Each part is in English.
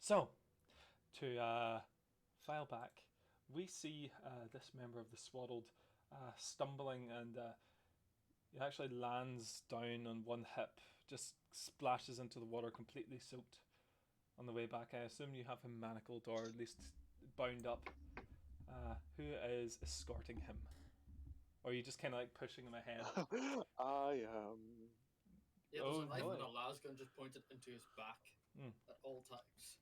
So, to file back, we see this member of the Swaddled stumbling and he actually lands down on one hip, just splashes into the water, completely soaked on the way back. I assume you have him manacled or at least bound up. Who is escorting him? Or are you just kind of like pushing him ahead? I am. Yeah, there's a Oh knife and a boy. lasgun just pointed into his back Mm. at all times.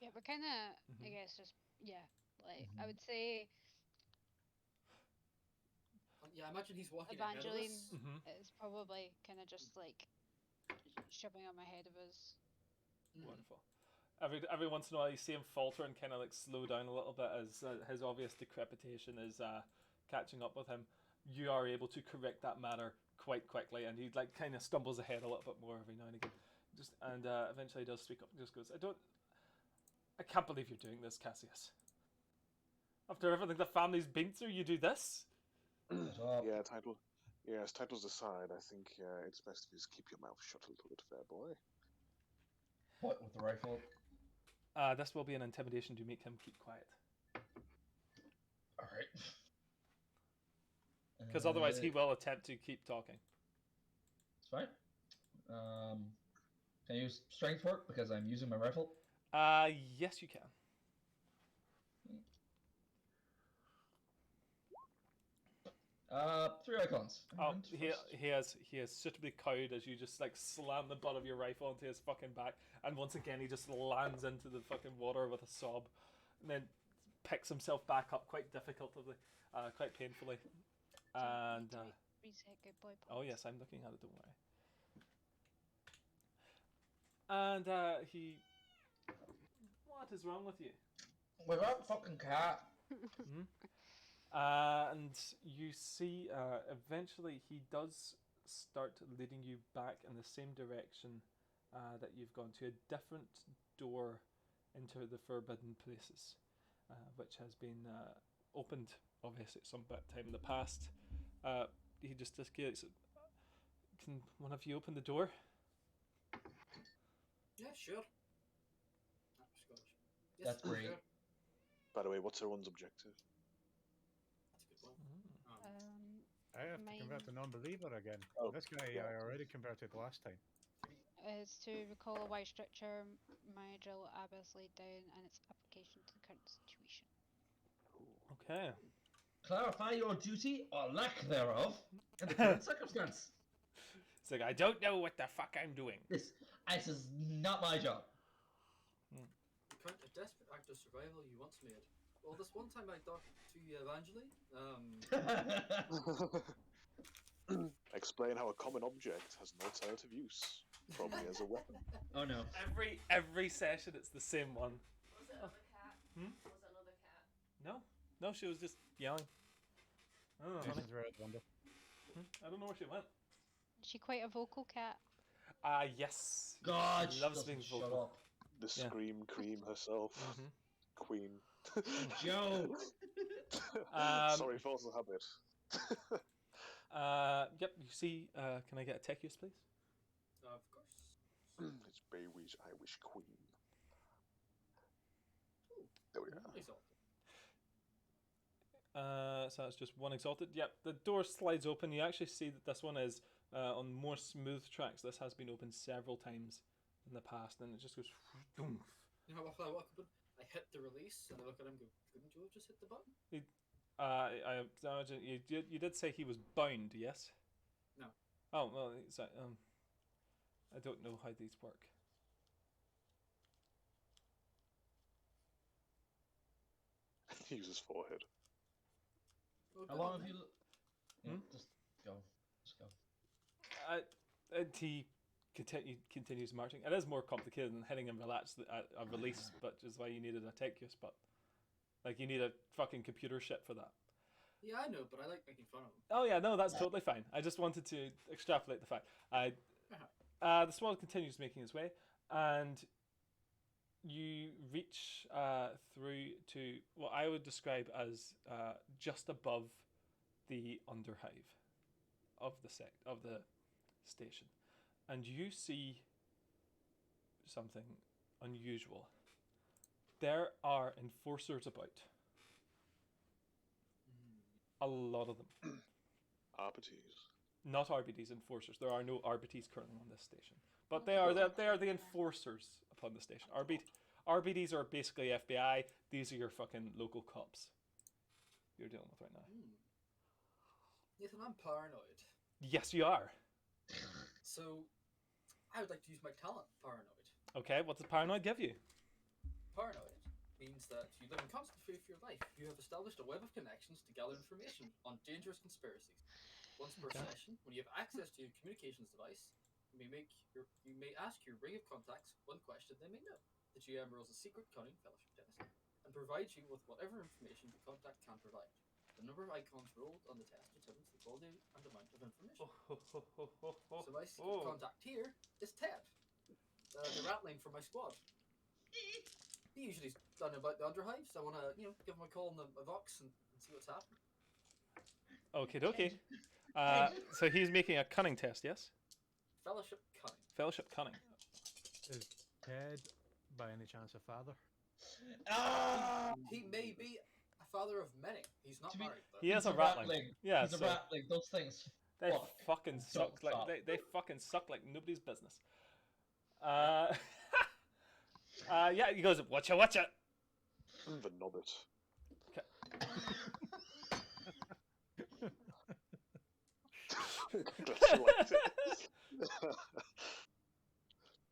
Yeah, we're kind of, I Mhm. guess, just, yeah, like, I would say Yeah, I imagine he's walking ahead of Evangeline us. Mhm. is probably kind of just, like, shoving him ahead of us. Wonderful. Every once in a while, you see him falter and kind of like slow down a little bit as his obvious decrepitation is catching up with him. You are able to correct that matter quite quickly, and he like kind of stumbles ahead a little bit more every now and again. Just and eventually does speak up and just goes, I can't believe you're doing this, Cassius. After everything the family's been through, you do this." Yeah, title. Yes, titles aside, I think it's best if you just keep your mouth shut a little bit, fair boy. What, with the rifle? This will be an intimidation to make him keep quiet, Alright. because otherwise he will attempt to keep talking. It's fine. Can I use strength for it because I'm using my rifle? Yes, you can. Three icons. Oh, And he first- he is suitably cowed as you just like slam the butt of your rifle onto his fucking back, and once again he just lands into the fucking water with a sob, and then picks himself back up quite difficultly, quite painfully, and Reset good boy points. oh yes, I'm looking at it. Don't worry. And he, what is wrong with you? We're that fucking cat. And you see, eventually he does start leading you back in the same direction that you've gone to, a different door into the Forbidden Places, which has been opened, obviously, at some bit of time in the past. He just gets, can one of you open the door? Yeah, sure. Oh, Scottish. Yes, That's great. Sure. By the way, what's everyone's objective? That's a good one. I have to Mine convert to non-believer again. Oh, This guy yeah. I already converted last time. is to recall a wide structure my drill abbess laid down and its application to the current situation. Okay. Clarify your duty or lack thereof in the current circumstance. It's like, I don't know what the fuck I'm doing. This is not my job. Recount a desperate act of survival you once made. Well, this one time I talked to Evangeline. Explain how a common object has an alternative use, probably as a weapon. Oh no. Every session it's the same one. Was it another cat? Was it another cat? No, she was just yelling. I don't know. Jason's right, Wonder. I don't know where she went. Is she quite a vocal cat? Yes. God, She she loves doesn't being shut vocal. up. The Yeah. Scream Cream herself, Queen. Joke. Sorry, force of habit. Yep. You see. Can I get a tech use, please? Of course. It's Baywish Irish Queen. There we are. Result. So it's just one exalted. Yep. The door slides open. You actually see that this one is on more smooth tracks. This has been opened several times in the past, and it just goes. You know how I walk up, I hit the release, and I look at him and go, couldn't you have just hit the button? I imagine you did say he was bound, yes? No. Oh well, so, I don't know how these work. He uses forehead. Oh, How long have you? Yeah, just go. Just go. And he continues marching. It is more complicated than hitting and a release, but is why you needed a tech use. But like you need a fucking computer shit for that. Yeah, I know, but I like making fun of him. Oh yeah, no, that's totally fine. I just wanted to extrapolate the fact. The swallow continues making its way, and you reach through to what I would describe as just above the underhive of the station, and you see something unusual. There are enforcers about. A lot of them. RPTs. Not RBDs, enforcers. There are no RBTs currently on this station. But they are the enforcers upon the station. RBDs are basically FBI. These are your fucking local cops you're dealing with right now. Nathan, I'm paranoid. Yes, you are. So, I would like to use my talent, paranoid. Okay, what does paranoid give you? Paranoid means that you live in constant fear for your life. You have established a web of connections to gather information on dangerous conspiracies. Once per session, when you have access to your communications device, you may ask your ring of contacts one question they may know. The GM rolls a secret cunning fellowship test and provides you with whatever information the contact can provide. The number of icons rolled on the test determines the quality and amount of information. So my secret contact here is Ted, the ratling for my squad. He usually's done about the underhives. I want to, give him a call on the Vox and see what's happening. Okay, dokie. So he's making a cunning test, yes? Fellowship cunning. Fellowship cunning. Is Ted, by any chance, a father? He may be a father of many. He's not married, though. He is a ratling. Yeah, He's a ratling. Those things. They fucking suck. They fucking suck like nobody's business. Yeah, he goes, watcha. The Nobbit.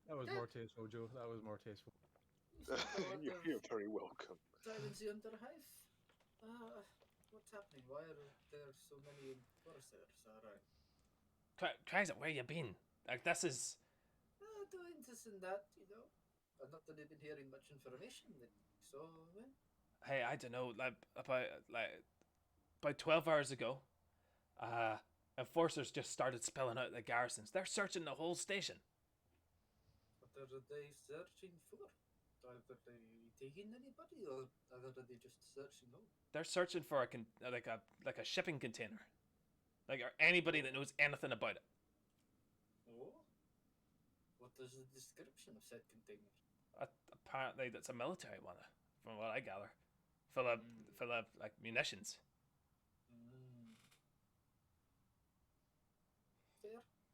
That was more tasteful, Joe. That was more tasteful. You're very welcome. Diamonds the underhive. What's happening? Why are there so many enforcers around? Crazy, where you been? Like, this is... Doing this and that, I've not really been hearing much information. So, Hey, I don't know, about 12 hours ago, enforcers just started spilling out the garrisons. They're searching the whole station. What are they searching for? Are they taking anybody, or are they just searching home? They're searching for a shipping container, or anybody that knows anything about it. Oh, what is the description of said container? Apparently, that's a military one, from what I gather, full of like munitions.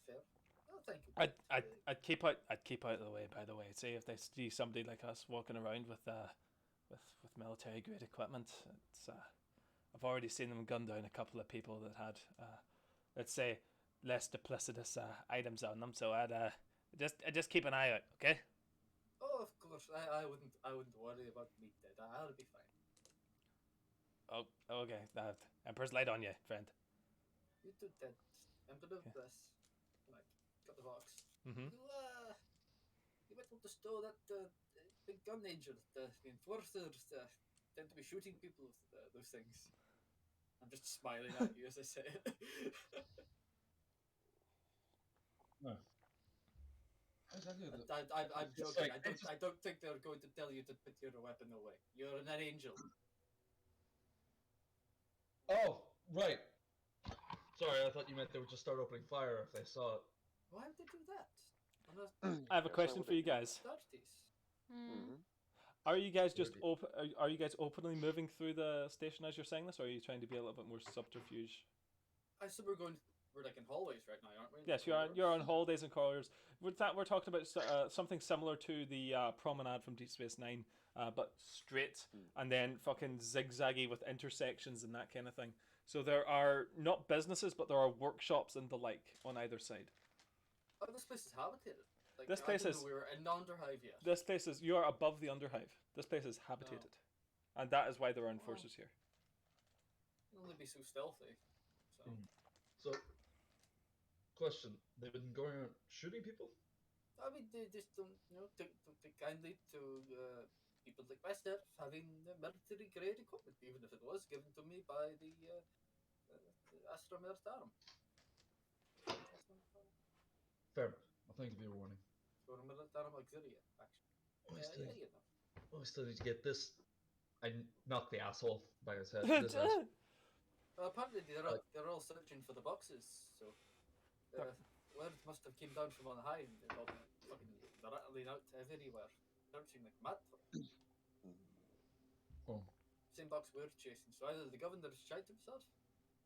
Fair. Oh, thank you. I'd keep out of the way. By the way, say if they see somebody like us walking around with military grade equipment, it's I've already seen them gun down a couple of people that had let's say less duplicitous items on them. So I'd just keep an eye out, okay? Oh, of course. I wouldn't worry about me dead. I'll be fine. Oh, okay. Emperor's light on you, friend. You too, Ted. Emperor bless. Right, got the Vox. Mm-hmm. You might want to stow that big gun angel. The enforcers tend to be shooting people with those things. I'm just smiling at you as I say it. No. I'm joking. I don't think they're going to tell you to put your weapon away. You're an angel. Oh, right. Sorry, I thought you meant they would just start opening fire if they saw it. Why would they do that? I have a question for you guys. Are you guys just Are you guys openly moving through the station as you're saying this, or are you trying to be a little bit more subterfuge? I assume we're like in hallways right now, aren't we? Yes, you're on hallways and corridors. We're talking about something similar to the promenade from Deep Space Nine, but straight and then fucking zigzaggy with intersections and that kind of thing. So there are not businesses, but there are workshops and the like on either side. Oh, this place is habitated. Like, This place is. we were in the underhive yet. This place is. You are above the underhive. This place is habitated, and that is why there are enforcers here. It'll only be so stealthy. So, question: they've been going around shooting people? I mean, they just don't take kindly to people like myself having military grade equipment, even if it was given to me by the Astra Militarum. Fair enough. I'll thank you for your warning. Or Militarum Auxilia, actually. We still need to get this. I knocked the asshole by his head. Apparently they're all searching for the boxes, so word must have came down from on high and they've all been fucking rattling out everywhere, searching like mad for it. Oh. Same bugs we're chasing. So either the governor's tried himself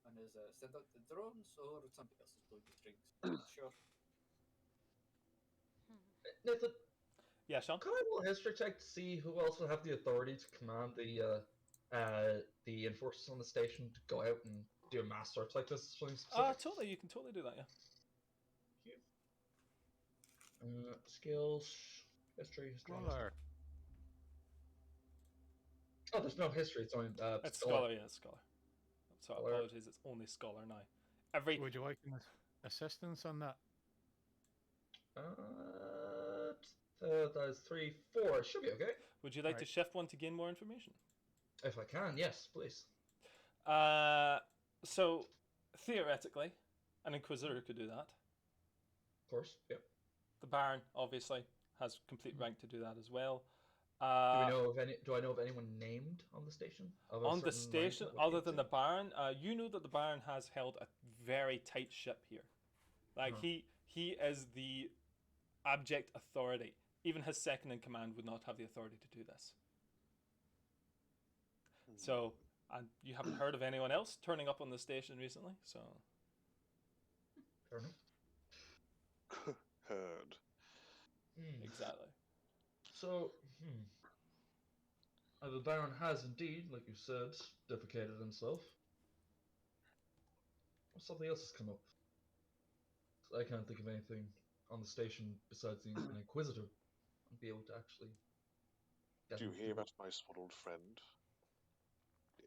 and has sent out the drones, or somebody else is blowing the strings. I'm not sure. Nathan, Yeah, Sean. can I roll a history check to see who else would have the authority to command the enforcers on the station to go out and do a mass search like this? Something specific? Totally. You can totally do that. Yeah. Skills, history. Scholar. Oh, there's no history. It's only It's scholar. scholar. Yeah, it's scholar. So Scholar. apologies. It's only scholar now. Every Would you like an assistance on that? That is 3, 4. Should be okay. Would you like to Right. shift one to gain more information? If I can, yes, please. So theoretically, an inquisitor could do that. Of course. Yep. The Baron obviously has complete rank to do that as well. Do I know of anyone named on the station? Of a On the certain rank station, that we other need than to? the Baron, you know that the Baron has held a very tight ship here. Like Uh-huh. he is the abject authority. Even his second in command would not have the authority to do this. So, and you haven't heard of anyone else turning up on the station recently, so Fair enough. Heard. exactly. So, the Baron has indeed, like you said, defecated himself. Something else has come up. I can't think of anything on the station besides an Inquisitor. I'd be able to actually. Do you hear that, my swaddled friend?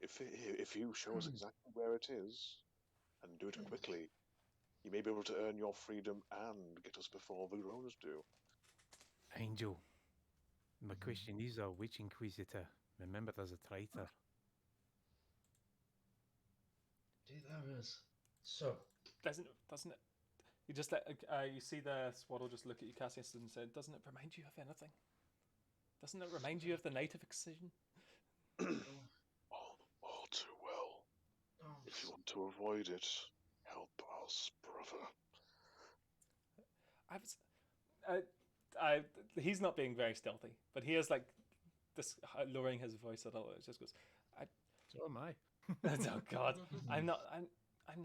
If you show us exactly where it is, and do it quickly, you may be able to earn your freedom and get us before the growners do. Angel, my question is, which Inquisitor? Remember, there's a traitor. Indeed there is. So. Doesn't it? You just you see the Swaddle just look at you, Cassius, and said, "Doesn't it remind you of anything? Doesn't it remind you of the Night of Excision?" All too well. If you want to avoid it, help us, brother. He's not being very stealthy, but he is like this, lowering his voice at all. It just goes, So am I. "Oh God, I'm not. I was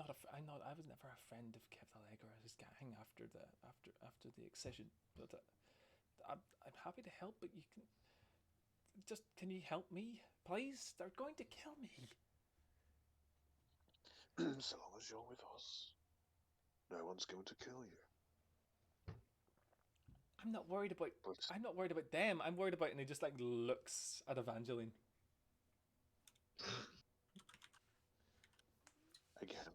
never a friend of Kevdaleg or his gang after the Excision, but I'm happy to help. But can you help me, please? They're going to kill me." So long as you're with us, no one's going to kill you. I'm not worried about them. I'm worried about, and he just like looks at Evangeline. Again,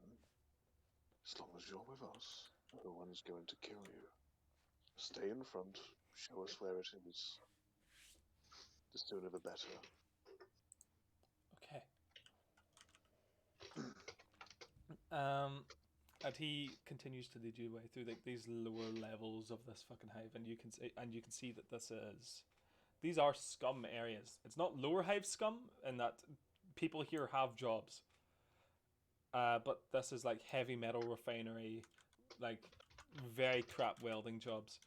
as long as you're with us, no one's going to kill you. Stay in front, show us where it is. The sooner the better. Okay. And he continues to lead you way through these lower levels of this fucking hive, and you can see that these are scum areas. It's not lower hive scum in that people here have jobs, but this is like heavy metal refinery, like very crap welding jobs,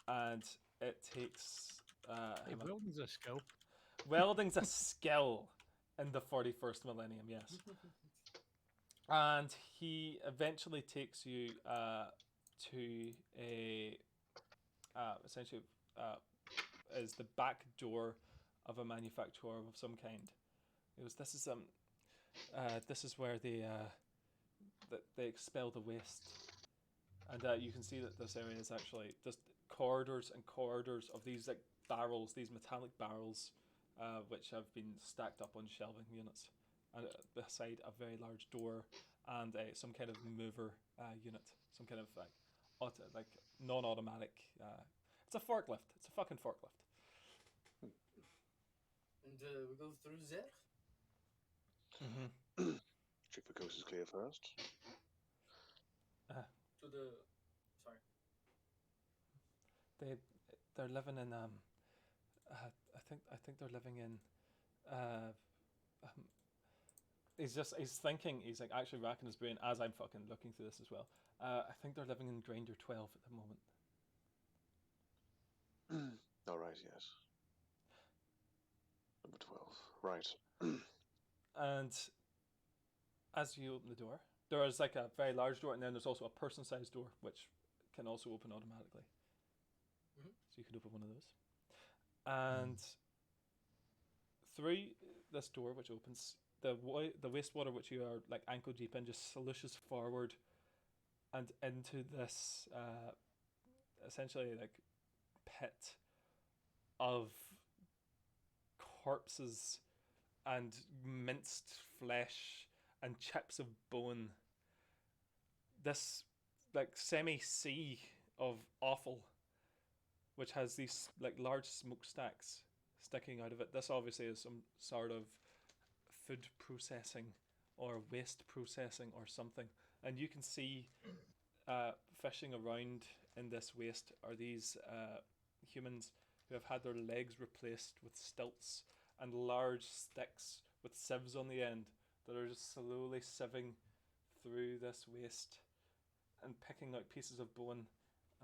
and it takes. Hey, welding's a skill. Welding's a skill in the 41st millennium, yes. And he eventually takes you to a essentially is the back door of a manufacturer of some kind. It was this is where they expel the waste, and you can see that this area is actually just corridors and corridors of these like barrels, these metallic barrels, which have been stacked up on shelving units, and beside a very large door and some kind of mover unit, some kind of like non-automatic. It's a forklift. It's a fucking forklift. And we go through there. Mm-hmm. Check the coast is clear first. To the. Sorry. They're living in I think they're living in he's thinking, he's like actually racking his brain as I'm fucking looking through this as well. I think they're living in Grinder 12 at the moment. quite yet. Number 12. Right. And as you open the door, there is like a very large door, and then there's also a person-sized door, which can also open automatically. Mhm. So you could open one of those. And through this door, which opens, the wastewater, which you are like ankle deep in, just slushes forward and into this essentially like pit of corpses and minced flesh and chips of bone. This like semi-sea of offal, which has these like large smokestacks sticking out of it. This obviously is some sort of food processing or waste processing or something. And you can see fishing around in this waste are these humans who have had their legs replaced with stilts and large sticks with sieves on the end that are just slowly sieving through this waste and picking out pieces of bone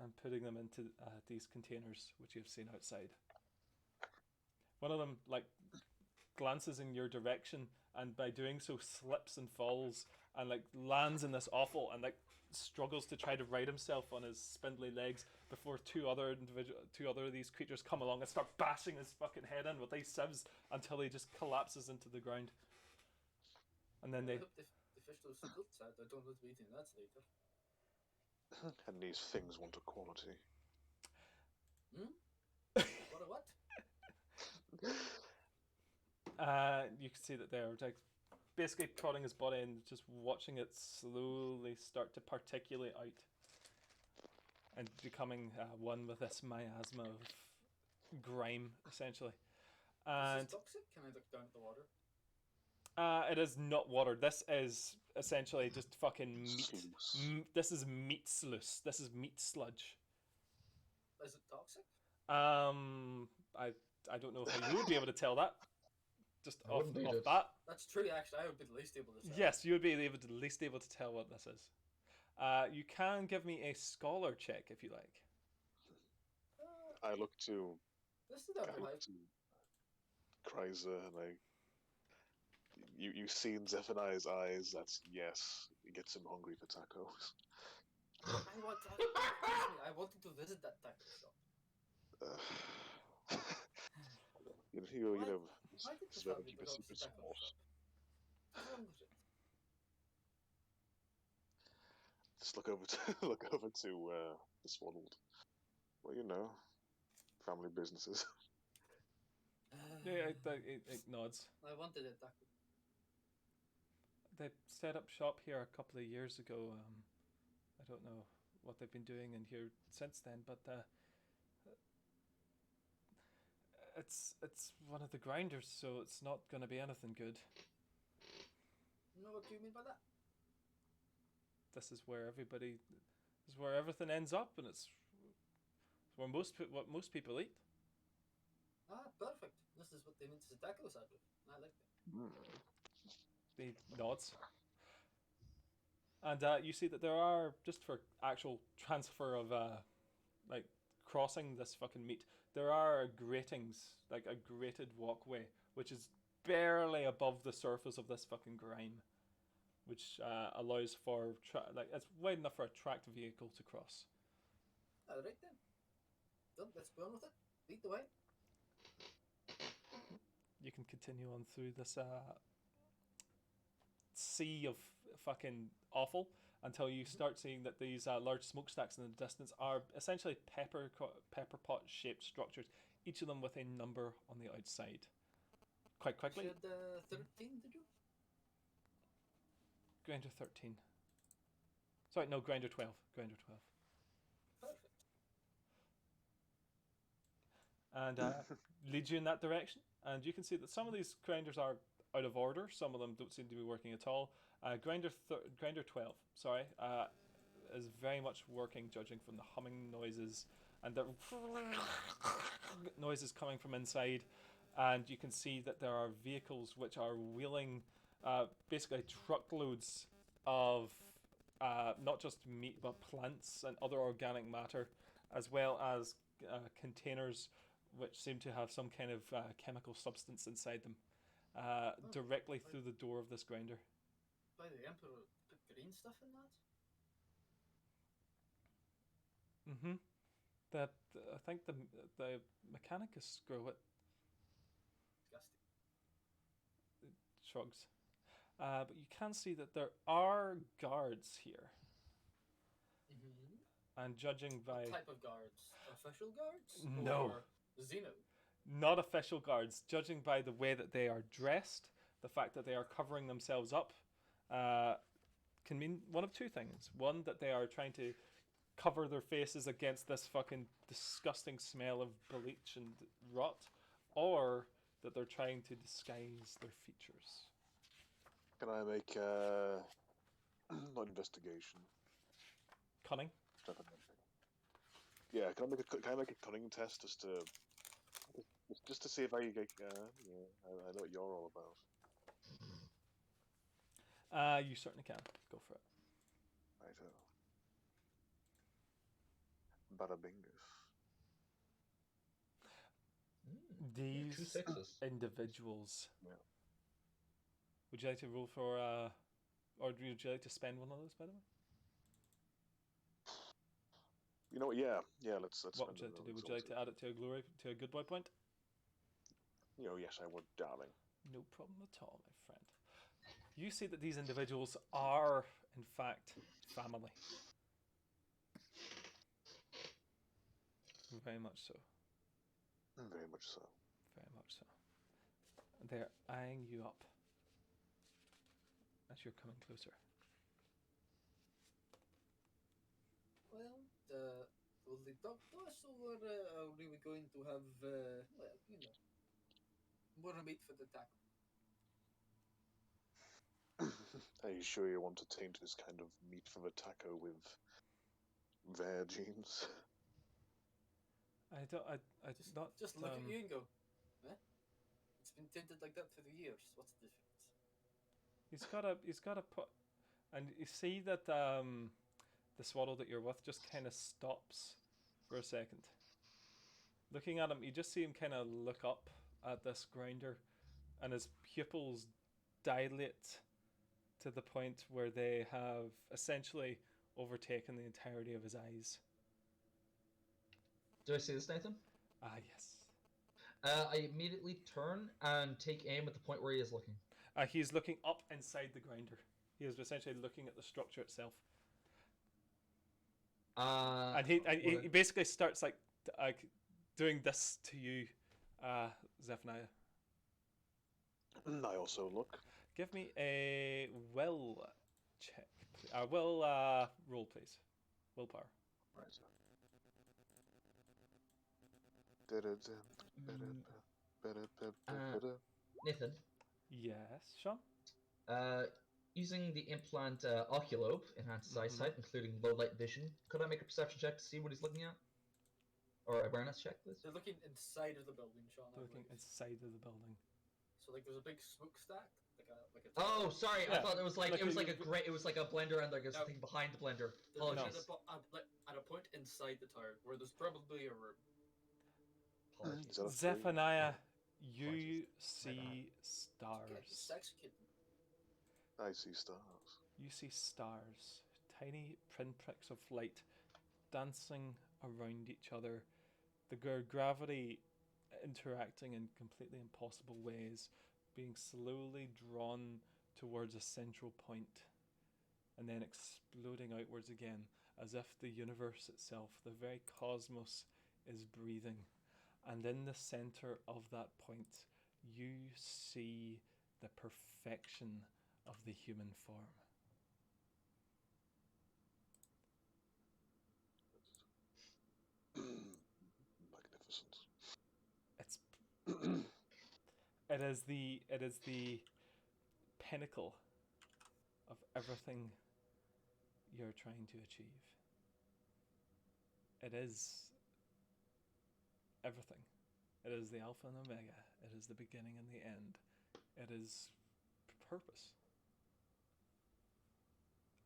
and putting them into these containers which you've seen outside. One of them like glances in your direction and by doing so slips and falls and like lands in this offal and like struggles to try to right himself on his spindly legs before two other of these creatures come along and start bashing his fucking head in with these sieves until he just collapses into the ground. And then I they hope they fish those stilts out. I don't want to be eating that later. And these things want equality. What? You can see that they're like basically prodding his body and just watching it slowly start to particulate out and becoming one with this miasma of grime, essentially. And Is this toxic? Can I look down at the water? it is not water. This is essentially just fucking meat. Sluice. This is meat sluice. This is meat sludge. Is it toxic? I don't know how you would be able to tell that. Just I off wouldn't eat it. bat. That's true, actually. I would be the least able to tell. Yes, you would be least able to tell what this is. You can give me a scholar check if you like. I look to This is under hype. Kreiser and you see in Zephaniah's eyes that yes, it gets him hungry for tacos. I wanted to visit that taco shop. You know, Why did the Sven family keep go his to the secrets taco small. shop? What's wrong with it? Just look over to the Swaddled. Well, you know, family businesses. Yeah, it nods. I wanted a taco. They set up shop here a couple of years ago. I don't know what they've been doing in here since then, but it's one of the grinders, so it's not going to be anything good. No, what do you mean by that? This is where everything ends up, and it's where what most people eat. Ah, perfect. This is what they meant to tacos out of. I like that. He nods. And you see that there are, just for actual transfer of, like, crossing this fucking meat, there are gratings, like a grated walkway, which is barely above the surface of this fucking grime, which allows for, it's wide enough for a tracked vehicle to cross. Alright then. Done, let's go on with it. Lead the way. You can continue on through this sea of fucking awful until you start seeing that these large smokestacks in the distance are essentially pepper pot shaped structures, each of them with a number on the outside. Quite quickly. You said 13, did you? Grinder 13. Sorry, no, Grinder 12. Grinder 12. Perfect. And leads you in that direction. And you can see that some of these grinders are out of order. Some of them don't seem to be working at all. Grinder 12, sorry, is very much working, judging from the humming noises and the noises coming from inside. And you can see that there are vehicles which are wheeling basically truckloads of not just meat but plants and other organic matter, as well as containers which seem to have some kind of chemical substance inside them, directly through the door of this grinder. By the Emperor put green stuff in that? Mm-hmm. I think the Mechanicus grow it. Disgusting. Shrugs. But you can see that there are guards here. Mm-hmm. And judging by... What type of guards? Official guards? No. Or Xeno? Not official guards. Judging by the way that they are dressed, the fact that they are covering themselves up, can mean one of two things. One, that they are trying to cover their faces against this fucking disgusting smell of bleach and rot, or that they're trying to disguise their features. Can I make not investigation? Cunning? Yeah, can I make a cunning test just to see if I get I know what you're all about. You certainly can. Go for it. Righto. Bada bingus. These 2 6s. individuals. Yeah. Would you like to roll for, or would you like to spend one of those, by the way? You know what? Yeah. Let's. What would you like to do? Would you like to add it to a good boy point? Yes, I would, darling. No problem at all, my friend. You see that these individuals are, in fact, family. Very much so. Very much so. Very much so. They're eyeing you up as you're coming closer. Well, will the doctor, or are we going to have, more meat for the taco? Are you sure you want to taint this kind of meat for the taco with their genes? I don't. I not. Just look at you and go, eh? It's been tinted like that for the years. What's the difference? He's got to put, and you see that the swaddle that you're with just kind of stops for a second. Looking at him, you just see him kind of look up at this grinder, and his pupils dilate to the point where they have essentially overtaken the entirety of his eyes. Do I see this, Nathan? Yes. I immediately turn and take aim at the point where he is looking. He's looking up inside the grinder. He is essentially looking at the structure itself. And he basically starts like doing this to you, Zephaniah. I also look. Give me a will check. Will roll, please. Willpower. Right. Nathan? Yes, Sean? Using the implant Oculobe, enhanced eyesight, including low light vision, could I make a perception check to see what he's looking at? Or awareness check, please? They're looking inside of the building, Sean. They're looking inside of the building. So like there's a big smokestack, like a. Oh, sorry. Yeah. I thought it was like it was like a blender and like a No. thing behind the blender. They're looking Apologies. at a point inside the tower where there's probably a room. Apologies. Zephaniah, you see stars. Sex kid. I see stars. You see stars, tiny pinpricks of light dancing around each other. The gravity interacting in completely impossible ways, being slowly drawn towards a central point and then exploding outwards again, as if the universe itself, the very cosmos, is breathing. And in the center of that point, you see the perfection of the human form. Magnificent. It's it is the pinnacle of everything you're trying to achieve. It is everything. It is the alpha and omega. It is the beginning and the end. It is purpose.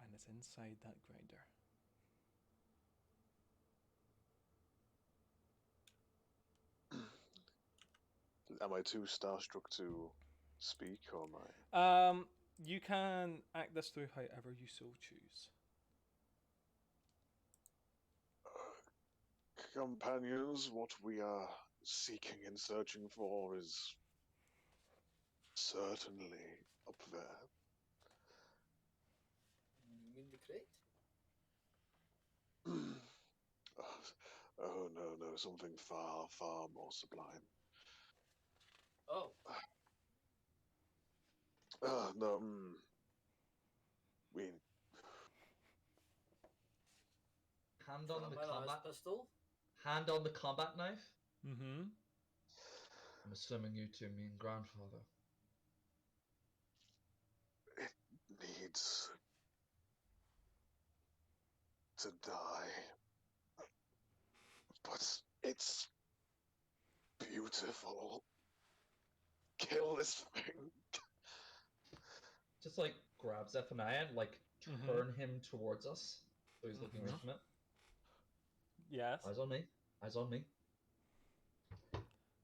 And it's inside that grinder. Am I too starstruck to speak, or am I? You can act this through however you so choose. Companions, what we are seeking and searching for is certainly up there. You mean the crate? Oh, no, something far, far more sublime. Oh, No, we Hand on the my last combat. pistol. Hand on the combat knife. Mm-hmm. I'm assuming you two mean grandfather. needs to die. But it's beautiful. Kill this thing. Just like grab Zephaniah and like turn him towards us. So he's looking away from it. Yes. Eyes on me. Eyes on me.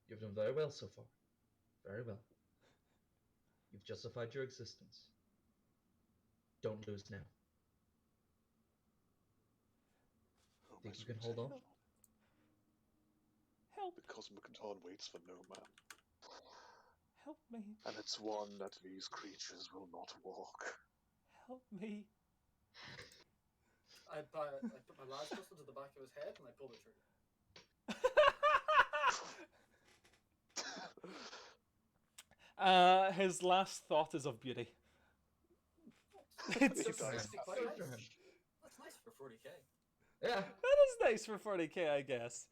You've done very well so far. Very well. You've justified your existence. Don't lose now. Think you can hold on? Help! The cosmic dawn waits for no man. Help me! And it's one that these creatures will not walk. Help me! I put my last pistol to the back of his head and I pulled the trigger. His last thought is of beauty. That's Good for him. quite Good nice. for him. That's nice for 40k. Yeah. That is nice for 40k, I guess.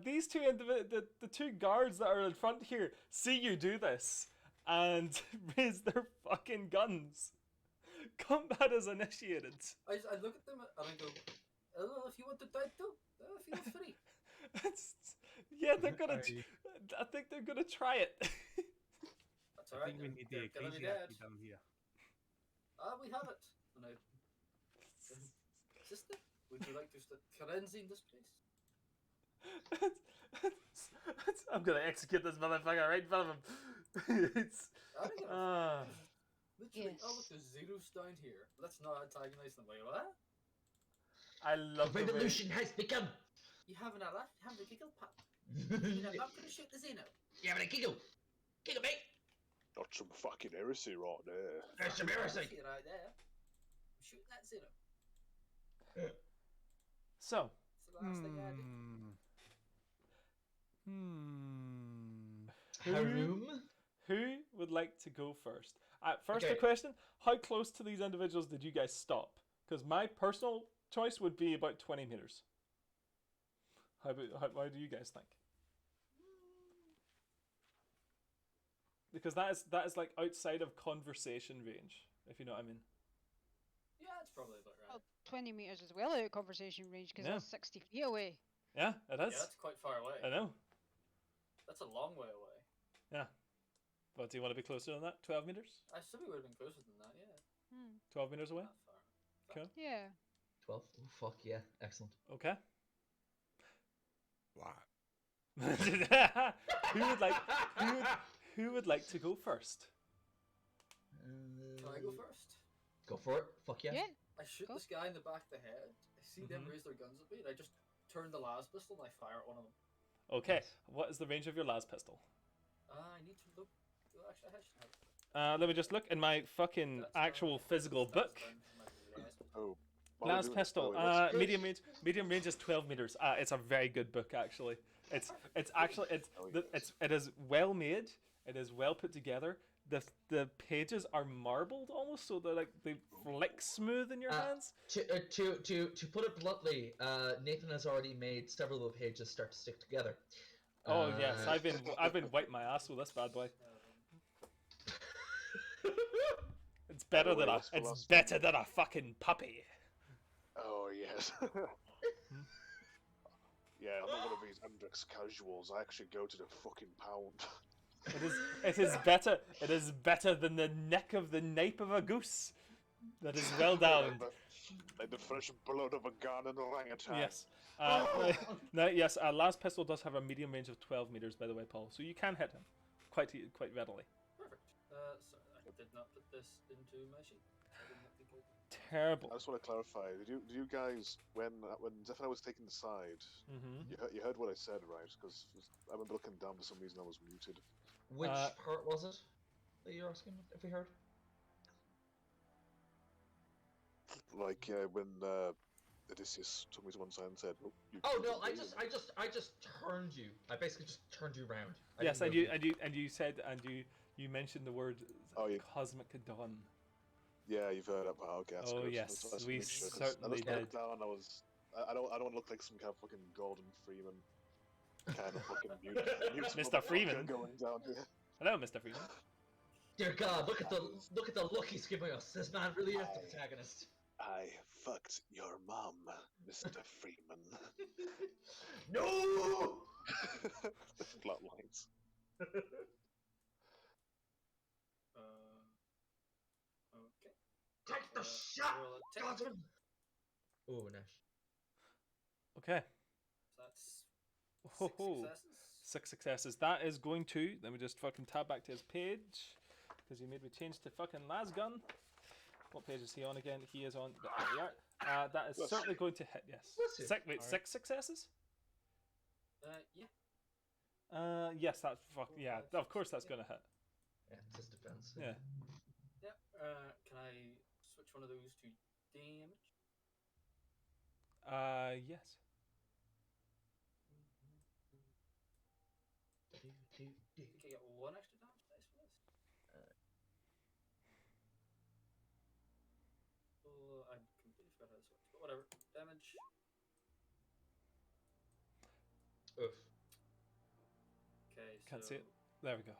These two the two guards that are in front here see you do this and raise their fucking guns. Combat is initiated. I look at them and I go, oh, if you want to die too, feel free. Yeah, they're gonna. I- I think they're gonna try it. That's I alright. think we need the They're gonna be dead. ecclesiarchy down here. We have it. And I, sister, would you like to cleanse in this place? I'm gonna execute this motherfucker right in front of him. It's. I don't give a Literally, Yes. oh look, there's zeros down here. Let's not antagonize them. Wait, what? I love the way. Revolution has begun. You haven't a laugh, you haven't a giggle, pap. You're not gonna shoot the Xeno. You having a giggle? Giggle, mate. Not some fucking heresy right there. There's some heresy. Right there. I'm shooting that Xeno. So. It's the last thing I do. Haroom? Who would like to go first? First, Okay. the question: how close to these individuals did you guys stop? Because my personal choice would be about 20 meters. How do you guys think? Because that is like outside of conversation range, if you know what I mean. Yeah, it's probably about right. Well, 20 meters as well out of conversation range because Yeah. that's 60 feet away. Yeah, it is. Yeah, that's quite far away. I know. That's a long way away. Yeah. But do you want to be closer than that? 12 meters? I assume we would have been closer than that, yeah. 12 meters away? Not far. Cool. Yeah. 12? Oh, fuck yeah. Excellent. Okay. What? who would like to go first? Can I go first? Go for it. Fuck yeah. Yeah. I shoot Go. this guy in the back of the head. I see them raise their guns at me, and I just turn the las pistol and I fire at one of them. Okay. What is the range of your las pistol? I need to look. Well, actually, I should have. Let me just look in my fucking That's actual physical that's book. down to my last pistol. Oh. while we're Las doing this, pistol. by the way, what's- Medium range is 12 meters. It's a very good book actually. It is well made. It is well put together. The pages are marbled almost, so they flick smooth in your hands. To put it bluntly, Nathan has already made several of the pages start to stick together. Oh yes, I've been wiping my ass with this bad boy. It's better way, than this it's better than a fucking puppy. Oh yes. Yeah, I'm not one of these Hendrix casuals. I actually go to the fucking pound. It is better. It is better than the neck of the nape of a goose. That is well down. Like the fresh blood of a gun and orangutan. Yes. No, yes. Last pistol does have a medium range of 12 meters, by the way, Paul. So you can hit him quite readily. Perfect. Sorry, I did not put this into my sheet. I did not think I did. Terrible. I just want to clarify. Did you guys, when Zephyr was taking the side, you heard what I said, right? Because I remember looking down for some reason I was muted. Which part was it that you're asking if we heard? Like when Odysseus took me to one side and said, "Oh, Oh no! I just turned you. I basically just turned you round. Yes, and you said you mentioned the word cosmic dawn. Yeah, you've heard it. Okay, that's Oh good. yes, That's we certainly I did. down, I don't look like some kind of fucking Gordon Freeman kind of fucking mute Mr. Freeman. going down here. Hello, Mr. Freeman. Dear God, look at the look he's giving us. This man really is the protagonist. I fucked your mom, Mr. Freeman. No! Plot lines. Okay. Take the shot! Roll a God, tick. oh, Nash. Okay. So that's Ho 6 ho. successes. 6 successes. That is going to. Let me just fucking tab back to his page because he made me change to fucking Lasgun. What page is he on again? He is on. There we are. That is certainly going to hit. Yes. Wait, 6 successes? Yeah. Yes, that's yeah. Of course, that's gonna hit. Yeah, it's his defense. Yeah. Yeah. Can I switch one of those to damage? Yes. I think I get 1 extra damage dice for this. I completely forgot how this works, but whatever. Damage. Oof. Okay, Can't so... see it. There we go.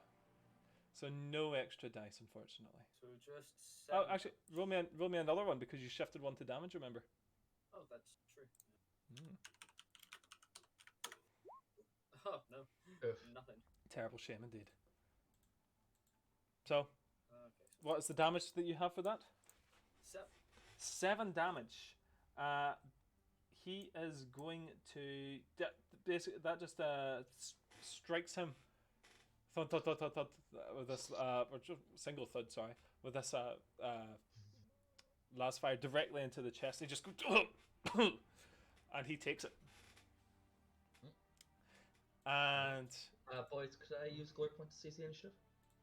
So no extra dice, unfortunately. So just 7. Oh, actually, roll me another one because you shifted one to damage. Remember? Oh, that's true. Mm. Oh, no. Oof. Nothing. Terrible shame indeed. So, Okay. what is the damage that you have for that? 7. 7 damage. He is going to basically that just strikes him. Thud, thud, thud, thud, thud, with this or just single thud, sorry, with this last fire directly into the chest. He just goes and he takes it. And Boys, could I use glory point to seize the initiative?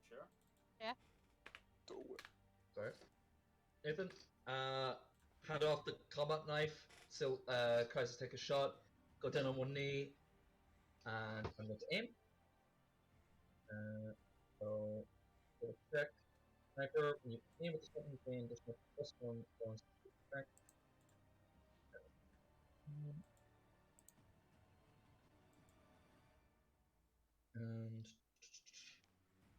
Sure. Do it. Sorry. Nathan, hand off the combat knife. Still, tries to take a shot. Go down on one knee, and I'm going to aim. So, for the check, sniper, when you aim at the weapon, you gain additional +1 bonus to attack. And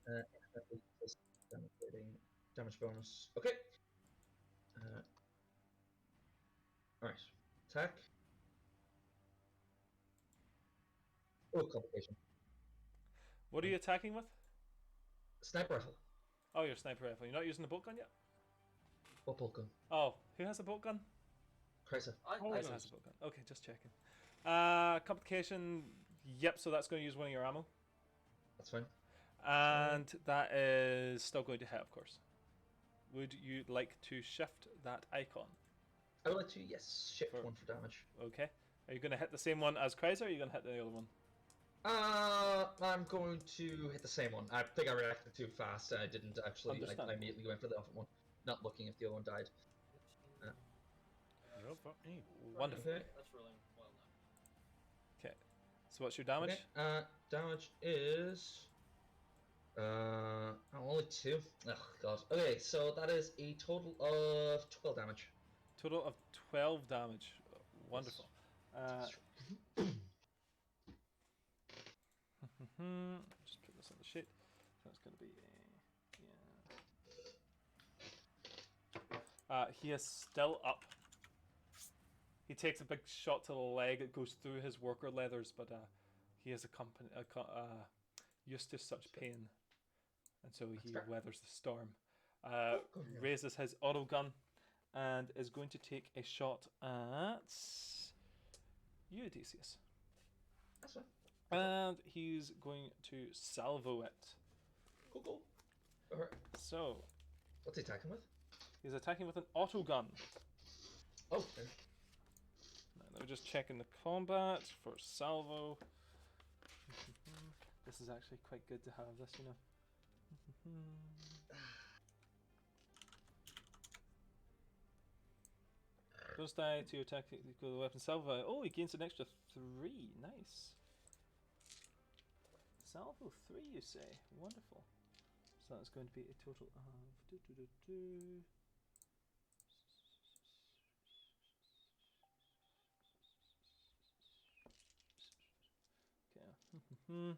exactly this damage bonus. Okay. Alright. Attack. Oh, complication. what are you attacking with? Sniper rifle. Oh, your sniper rifle. You're not using the bolt gun yet? What bolt gun? Oh, who has the bolt gun? Chrysler. I Who do. has the bolt gun? Okay, just checking. Complication. Yep. So that's going to use one of your ammo, That's fine. and that is still going to hit, of course. Would you like to shift that icon? I would like to, yes, shift For- one for damage. Okay. Are you going to hit the same one as Kreiser, or are you going to hit the other one? I'm going to hit the same one. I think I reacted too fast and I didn't actually. I immediately went for the opposite one, not looking if the other one died. Well, fuck me. Wonderful. Okay. That's rolling well now. Okay. So what's your damage? Okay. Damage is only 2. Oh god. Okay, so that is a total of 12 damage. Total of 12 damage. Wonderful. Just put this on the sheet. So it's going to be yeah. He is still up. He takes a big shot to the leg. It goes through his worker leathers, but he is used to such pain, and so he weathers the storm. Raises his auto gun and is going to take a shot at you, Odysseus. That's fine. And he's going to salvo it. Cool. Alright. So, What's he attacking with? he's attacking with an auto gun. Oh, there. Now, let me just check in the combat for salvo. This is actually quite good to have this, you know. Bonus die to attack equal to the weapon salvo. Oh, he gains an extra 3. Nice. Salvo 3, you say? Wonderful. So that's going to be a total of. Okay.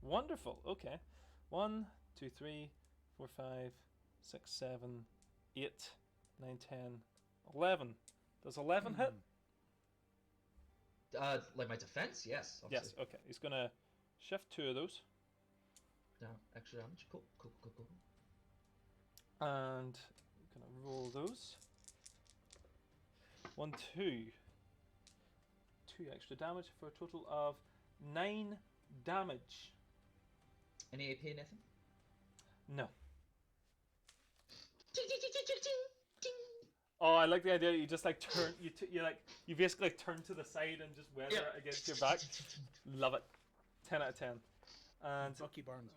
Wonderful. Okay. 1, 2, 3, 4, 5, 6, 7, 8, 9, 10, 11. Does 11 hit? Like my defense? Yes. Obviously. Yes. Okay. He's gonna shift 2 of those. No, extra damage. Cool. And I'm gonna roll those. 1, 2. 2 extra damage for a total of 9 damage. Any AP, Nathan? No. Oh, I like the idea that you just like turn. You basically like turn to the side and just weather it against your back. Love it. 10 out of 10. And Bucky Barnes.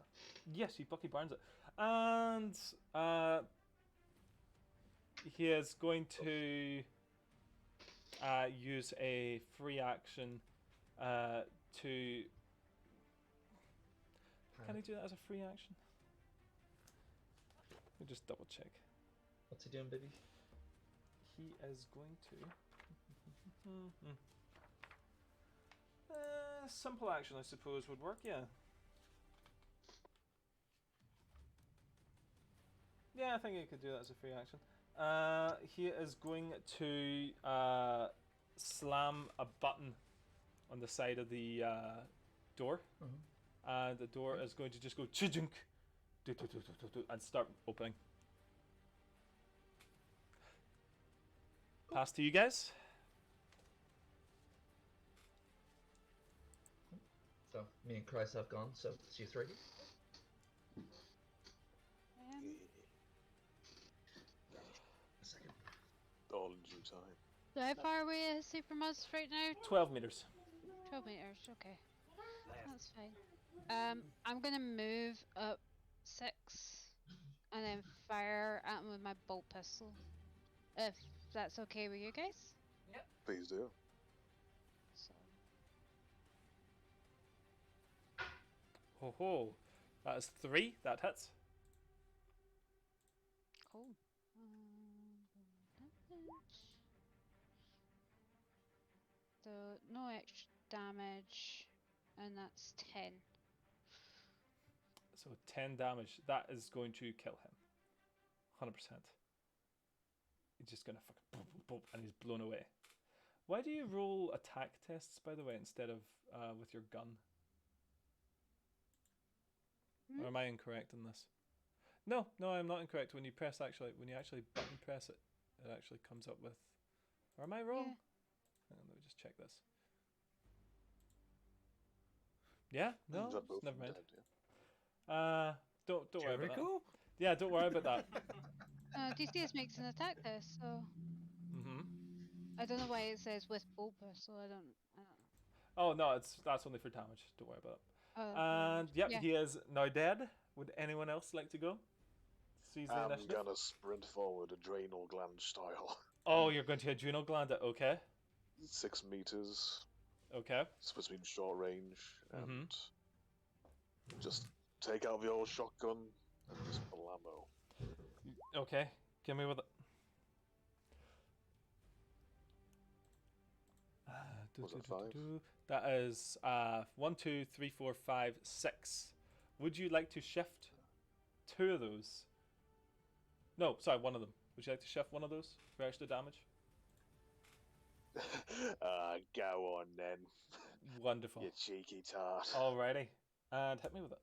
yes, you Bucky Barnes it. And he is going to use a free action to. Can he do that as a free action? Let me just double check. What's he doing, baby? He is going to. Simple action, I suppose, would work. Yeah. Yeah, I think he could do that as a free action. He is going to slam a button on the side of the door. And the door is going to just go chijunk and start opening. Pass to you guys. So me and Christ have gone. So it's you 3. A second. All in due time. So how far away is he from us right now? 12 meters. 12 meters, okay. That's fine. I'm gonna move up 6 and then fire at him with my bolt pistol. If that's okay with you guys? Please do. So. Ho ho. That is 3. That hits. Cool. So no extra damage, and that's 10. So 10 damage. That is going to kill him. 100%. He's just gonna fucking boom, boom, boom, and he's blown away. Why do you roll attack tests, by the way, instead of with your gun? Or am I incorrect in this? No, I'm not incorrect. When you actually button press it, it actually comes up with. Or am I wrong? Yeah. Hang on, let me just check this. Yeah, no, never mind. Don't worry about that. Yeah, don't worry about that. DCS makes an attack test, so I don't know why it says with bolt pistol. I don't know. Oh no, that's only for damage. Don't worry about it. And yep, yeah. he is now dead. Would anyone else like to go? Seize the I'm initiative. gonna sprint forward, adrenal gland style. Oh, you're going to adrenal gland it. Okay. 6 meters. Okay. Supposed to be in short range, and just take out the old shotgun and just blammo. Okay. Give me with it. Was it 5? That is 1, 2, 3, 4, 5, 6. Would you like to shift 2 of those? No, sorry, 1 of them. Would you like to shift 1 of those for extra damage? Go on then. Wonderful. You cheeky tart. Alrighty. And hit me with it.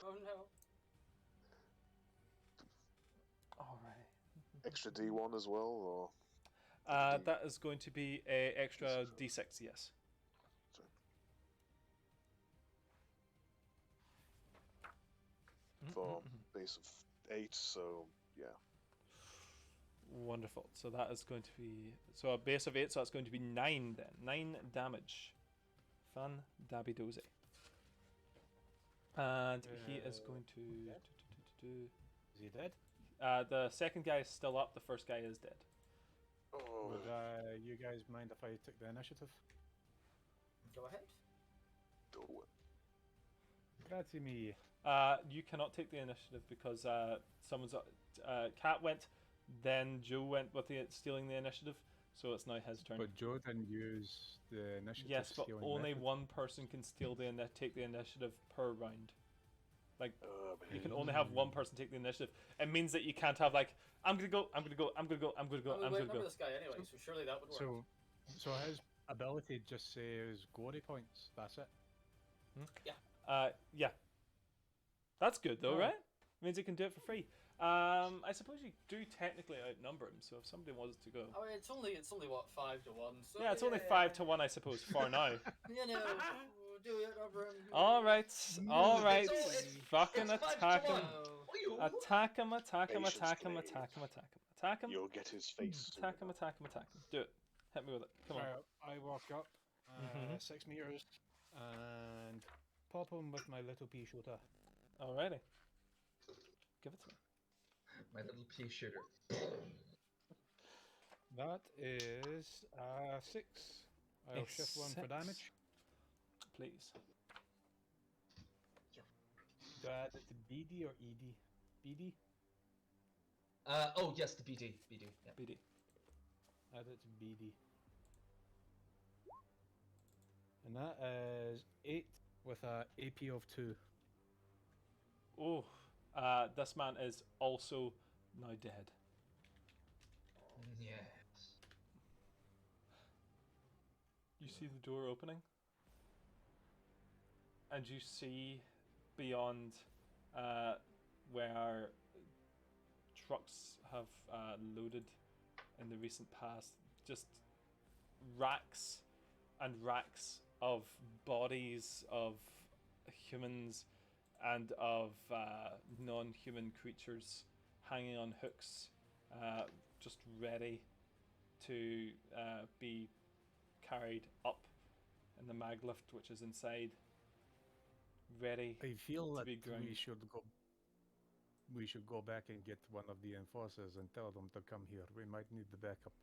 Oh no. Alrighty. Extra D1 as well, or That is going to be a extra D6, yes. for base of 8, so yeah. Wonderful. So that is going to be a base of 8, so that's going to be 9 then. 9 damage. Fun dabby dozy. And he is going to Is he dead? the second guy is still up, the first guy is dead. Oh, Would you guys mind if I took the initiative? Go ahead. do it. Grazie me. You cannot take the initiative because someone's Cat went, then Joe went with stealing the initiative, so it's now his turn. But Joe didn't use the initiative. Yes, but stealing only method. one person can take the initiative per round. Like you can Man. only have one person take the initiative. It means that you can't have like I'm gonna go. I mean, remember this guy anyway, so surely that would work. So his ability just says glory points. That's it. Yeah. That's good though, Oh. right? Means you can do it for free. I suppose you do technically outnumber him, so if somebody wants to go. I mean, it's only what 5 to 1. So Yeah, it's only 5 to 1, I suppose, for now. You know, do it over him. All right. It's Fucking it's 5 to attack him. 1. Oh. Attack him, attack him, Patience, attack him, please. attack him, attack him, attack him. You'll get his face. soon Attack him, enough. attack him, attack him. Do it. Hit me with it. Come on. I walk up Mhm. 6 meters and pop him with my little pea shooter. Alrighty. Give it to me. My little pea shooter. That is 6. I'll shift 1 for 6. damage. Please. Do I add it to BD or ED? BD? Oh yes, the BD. BD. Yeah. BD. Add it to BD. And that is 8 with a AP of 2. Oh. This man is also now dead. Yes. You see the door opening, and you see beyond where trucks have loaded in the recent past, just racks and racks of bodies of humans and of non-human creatures hanging on hooks, just ready to be carried up in the mag lift, which is inside, ready. I feel To that be ground. we should go back and get one of the enforcers and tell them to come here. We might need the backup.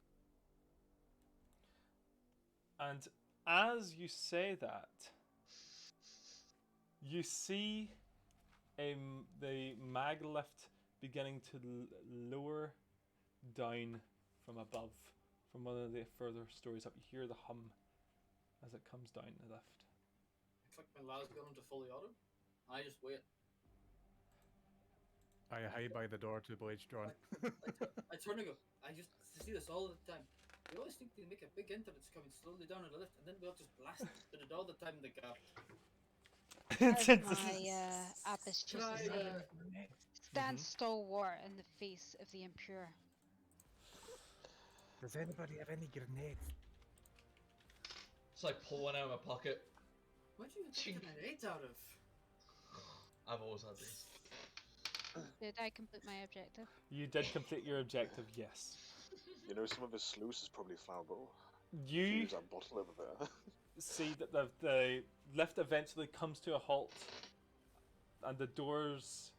And as you say that, you see the mag lift beginning to lower down from above, from one of the further stories up. You hear the hum as it comes down the lift. I click my las gun into fully auto. I just wait. I hide by the door to blades drawn. I turn and go. I just see this all the time. We always think they make a big enter that's coming slowly down in the lift, and then we'll just blast it all the time in the gap. As my Abbas Can used to I, say, stand stalwart in the face of the impure. Does anybody have any grenades? So I pull one out of my pocket. Where'd you get an 8 out of? I've always had these. Did I complete my objective? You did complete your objective, yes. You know, some of his sluice is probably flammable. You Use that bottle over there. see that the lift eventually comes to a halt, and the doors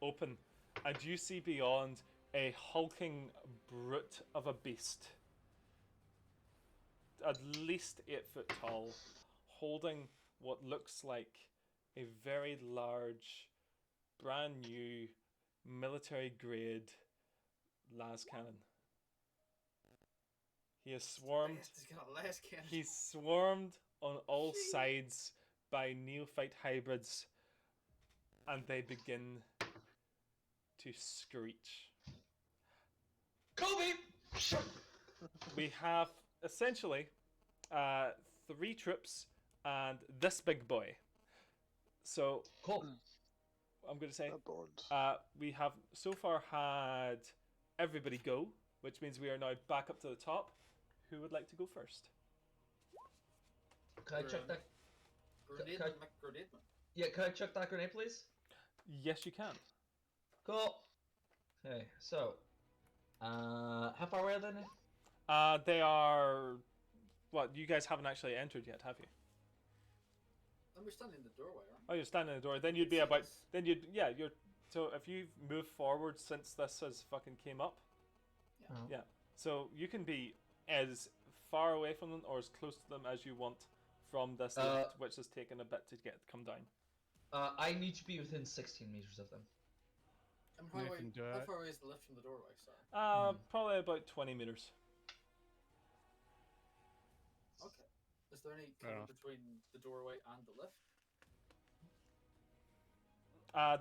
open, and you see beyond a hulking brute of a beast, at least 8 foot tall, holding what looks like a very large, brand new, military grade las cannon. He is swarmed. He's got a last cannon. He's swarmed on all sides by neophyte hybrids, and they begin to screech. Kobe! We have essentially 3 troops and this big boy. So Cool. I'm going to say That bond. we have so far had everybody go, which means we are now back up to the top. Who would like to go first? Can I chuck that? Grenade Can I- and McGrenade man. Yeah, can I chuck that grenade, please? Yes, you can. Cool. Okay, so, how far away are they now? They are. What? You guys haven't actually entered yet, have you? And we're standing in the doorway, aren't Oh, you're standing in the door. Then you'd be See about. us? Then you'd. Yeah, you're. So if you've moved forward since this has fucking came up, Oh. yeah. So you can be as far away from them or as close to them as you want from this lift, which has taken a bit to come down. I need to be within 16 meters of them. And how, Nathan, do how it. far away is the lift from the doorway? Sorry. Probably about 20 meters. Okay. Is there any Fair cover enough. between the doorway and the lift?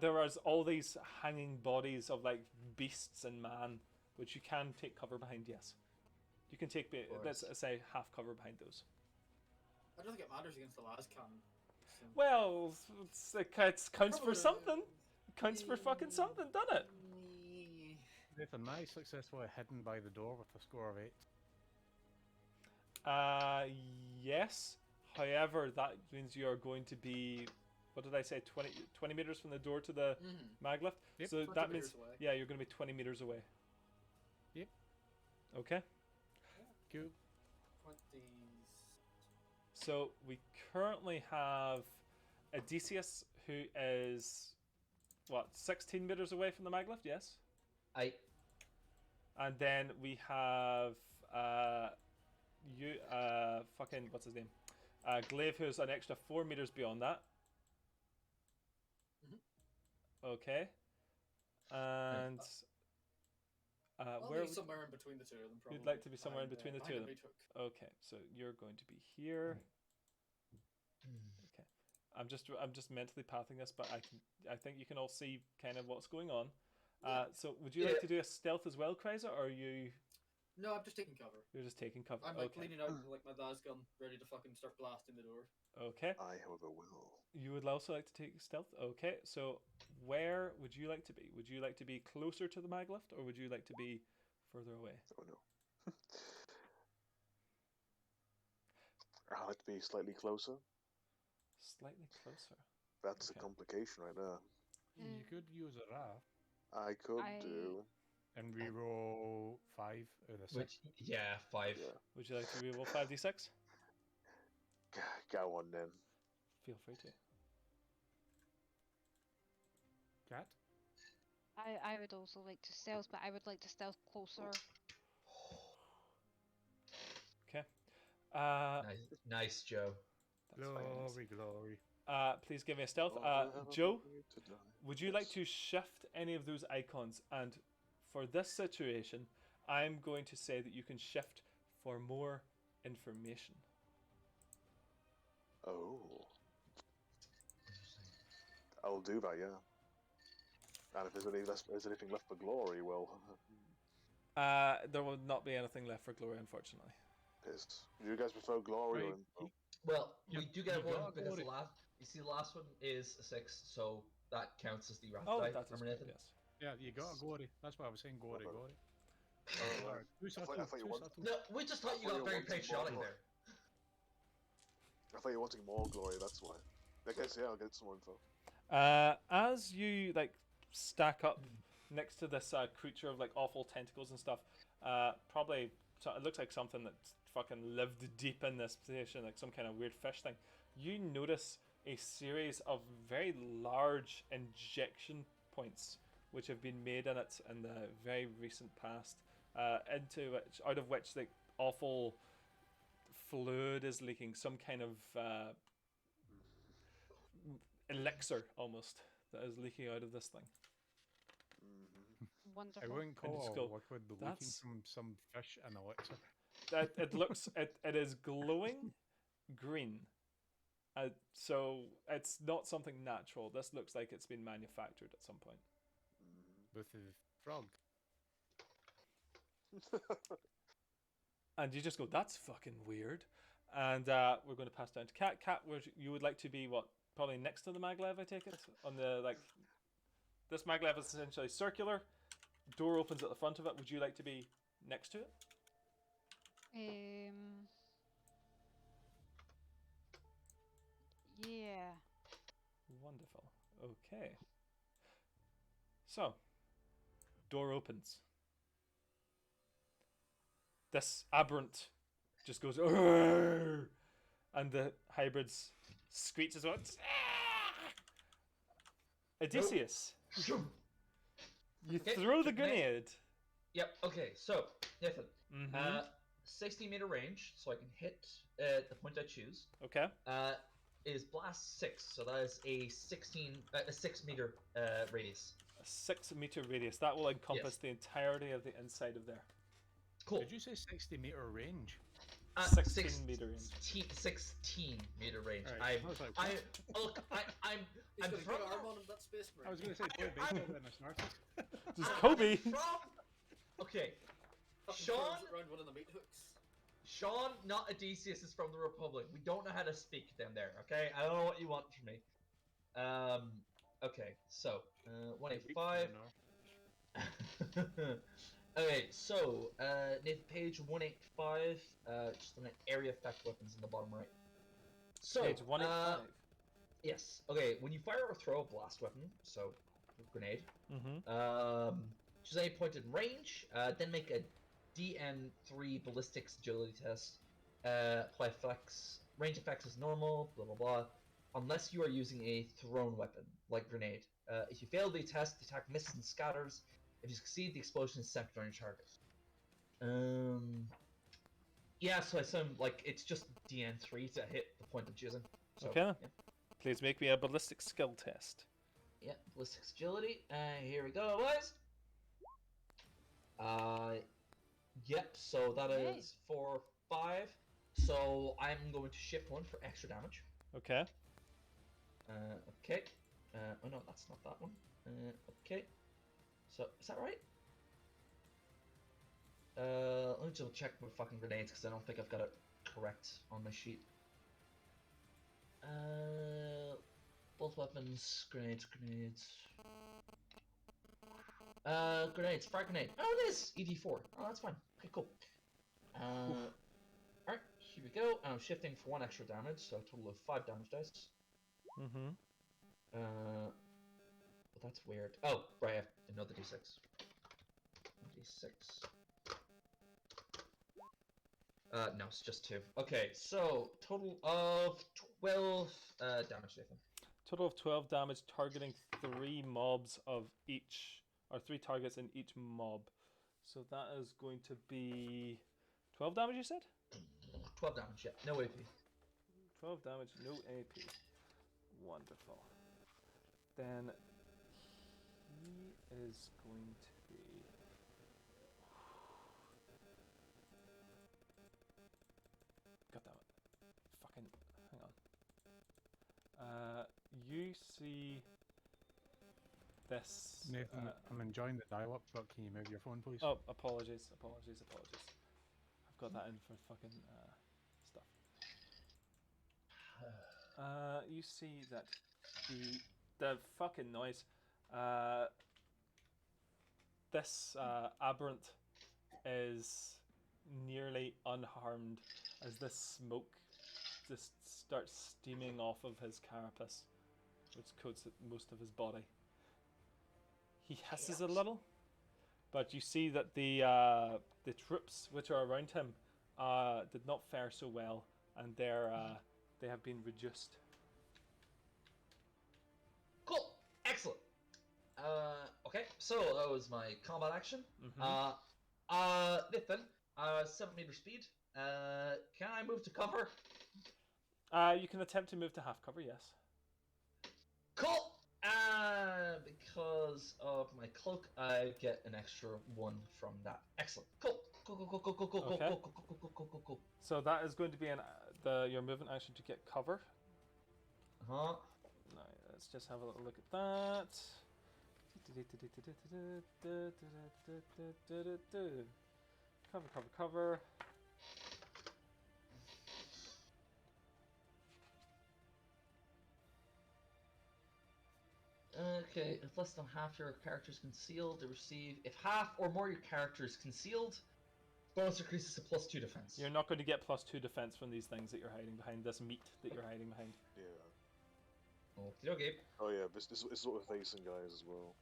There is all these hanging bodies of like beasts and man, which you can take cover behind. Yes, you can take. Let's say half cover behind those. I don't think it matters against the las cannon. So. Well, it counts for Probably- something. It counts for fucking something, doesn't it? Nathan, I successfully hidden by the door with a score of 8. Yes. However, that means you are going to be. What did I say? 20 meters from the door to the mag lift. Yep. So 20 that means meters away. yeah, you're going to be 20 meters away. Yep. Okay. Cool. 20s. So we currently have Odysseus, who is what 16 meters away from the mag lift. Yes. And then we have fucking what's his name? Glaive, who's an extra 4 meters beyond that. Okay. And I'll where be somewhere in between the two of them. Probably. you'd like to be somewhere in Behind, between the two of behind them? a big hook. Okay, so you're going to be here. Okay, I'm just mentally pathing this, but I think you can all see kind of what's going on. So would you like to do a stealth as well, Kreiser, or are you? No, I'm just taking cover. You're just taking cover. I'm like Okay. leaning out with like my lasgun, ready to fucking start blasting the door. Okay. I, however, will. You would also like to take stealth? Okay, so where would you like to be? Would you like to be closer to the mag lift, or would you like to be further away? Oh no. I like to be slightly closer. Slightly closer. That's Okay. a complication right there. You could use a raft I could I- do. and reroll 5 out of 6. Which, yeah, 5. Yeah. Would you like to reroll 5d6? Go on then. Feel free to. Cat? I would also like to stealth, but I would like to stealth closer. Okay. Nice, Joe. That's fine. Glory, glory. Please give me a stealth. Oh, I have a Joe, way to die. would you like to shift any of those icons? And for this situation, I'm going to say that you can shift for more information. Oh. I'll do that, yeah. And if there's anything left for glory, well, There will not be anything left for glory, unfortunately. pissed. Do you guys prefer glory Right. or? Well, You- we do get you one got because glory. the last one is a 6, so that counts as the raft Oh, die. that is Remember, correct, Nathan? yes. Yeah, you got a glory. That's what I was saying, glory, Okay. glory. Oh, right. Too I subtle, thought you too wanted- subtle. No, we just thought you thought got you very wanted more patriotic glory. there. I thought you were wanting more glory. That's why. I guess yeah, I'll get some more info. As you like stack up next to this creature of like awful tentacles and stuff, probably it looks like something that's fucking lived deep in this station, like some kind of weird fish thing. You notice a series of very large injection points which have been made in it in the very recent past, out of which like awful fluid is leaking, some kind of elixir almost that is leaking out of this thing. Mm-hmm. I Wonderful. wouldn't And just call go, liquid the leaking "That's- from some fish and elixir. That it looks it is glowing green. So it's not something natural. This looks like it's been manufactured at some point. Mm-hmm. With the frog. And you just go, that's fucking weird. And we're going to pass down to Cat. Cat, you would like to be what? Probably next to the maglev, I take it? On the, like, this maglev is essentially circular. Door opens at the front of it. Would you like to be next to it? Yeah. Wonderful. Okay. So, door opens. This aberrant just goes, "Arr!" And the hybrids screech as well. Odysseus, Nope. you Okay, throw the grenade. grenade. Yep. Okay. So Nathan, Mm-hmm. 60-meter range, so I can hit the point I choose. Okay. Is blast 6, so that is a 6-meter radius. A 6-meter radius. That will encompass Yes. the entirety of the inside of there. Cool. Did you say 60-meter range? 16-meter range. 16-meter range. Alright, I was like, what? I'm He's got a from. good arm on him, that space marine. I was going to say play baseball in a snarky. Just I'm Kobe. from. Okay, Fucking Sean. throws it around one of the meat hooks. Sean, not Odysseus, is from the Republic. We don't know how to speak down there. Okay, I don't know what you want from me. Okay, so 185. Okay, so Nathan Page 185. Just an area effect weapons in the bottom right. So Page 185. yes. Okay, when you fire or throw a blast weapon, so a grenade, Mm-hmm. choose any point in range, then make a DN3 ballistics agility test. Apply effects. Range effects is normal. Blah blah blah. Unless you are using a thrown weapon like grenade. If you fail the test, the attack misses and scatters. If you succeed, the explosion is centered on your target. Yeah, so I assume like it's just DN3 to hit the point I'm choosing. So, Okay. Yeah. Please make me a ballistic skill test. Yeah, ballistics agility. Here we go, boys. Yep. So that Yay. is 4, 5. So I'm going to shift 1 for extra damage. Okay. Okay. Oh no, that's not that one. Okay. So is that right? Let me just check my fucking grenades because I don't think I've got it correct on my sheet. Both weapons, grenades. Grenades, fire grenade. Oh, it is ED4. Oh, that's fine. Okay, cool. Alright, here we go. I'm shifting for 1 extra damage, so a total of 5 damage dice. Mm-hmm. Well, that's weird. Oh, right, I have another d6. D6. No, it's just 2. Okay, so total of 12 damage, Nathan. Total of 12 damage, targeting 3 mobs of each, or 3 targets in each mob. So that is going to be 12 damage, you said? 12 damage, yeah. No AP. 12 damage, no AP. Wonderful. Then he is going to be... God damn it. Fucking... Hang on. You see this... Nathan, I'm enjoying the dial-up, but can you move your phone, please? Oh, apologies. I've got that in for fucking stuff. You see that the fucking noise. This aberrant is nearly unharmed as this smoke just starts steaming off of his carapace, which coats most of his body. He hisses a little, but you see that the troops which are around him did not fare so well, and they have been reduced. Cool! Excellent! Okay, so that was my combat action. Nathan, 7-meter speed. Can I move to cover? You can attempt to move to half cover, yes. Cool! Because of my cloak, I get an extra 1 from that. Excellent. Cool. Okay. Cool. So that is going to be your movement action to get cover. Uh-huh. Now, let's just have a little look at that. Cover, cover, cover. Okay, if less than half your character is concealed, they receive. If half or more your character is concealed, bonus increases to +2 defense. You're not going to get +2 defense from these things that you're hiding behind. This meat that you're hiding behind. Yeah. Okay. Oh yeah, this is what we're facing, guys, as well.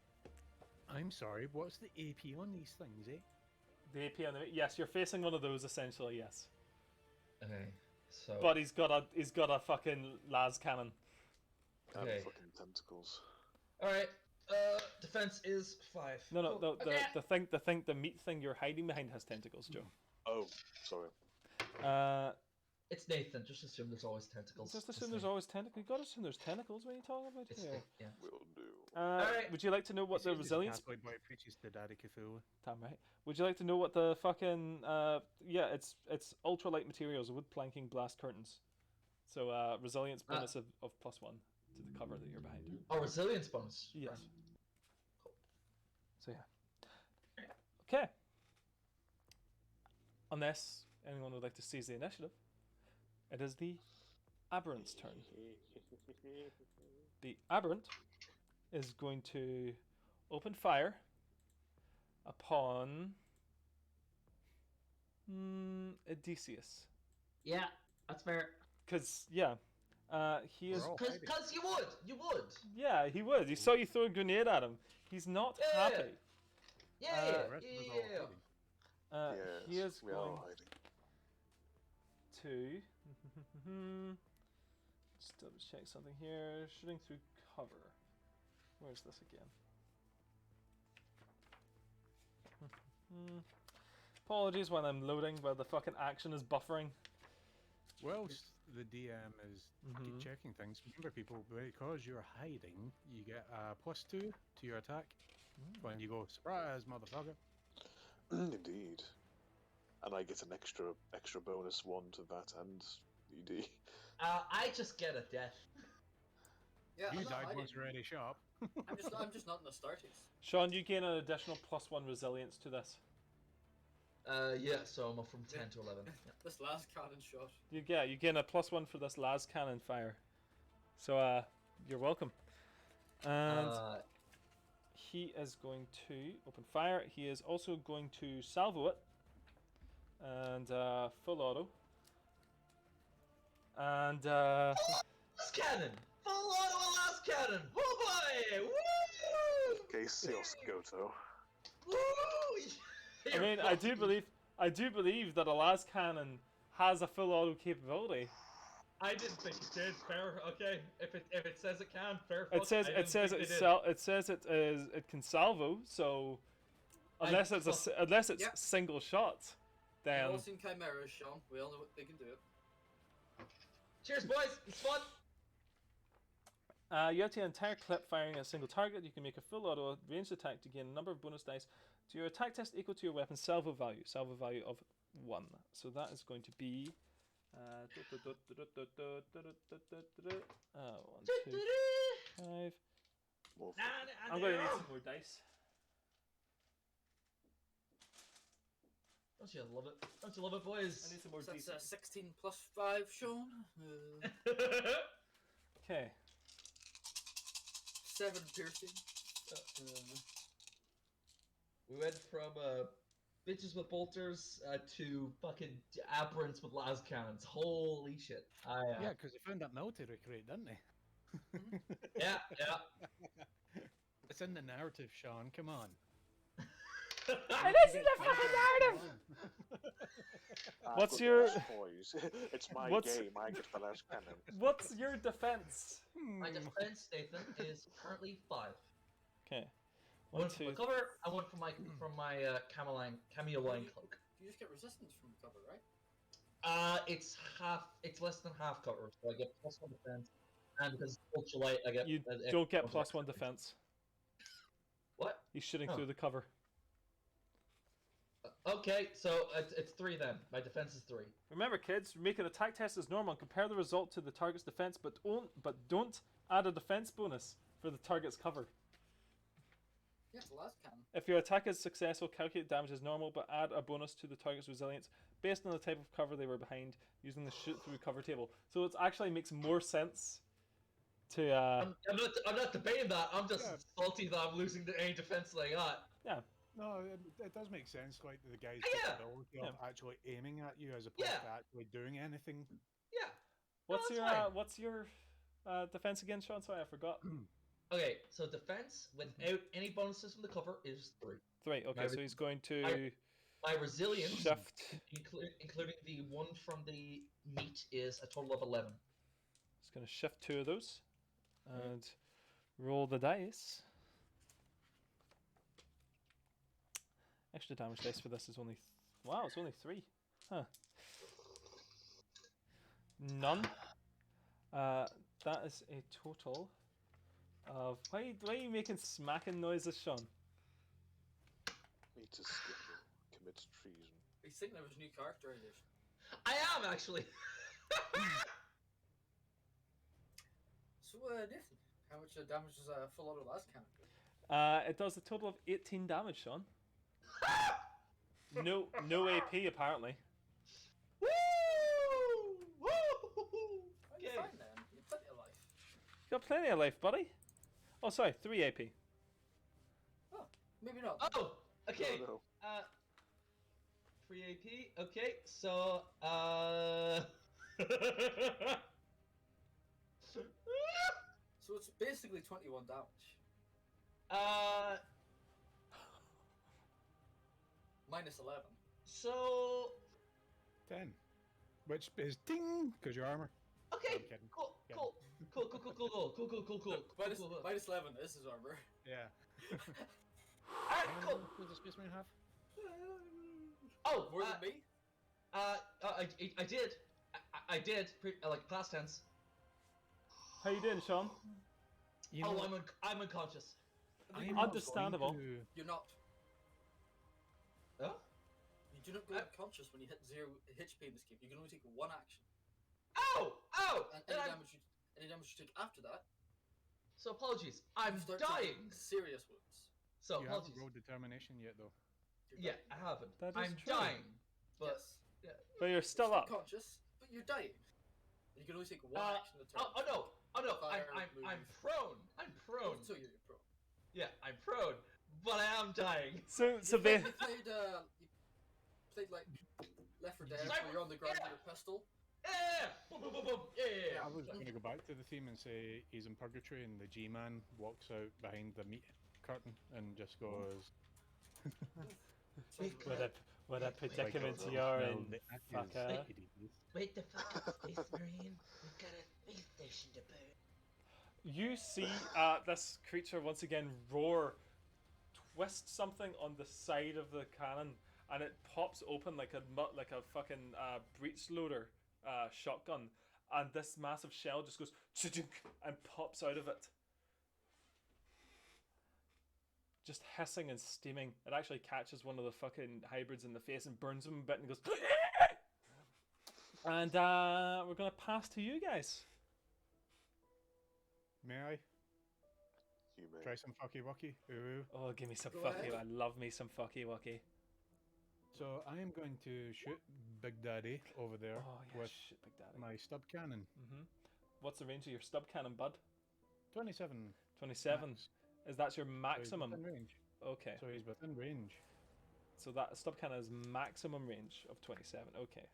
I'm sorry, what's the AP on these things, eh? The AP on the yes, you're facing one of those essentially. Yes, Okay. So. but he's got a fucking las cannon. And Okay. fucking tentacles. All right. Defense is 5. No, Cool. Okay. the meat thing you're hiding behind has tentacles, Joe. Oh, sorry. It's Nathan. Just assume there's always tentacles. Just assume there's always tentacles. You gotta assume there's tentacles. What are you talking about It's here? yeah. Will do. Alright. Would you like to know what the resilience? Castboy boy preaches to Daddy Cthulhu. Damn right. Would you like to know what the fucking yeah? It's ultralight materials, wood planking, blast curtains. So resilience bonus of +1 to the cover that you're behind. Oh, resilience bonus. Yes. So yeah. Okay. Unless anyone would like to seize the initiative, it is the Aberrant's turn. The Aberrant is going to open fire upon Odysseus. Yeah, that's fair. Because yeah, he is. Because you would. Yeah, he would. He saw you throw a grenade at him. He's not happy. Yeah. The rest of us all hiding. He is we are going hiding. to. Just double check something here. Shooting through cover. Where's this again? Apologies when I'm loading, while the fucking action is buffering. Whilst the DM is keep checking things, remember people, because you're hiding, you get a +2 to your attack when you go, surprise, motherfucker. Indeed. And I get an extra bonus 1 to that and ED. I just get a death. Yeah, You I'm not died hiding. once already, sharp. I'm just not in the starties. Sean, you gain an additional +1 resilience to this. Yeah, so I'm up from 10 to 11. Yeah. This last cannon shot. You gain a +1 for this las cannon fire. So you're welcome. And he is going to open fire. He is also going to salvo it. And full auto. And Last cannon! Full auto last cannon! Oh boy! Woo! Okay, Seos Goto. Woo! I mean, I do believe that a las cannon has a full auto capability. I didn't think it did. Fair, okay. If it says it can, fair. It says it can salvo. So unless it's Yep. single shot, We've then all seen chimeras, Sean. We all know what they can do. Cheers, boys! It's fun. you have to entire clip firing at a single target. You can make a full auto ranged attack to gain a number of bonus dice to your attack test equal to your weapon salvo value of 1. So that is going to be 1, 2, 5. More I'm going to need some more dice. Don't you love it? Don't you love it, boys? I need some more So dice. that's 16 plus 5, Sean. Okay. 7 piercing. We went from bitches with bolters to fucking aberrants with las cannons. Holy shit! Yeah, because they found that military crate, didn't they? yeah. It's in the narrative, Sean. Come on. It isn't the fucking narrative! What's your- Boys. It's my What's- game. I get the last cannon. What's your defense? My defense, Nathan, is currently 5. Okay. One 1, from 2. the cover, and one from my cameo line cloak. You just get resistance from cover, right? It's less than half cover, so I get +1 defense, and because it's ultralight, I get. You don't get +1 defense. What? He's shooting Oh. through the cover. Okay, so it's 3 then. My defense is 3. Remember, kids, make an attack test as normal and compare the result to the target's defense, but don't add a defense bonus for the target's cover. Yeah, it's the last cannon. If your attack is successful, calculate damage as normal, but add a bonus to the target's resilience based on the type of cover they were behind using the shoot through cover table. So it actually makes more sense to. I'm not debating that. I'm just Yeah. salty that I'm losing any defense that I got. Yeah. No, it does make sense. Like the guy's Yeah. capability Yeah. of actually aiming at you as opposed Yeah. to actually doing anything. Yeah. What's that's your fine. what's your defense again, Sean? Sorry, I forgot. Okay, so defense without any bonuses from the cover is 3. 3. Okay, so he's going to My resilience, shift. including the one from the meat, is a total of 11. He's going to shift 2 of those and roll the dice. Extra damage dice for this is only wow, it's only 3. Huh. None. That is a total of why are you making smacking noises, Sean? Need to skip commits treason. He's thinking of his new characterization. I am actually. So, Nathan, how much damage does a full auto last cannon do? It does a total of 18 damage, Sean. No AP apparently. Woo! Woo! Oh, you're Okay. fine then. You're plenty of life. You got plenty of life, buddy. Oh, sorry, 3 AP. Oh, maybe not. Oh, okay. No, no. 3 AP. Okay, so So it's basically 21 damage. Minus 11. So 10. Which is ding, because your armor. okay, I'm kidding. cool. Minus 11 is his armor. Yeah. Alright, How cool. many does the spaceman have? Oh, More than me? I did. I did, like past tense. How you doing, Sean? You know, I'm unconscious. I'm Understandable. going to- You're not. Huh? You do not go unconscious when you hit 0 HP in this game. You can only take 1 action. Ow! Ow! And Then any damage you take after that, So apologies. I'm you start dying. taking serious wounds. So You haven't apologies. rolled determination yet, though. You're Yeah, dying. I haven't. That is I'm true. dying. But Yes. But you're still up. conscious, but you're dying. You can only take 1 action at a oh, time. oh no! Fire, I'm move. prone. I'm prone. So you're prone. Yeah, I'm prone, but I am dying. So You played, they you played like Left 4 Dead, Sniper, where you're on the ground yeah. with your pistol. Yeah! Boom, boom, boom, boom. Yeah. I was going to go back to the theme and say he's in purgatory and the G-man walks out behind the meat curtain and just goes, what a predicament God, you're "Smell in, the ashes, fucker. idiots." Wait the fuck up, Space Marine. We've got a space station to burn. You see this creature once again roar, twist something on the side of the cannon, and it pops open like a fucking breech loader shotgun, and this massive shell just goes "Cha-chunk," and pops out of it, just hissing and steaming. It actually catches one of the fucking hybrids in the face and burns him a bit, and goes. And we're gonna pass to you guys. May I You may. try some fucky wucky? Ooh. Oh, give me some Go fucky. ahead. I love me some fucky wucky. So I am going to shoot Big Daddy over there Oh yeah, with shit, big daddy. my stub cannon. What's the range of your stub cannon, bud? 27. 27. max. Is that your So he's maximum? within range. Okay. So he's within range. So that stub cannon is maximum range of 27. Okay.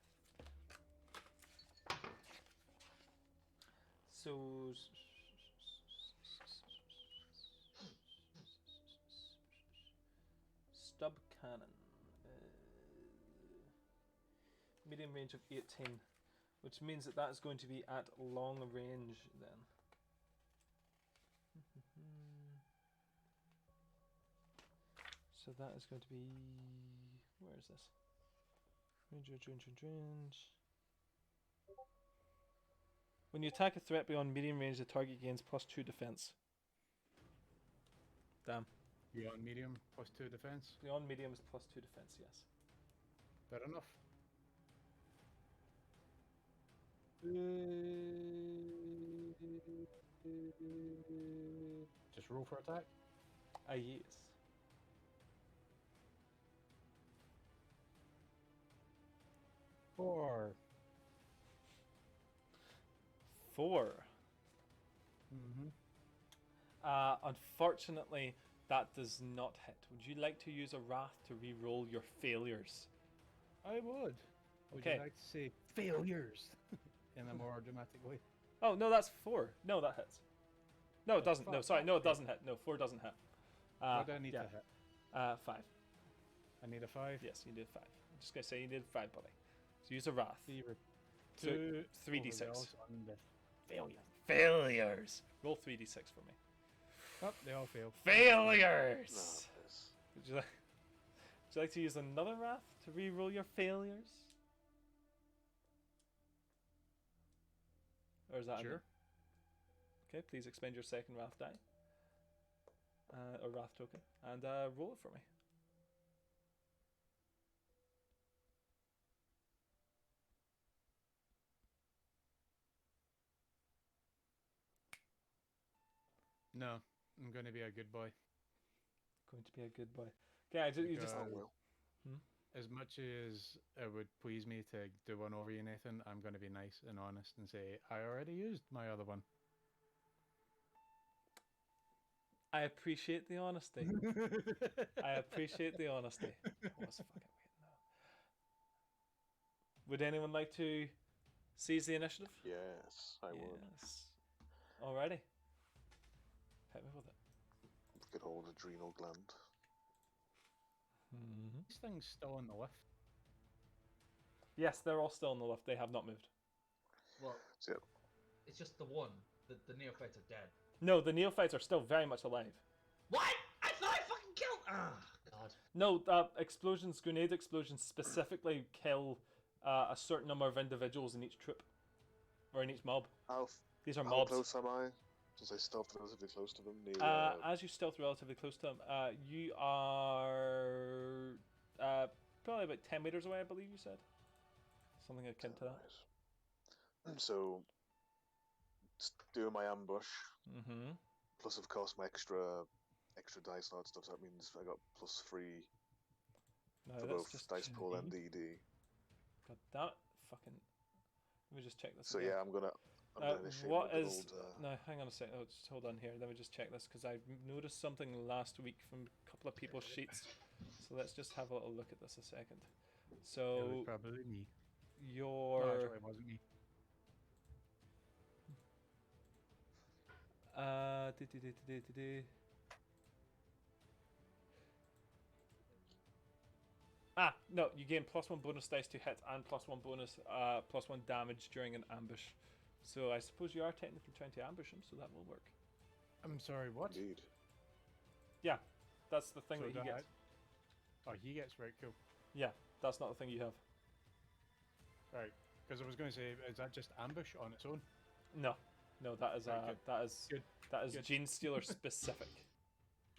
So stub cannon, medium range of 18, which means that that is going to be at long range then. So that is going to be, where is this? Range. When you attack a threat beyond medium range, the target gains +2 defense. Damn. Beyond medium, +2 defense. Beyond medium is +2 defense, yes. Fair enough. Just roll for attack. Yes. 4. 4. Mm-hmm. Unfortunately, that does not hit. Would you like to use a wrath to re-roll your failures? I would. Would Okay. you like to say failures in a more dramatic way? Oh no, that's 4. No, that hits. No, it Oh, doesn't. No, fuck, sorry, no, it okay. doesn't hit. No, 4 doesn't hit. What do I need yeah. to hit? 5. I need a 5. Yes, you did 5. I'm just gonna say you did 5, buddy. So use a wrath. 2 3d6. on the failure. Failures. Roll 3d6 for me. Oh, they all failed. Failures. No, yes. Would you like to use another wrath to re-roll your failures? Or is that Sure. enough? Okay, please expend your second wrath die. Or wrath token. And roll it for me. No, I'm going to be a good boy. Going to be a good boy. Okay, you just. Oh, Because well. as much as it would please me to do one over you, Nathan, I'm going to be nice and honest and say I already used my other one. I appreciate the honesty. I appreciate the honesty. Oh, what's fucking waiting now? Would anyone like to seize the initiative? Yes, I would. Yes. Alrighty. Hit me with it. Good old adrenal gland. Mm-hmm. These things still on the lift. Yes, they're all still in the lift. They have not moved. Well, So, yeah, it's just the one. The neophytes are dead. No, the neophytes are still very much alive. What? I thought I fucking killed. Ah, God. No, grenade explosions specifically kill a certain number of individuals in each troop. Or in each mob. These are how mobs. close am I? Since I stealthed relatively close to them. As you stealth relatively close to them, you are probably about 10 meters away, I believe you said. Something akin to that. Right. So, doing my ambush, Mm-hmm. plus of course my extra dice and all that stuff. So that means I got +3 No, for that's both just dice pool and GD. DD. God, that fucking. Let me just check this. So again. yeah, I'm gonna initiate what my good is old, no? Hang on a second. Oh, just hold on here. Let me just check this because I noticed something last week from a couple of people's sheets. So let's just have a little look at this a second. It was So probably me. No, your actually, it wasn't me. No, you gain +1 bonus dice to hit and +1 bonus +1 damage during an ambush. So I suppose you are technically trying to ambush him, so that will work. I'm sorry, what? Indeed. Yeah, that's the thing So that he gets. Oh, he gets, right, cool. Yeah, that's not the thing you have. Right, because I was going to say, is that just ambush on its own? No, that is Right, good. Good. that is Good. Gene Stealer specific.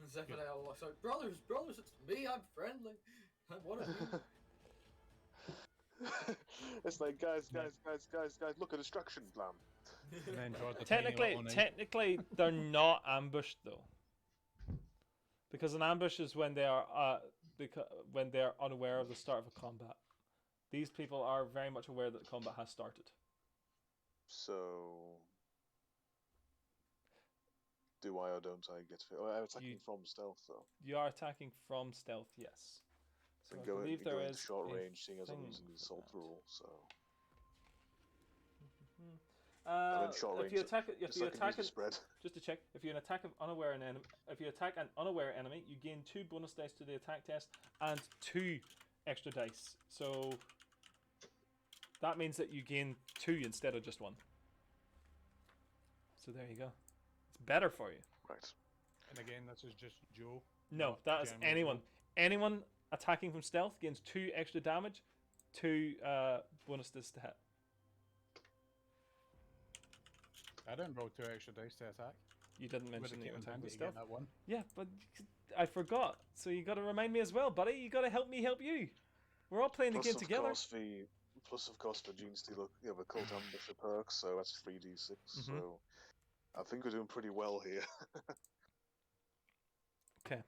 Zephaniah walks out. Brothers, it's me. I'm friendly. I'm one of you. It's like guys, look at destruction plan. And then draws a tiny little knife. Technically, they're not ambushed though, because an ambush is when they are unaware of the start of a combat. These people are very much aware that the combat has started. So, do I or don't I get to? Oh, I'm attacking from stealth though. You are attacking from stealth, yes. So And I believe there going is to short a range, seeing as I'm thing using the for assault that. rule. So, I'm in short if range. you attack, Spread. just to check, if you attack an unaware enemy, you gain 2 bonus dice to the attack test and 2 extra dice. So that means that you gain 2 instead of just 1. So there you go. It's better for you. Right. And again, this is just Joe. No, not that is general anyone. Joe. Anyone attacking from stealth gains 2 extra damage, 2 bonus dice to hit. I didn't roll 2 extra dice to attack. You didn't Would mention have that you came in attack handy with to get stealth. that one. Yeah, but I forgot. So you got to remind me as well, buddy. You got to help me help you. We're all playing the game together. Plus, of course, for Gene Stealer, you have a cult ambusher perk, so that's 3d6. So, I think we're doing pretty well here. Okay.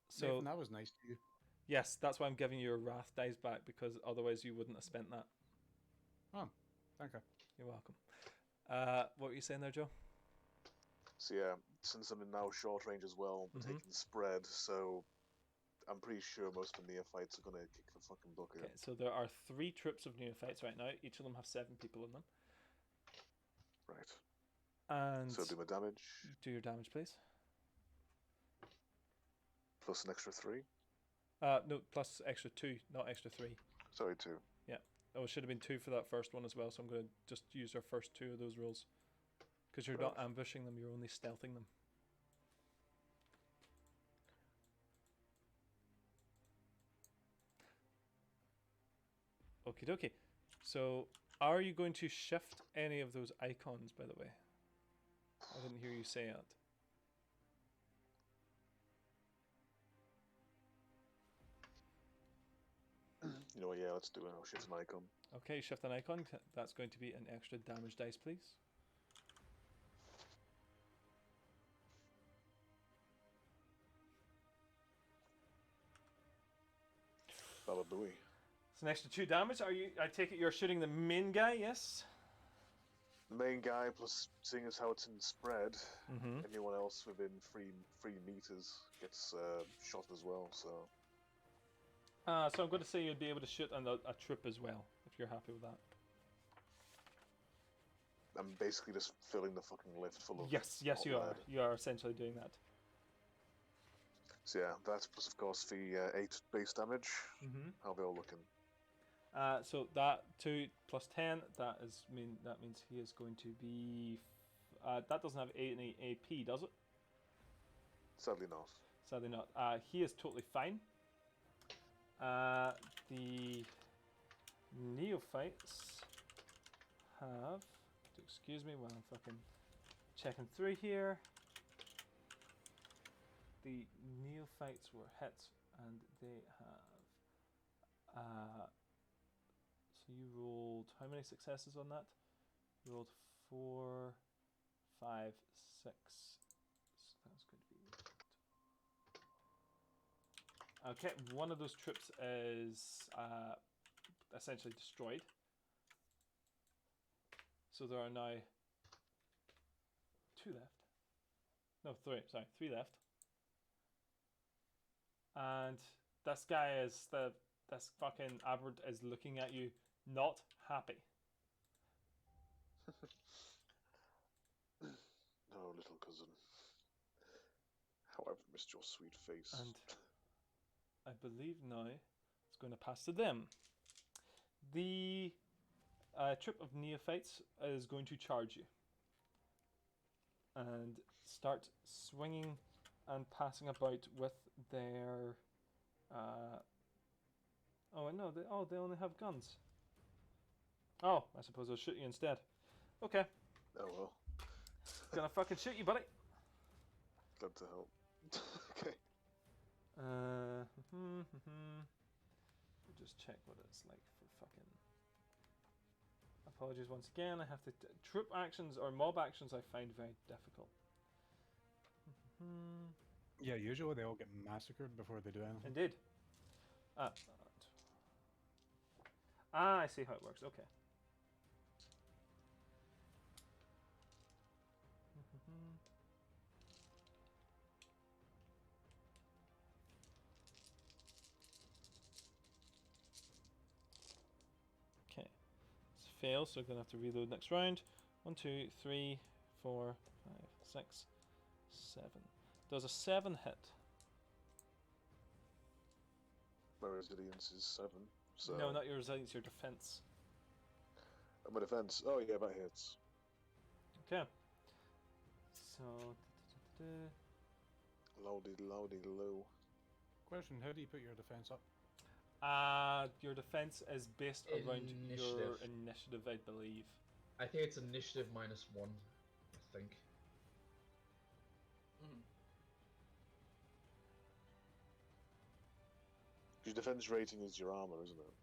So Nathan, that was nice to you. Yes, that's why I'm giving you your wrath dice back, because otherwise you wouldn't have spent that. Oh, thank you. You're welcome. What were you saying there, Joe? So yeah, since I'm in now short range as well, Mhm. taking spread, so I'm pretty sure most of the neophytes are gonna kick the fucking bucket. Okay, so there are 3 troops of neophytes right now. Each of them have 7 people in them. Right. And So do my damage, do your damage, please. plus an extra 3. No, plus extra 2, not extra 3. Sorry, 2. Oh, it should have been 2 for that first one as well, so I'm going to just use our first 2 of those rolls. Because you're not ambushing them, you're only stealthing them. Okie dokie. So, are you going to shift any of those icons, by the way? I didn't hear you say it. You know what, yeah, let's do it. I'll shift an icon. Okay, shift an icon. That's going to be an extra damage dice, please. Baba Booey. It's an extra 2 damage. I take it you're shooting the main guy, yes? The main guy, plus seeing as how it's in spread, Mm-hmm. anyone else within 3 meters gets shot as well, so... So I'm going to say you'd be able to shoot a troop as well, if you're happy with that. I'm basically just filling the fucking lift full of Yes, hot you are. lead. You are essentially doing that. So yeah, that's plus of course the 8 base damage. Mm-hmm. How are they all looking? So that 2 plus 10, that means he is going to be. That doesn't have any AP, does it? Sadly not. Sadly not. He is totally fine. The neophytes have. Excuse me while I'm fucking checking through here. The neophytes were hit, and they have. So you rolled how many successes on that? You rolled 4, 5, 6. So that's going to be. Okay, one of those troops is essentially destroyed. So there are now 2 left. No, 3. Sorry, 3 left. And this guy this fucking aberrant is looking at you, not happy. No, little cousin. How I've missed your sweet face. And I believe now it's going to pass to them. The troop of neophytes is going to charge you and start swinging and passing about with their. Oh no! They only have guns. Oh, I suppose I'll shoot you instead. Okay. Oh well. Gonna fucking shoot you, buddy. Glad to help. Okay. Just check what it's like for fucking. Apologies once again. I have to troop actions or mob actions. I find very difficult. Yeah, usually they all get massacred before they do anything. Indeed. I see how it works. Okay. Okay. It's failed, so I'm gonna have to reload next round. 1, 2, 3, 4, 5, 6, 7. Does a 7 hit? My resilience is 7. So No, not your resilience, your defense. my defense. Oh yeah, that hits. Okay. So. Loady low. Question: how do you put your defense up? Your defense is based around your initiative, I believe. I think it's initiative -1. I think. Your defense rating is your armor, isn't it?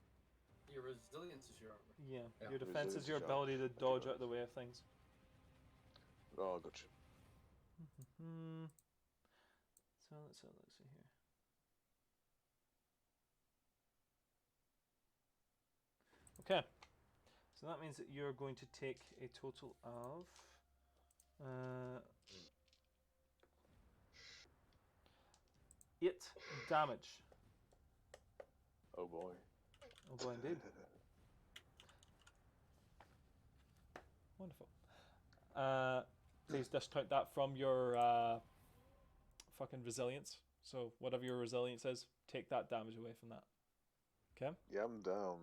Your resilience is your armor. Yeah. Yeah. Your defense is Resilience your is your ability to armor. dodge Okay. out of the way of things. Oh, gotcha. So let's see here. Okay. So that means that you're going to take a total of 8 damage. Oh boy. Oh boy, indeed. Wonderful. Please discount that from your fucking resilience. So whatever your resilience is, take that damage away from that. Okay? Yeah, I'm down.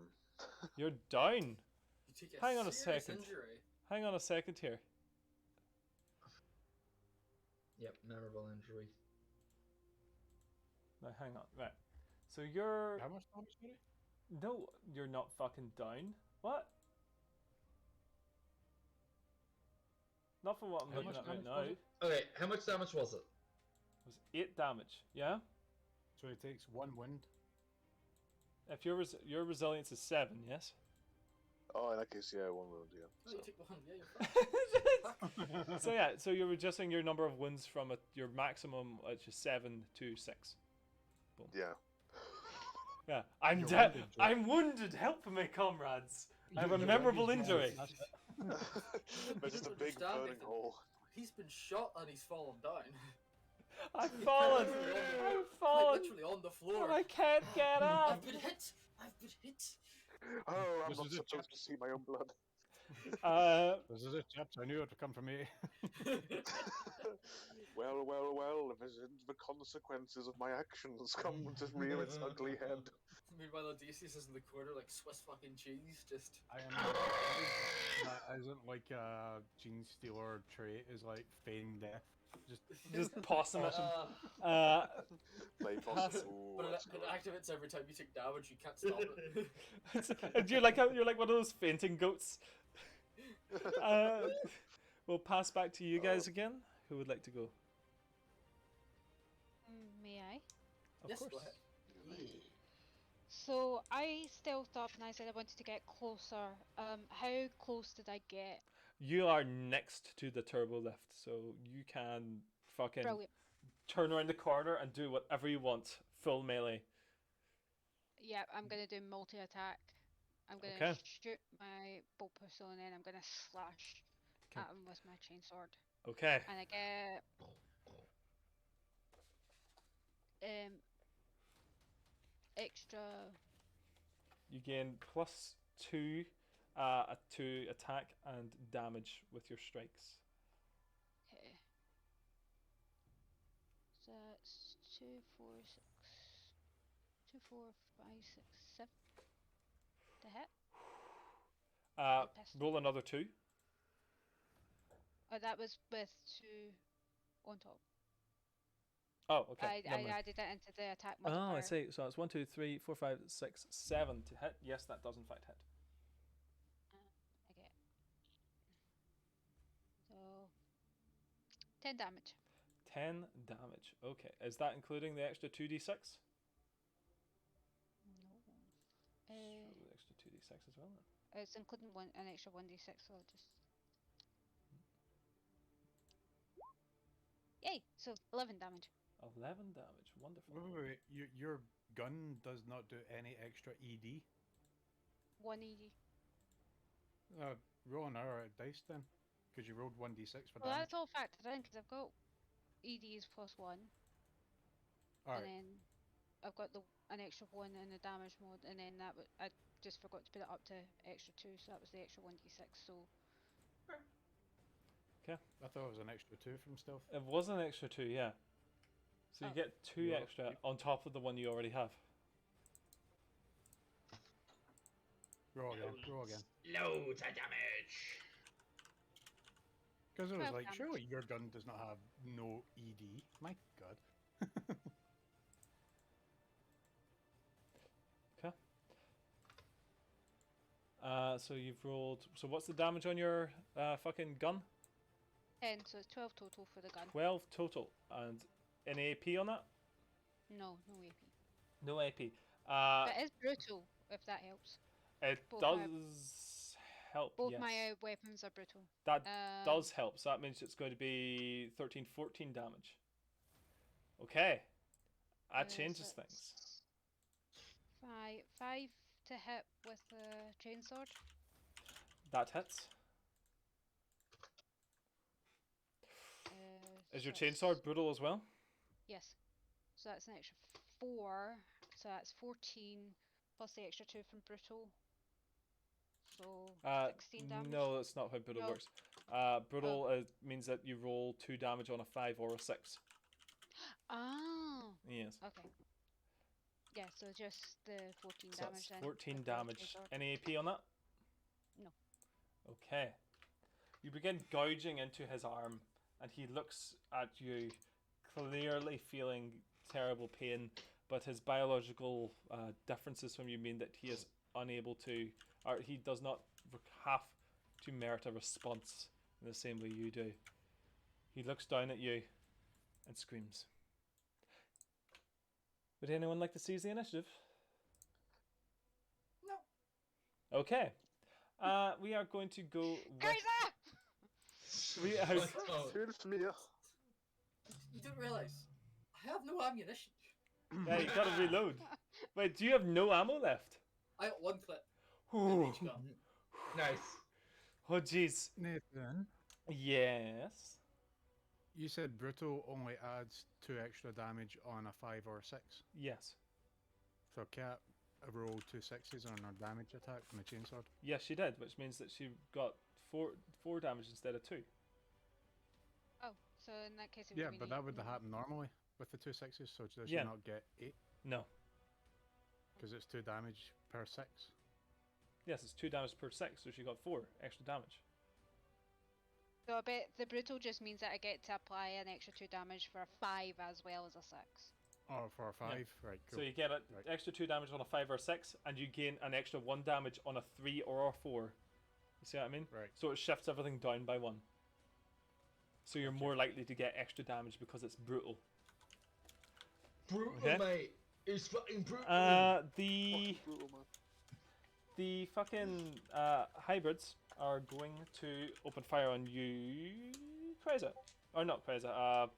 You're down. You take a Hang on a serious second. injury. Hang on a second here. Yep, memorable injury. Now hang on. Right. So you're How much damage, sorry? no, you're not fucking down. What? Not from what I'm How looking much at right damage now. was It it? Okay, how much damage was it? was 8 damage. Yeah. So he takes 1 wind. If your your resilience is 7, yes. Oh, in that case, yeah, 1 wound, yeah. No, So. you take one. Yeah, you're fine. So yeah, so you're reducing your number of wounds from your maximum, which is 7 to 6. Yeah. Yeah, I'm You're dead. wounded, Joe. I'm wounded. Help me, comrades. I have a Your memorable wind is gone, injury. that's it. But just a big Understand burning if the- hole. He's been shot and he's fallen down. I've fallen. I've Quite fallen. literally on the floor. And I can't get up. I've been hit. I've been hit. Oh, I'm This not is it, supposed to chaps. see my own blood. This is it, chaps. I knew it would come from me. Well, well, well, the consequences of my actions come to rear its ugly head. Meanwhile, Odysseus is in the corner like Swiss fucking cheese, just. I am not surprised that isn't like a gene stealer trait, is like feign death. Just possum it. Uh, Play Pass- possum. Ooh, but that's it good. activates every time you take damage. You can't stop it. And you're like one of those fainting goats. We'll pass back to you guys again. Who would like to go? May I? Of Yes, course. go ahead. So I stealthed up and I said I wanted to get closer. How close did I get? You are next to the turbo lift, so you can fucking Brilliant. turn around the corner and do whatever you want. Full melee. Yeah, I'm gonna do multi-attack. I'm gonna Okay. shoot my bolt pistol and then I'm gonna slash Okay. at him with my chainsword. Okay. And I get extra. You gain +2 to attack and damage with your strikes. Okay. So that's 2, 4, 6, 2, 4, 5, 6, 7. To hit. Pistol. Roll another 2. Oh, that was with 2 on top. Oh, okay. I never mind. added that into the attack Oh, modifier. I see. So it's 1, 2, 3, 4, 5, 6, 7 to hit. Yes, that does in fact hit. I get. So 10 damage. 10 damage. Okay. Is that including the extra 2d6? No. So the extra 2d6 as well then. It's including an extra 1d6, so I'll just. Yay! So 11 damage. 11 damage. Wonderful. Wait. Your gun does not do any extra ED. 1 ED. Roll another dice then, because you rolled 1d6 for Well, damage. that's all factored in because I've got EDs +1, Alright. and then I've got an extra 1 in the damage mode, and then I just forgot to put it up to extra 2, so that was the extra 1d6. So I thought it was an extra 2 from stealth. It was an extra 2, yeah. So you Oh. get 2 Well, extra you- on top of the one you already have. Roll again. Roll again. Loads of damage. Because it was 12 like, damage. surely your gun does not have no ED. My god. So you've rolled. So what's the damage on your fucking gun? 10, so it's 12 total for the gun. 12 total. And any AP on that? No AP. No AP. But it is brutal, if that helps. It both does my- help. Both yes. my weapons are brutal. That Um, does help. So that means it's going to be 13, 14 damage. Okay. That changes so things. it's 5 to hit with the chainsword? That hits. Is your So that's- chainsword brutal as well? Yes. So that's an extra 4. So that's 14 plus the extra 2 from brutal. So 16 damage. No, that's not how brutal No. works. Brutal means that you roll 2 damage on a 5 or a 6. Oh. Yes. Okay. Yeah, so just the 14 So damage that's then. 14 with the damage. chainsword. Any AP on that? No. Okay. You begin gouging into his arm, and he looks at you, clearly feeling terrible pain, but his biological differences from you mean that he is unable to, or he does not have to merit a response in the same way you do. He looks down at you and screams. Would anyone like to seize the initiative? No. Okay. We are going to go with... Kaiser! We are... Help me. You don't realise I have no ammunition. Yeah, you gotta reload. Wait, do you have no ammo left? I got 1 clip. Ooh. In each gun. Nice. Oh, jeez. Nathan, Yes. you said brutal only adds 2 extra damage on a 5 or a 6. Yes. So Cat rolled 2 6s on her damage attack from the chainsword. Yes, she did, which means that she got four damage instead of 2. Oh, so in that case it would Yeah, be but that would have happened normally with the 2 6s, so does she Yeah. not get 8? No. Because it's 2 damage per 6. Yes, it's 2 damage per 6, so she got 4 extra damage. So I bet the brutal just means that I get to apply an extra 2 damage for a 5 as well as a 6. Oh, for a 5? Right, cool. So you get an Right. extra 2 damage on a 5 or 6, and you gain an extra 1 damage on a 3 or a 4. You see what I mean? Right. So it shifts everything down by 1. So you're more likely to get extra damage because it's brutal. Brutal, Okay. mate. It's fucking brutal. The Brutal, man. the fucking hybrids are going to open fire on you, Kreza. Or not Kreza,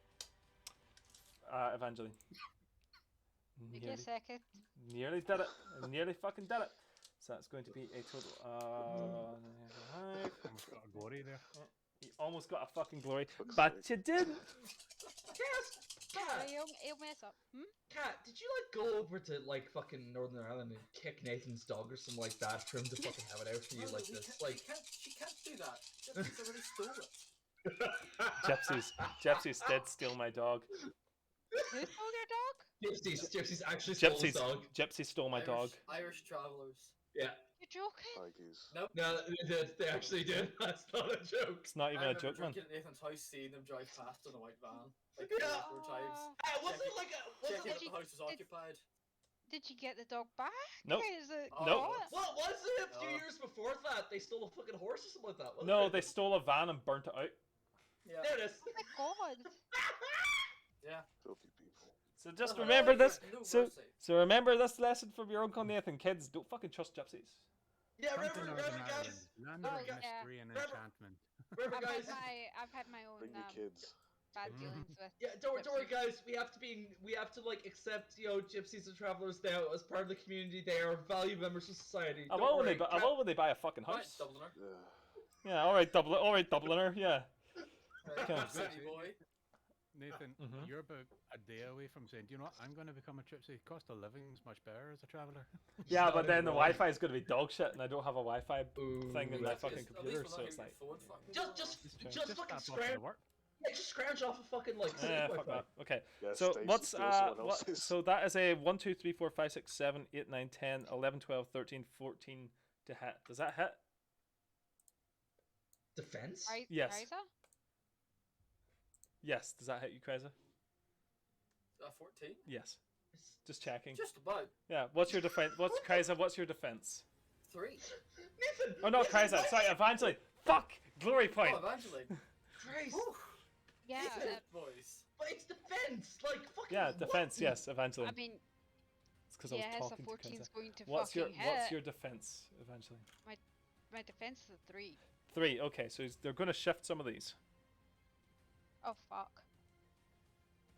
Evangeline. Give me a second. Nearly did it. Nearly fucking did it. So that's going to be a total Almost got a glory there. You almost got a fucking glory, Fuck's but sake. you didn't. Yes. Cat, He'll mess up. Cat, did you like go over to like fucking Northern Ireland and kick Nathan's dog or something like that for him to fucking have it out for you No, like he this? can't- Like, she can't do that. Gypsy's already stole it. Gypsies did steal my dog. Who stole your dog? Gypsies actually stole his dog. Gypsy stole my dog. Irish travellers. Yeah. You're joking? Pikeys. Nope. No, they did. They actually did. That's not a joke. It's not even I a remember joke, man. drinking at Nathan's house, seeing them drive past in a white van. Like Yeah. 4 times. Was it like a? Was it Checking like? if the house was occupied. Did you get the dog back? Nope. Is it Nope. caught? What was it a few No. years before that? They stole a fucking horse or something like that. Wasn't No, it? they stole a van and burnt it out. Yeah. There it is. Oh my god. Yeah. Filthy people. So just No, remember no, this. no So mercy. so remember this lesson from your Uncle Nathan. Kids, don't fucking trust gypsies. Yeah, Come to remember, Northern remember, guys. Ireland, land Oh, of yeah. mystery and Remember- enchantment. Remember, guys. I've had my own Bring your kids. bad Mhm. dealings with. Yeah, don't worry, guys. We have to like accept, gypsies and travelers now as part of the community. They are valued members of society. I Don't will when worry. they buy a fucking Right, house. Dubliner. Yeah, all right, Dubliner. Yeah. Okay. Right, city boy. Nathan, Mhm. you're about a day away from saying, do you know what, I'm going to become a gypsy. Cost of living's much better as a traveller. Yeah, Not but then even the wrong. Wi-Fi is going to be dog shit, and I don't have a Wi-Fi Ooh, thing in my that's- fucking At least computer, we're so not it's hearing like, your phone fucking Just true. fucking tap off to scrounge. work. Yeah, just scrounge off a fucking like city fuck Wi-Fi. that. Okay. Yeah, So Stacy what's steals someone what, else's. so that is a 1, 2, 3, 4, 5, 6, 7, 8, 9, 10, 11, 12, 13, 14 to hit. Does that hit? Defense? Right, Yes. Kaiser? Yes. Does that hit you, Kreza? 14. Yes. Just checking. Just about Yeah. What's your defense? What's Kreza? What's your defense? 3. Nathan! Oh no, Nathan, Kreza. what? Sorry, Evangeline. Fuck. Glory point. Oh, Evangeline. Christ! Whew. Yeah. Nathan. Boys. But it's defense! Like, fucking. Yeah, what? defense. Yes, Evangeline. I mean, It's because yeah, I was so talking to 14 is Kreza. going to What's fucking hit. What's your defense, Evangeline? My defense is a 3. 3. Okay, so they're going to shift some of these. Oh fuck.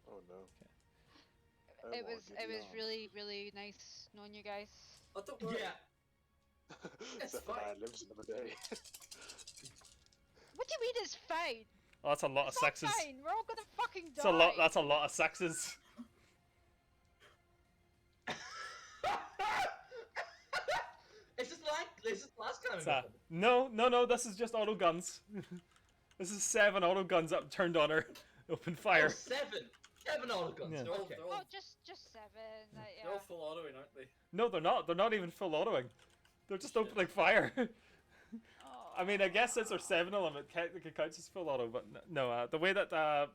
Oh no. It was really really nice knowing you guys. Oh, don't worry. Yeah. It's Zephaniah fine. lives another day. What do you mean it's fine? Oh, that's a lot of It's not sixes. fine. We're all gonna fucking die. It's a lot. That's a lot of sixes. It's just like this is last time. It's no. This is just auto guns. This is 7 auto guns up turned on her. Open fire. Oh, 7 autoguns. Yeah. They're all, Okay. they're Oh, all, just 7. they're all full autoing, aren't they? No, they're not. They're not even full autoing. They're just Shit. opening fire. Oh. I mean, I guess since there's 7 of them, it counts as full auto. But no, the way that the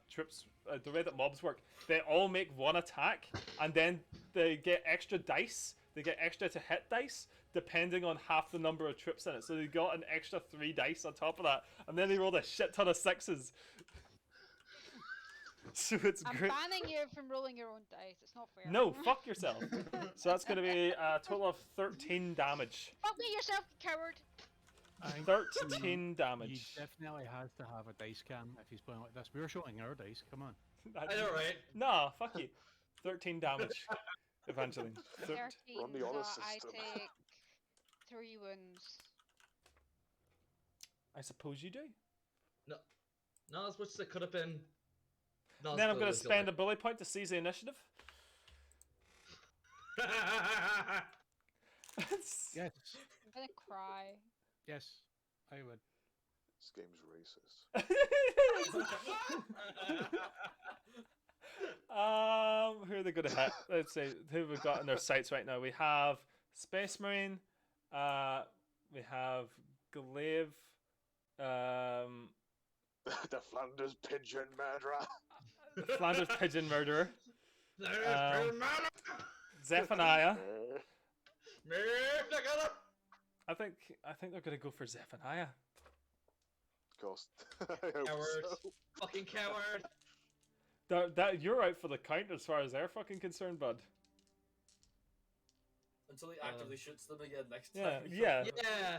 way that mobs work, they all make one attack, and then they get extra dice. They get extra to hit dice, depending on half the number of troops in it. So they got an extra 3 dice on top of that, and then they rolled a shit ton of 6s. So it's I'm great. banning you from rolling your own dice. It's not fair. No, fuck yourself. So that's going to be a total of 13 damage. Fuck me yourself, you coward. I think 13 he damage. definitely has to have a dice cam if he's playing like this. We're showing our dice. Come on. I know, right? Nah, fuck you. 13 damage. Evangeline. 13. Run the honor so I system. take 3 wounds. I suppose you do. No, as much as it could have been. No, Then I'm going to spend a bully point to seize the initiative. Yes. I'm gonna cry. Yes. I would. This game's racist. Who are they going to hit? Let's see who we've got in their sights right now. We have Space Marine. We have Glaive. The Flanders Pigeon Murderer. Flanders Pigeon Murderer. Zephaniah. I think they're going to go for Zephaniah. Of course. I hope Coward. so. Fucking coward. That you're out for the count as far as they're fucking concerned, bud. Until he actively shoots them again next Yeah, time. yeah. Yeah.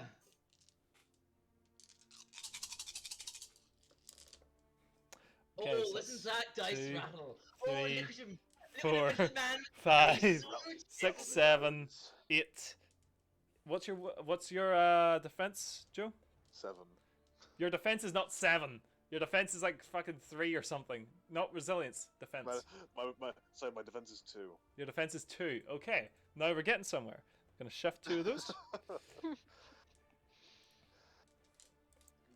Okay, Oh, so listen to that dice 2, rattle. 3, Oh, look at him. 4, Look at him, man. 5, He's so 6, chill. 7, 8. What's your defense, Joe? 7. Your defense is not 7. Your defense is like fucking 3 or something. Not resilience. Defense. Sorry, my defense is 2. Your defense is 2. Okay. Now we're getting somewhere. I'm gonna shift 2 of those.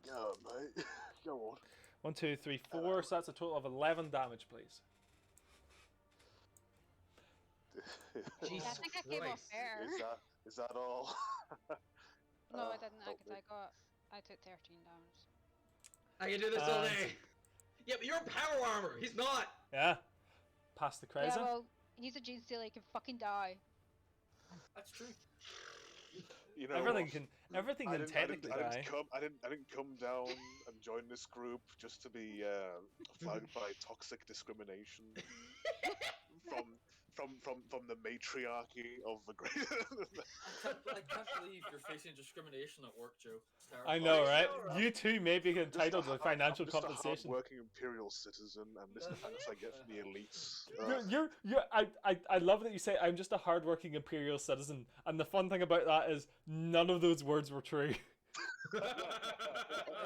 Go on, mate. Go on. 1, 2, 3, 4. So that's a total of 11 damage, please. Jesus I think I came off Christ. fair. Is that all? No, I Oh, didn't. I took 13 damage. I can do this all And- day. Yeah, but you're power armor. He's not. Yeah. Pass the Yeah, Kraiser. well, he's a gene stealer. He can fucking die. That's true. You know Everything what? can everything I can didn't, technically I didn't, die. I didn't come down and join this group just to be flagged by toxic discrimination from the matriarchy of the great. I can't believe you're facing discrimination at work, Joe. It's terrible. I know, Oh, right? sure. You too may be entitled to financial I'm just compensation. a hard-working imperial citizen, and this is the thanks I get from the elites. I love that you say I'm just a hardworking imperial citizen, and the fun thing about that is none of those words were true, I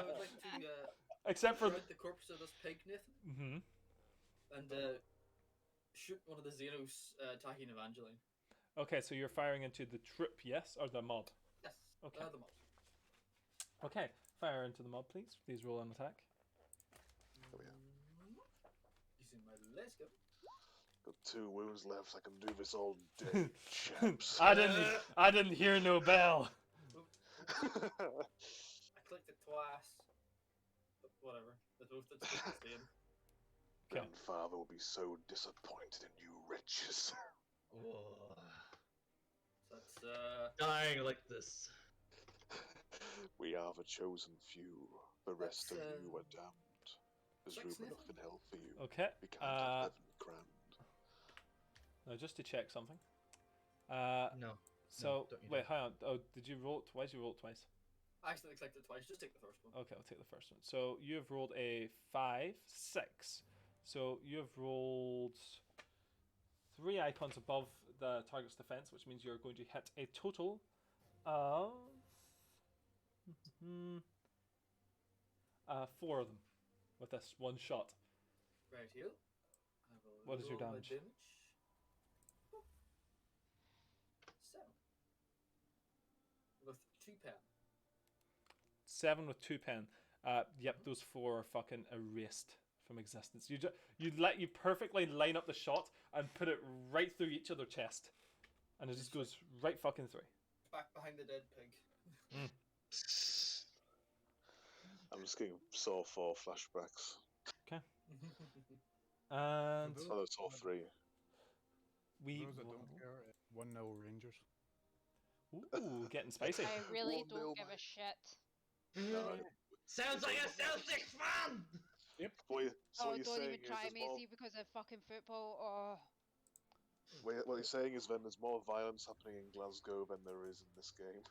would like to except for. shred the corpse of this pig, Nathan, Hmm. and shoot one of the Xenos attacking Evangeline. Okay, so you're firing into the troop, yes, or the mob? Yes. Okay. The mob. Okay, fire into the mob, please. Please roll an attack. Using my let's go. Got 2 wounds left. I can do this all day, chaps. I didn't hear no bell. I clicked it twice. But whatever. They both did the same. Okay. Grandfather will be so disappointed in you wretches. Oh, That's dying like this. We are the chosen few. The rest That's, of you are damned. There's room Six, enough in hell for you. Okay. We can't have 11 grand. Now just to check something. No. So don't you wait, hang on. Oh, did you roll it twice? You rolled it twice. I accidentally clicked it twice. Just take the first one. Okay, I'll take the first one. So you have rolled a 5, 6. So you have rolled 3 icons above the target's defense, which means you're going to hit a total of 4 of them with this one shot. Right here. I will What is your roll my damage? 7. With 2 pen. 7 with 2 pen. Yep, those 4 are fucking erased from existence. You perfectly line up the shot and put it right through each of their chest, and it just goes right fucking through. Back behind the dead pig. I'm just getting Saw 4 flashbacks. Okay. And Oh, that's all 3. we those that don't care, 1-0 Rangers. Ooh, getting spicy. I really 1-0, don't give a mate. shit. No, Sounds like a Celtics fan! so what Oh, you're don't saying even try is me, see, because of fucking football. Oh. what you're saying is then there's more violence happening in Glasgow than there is in this game.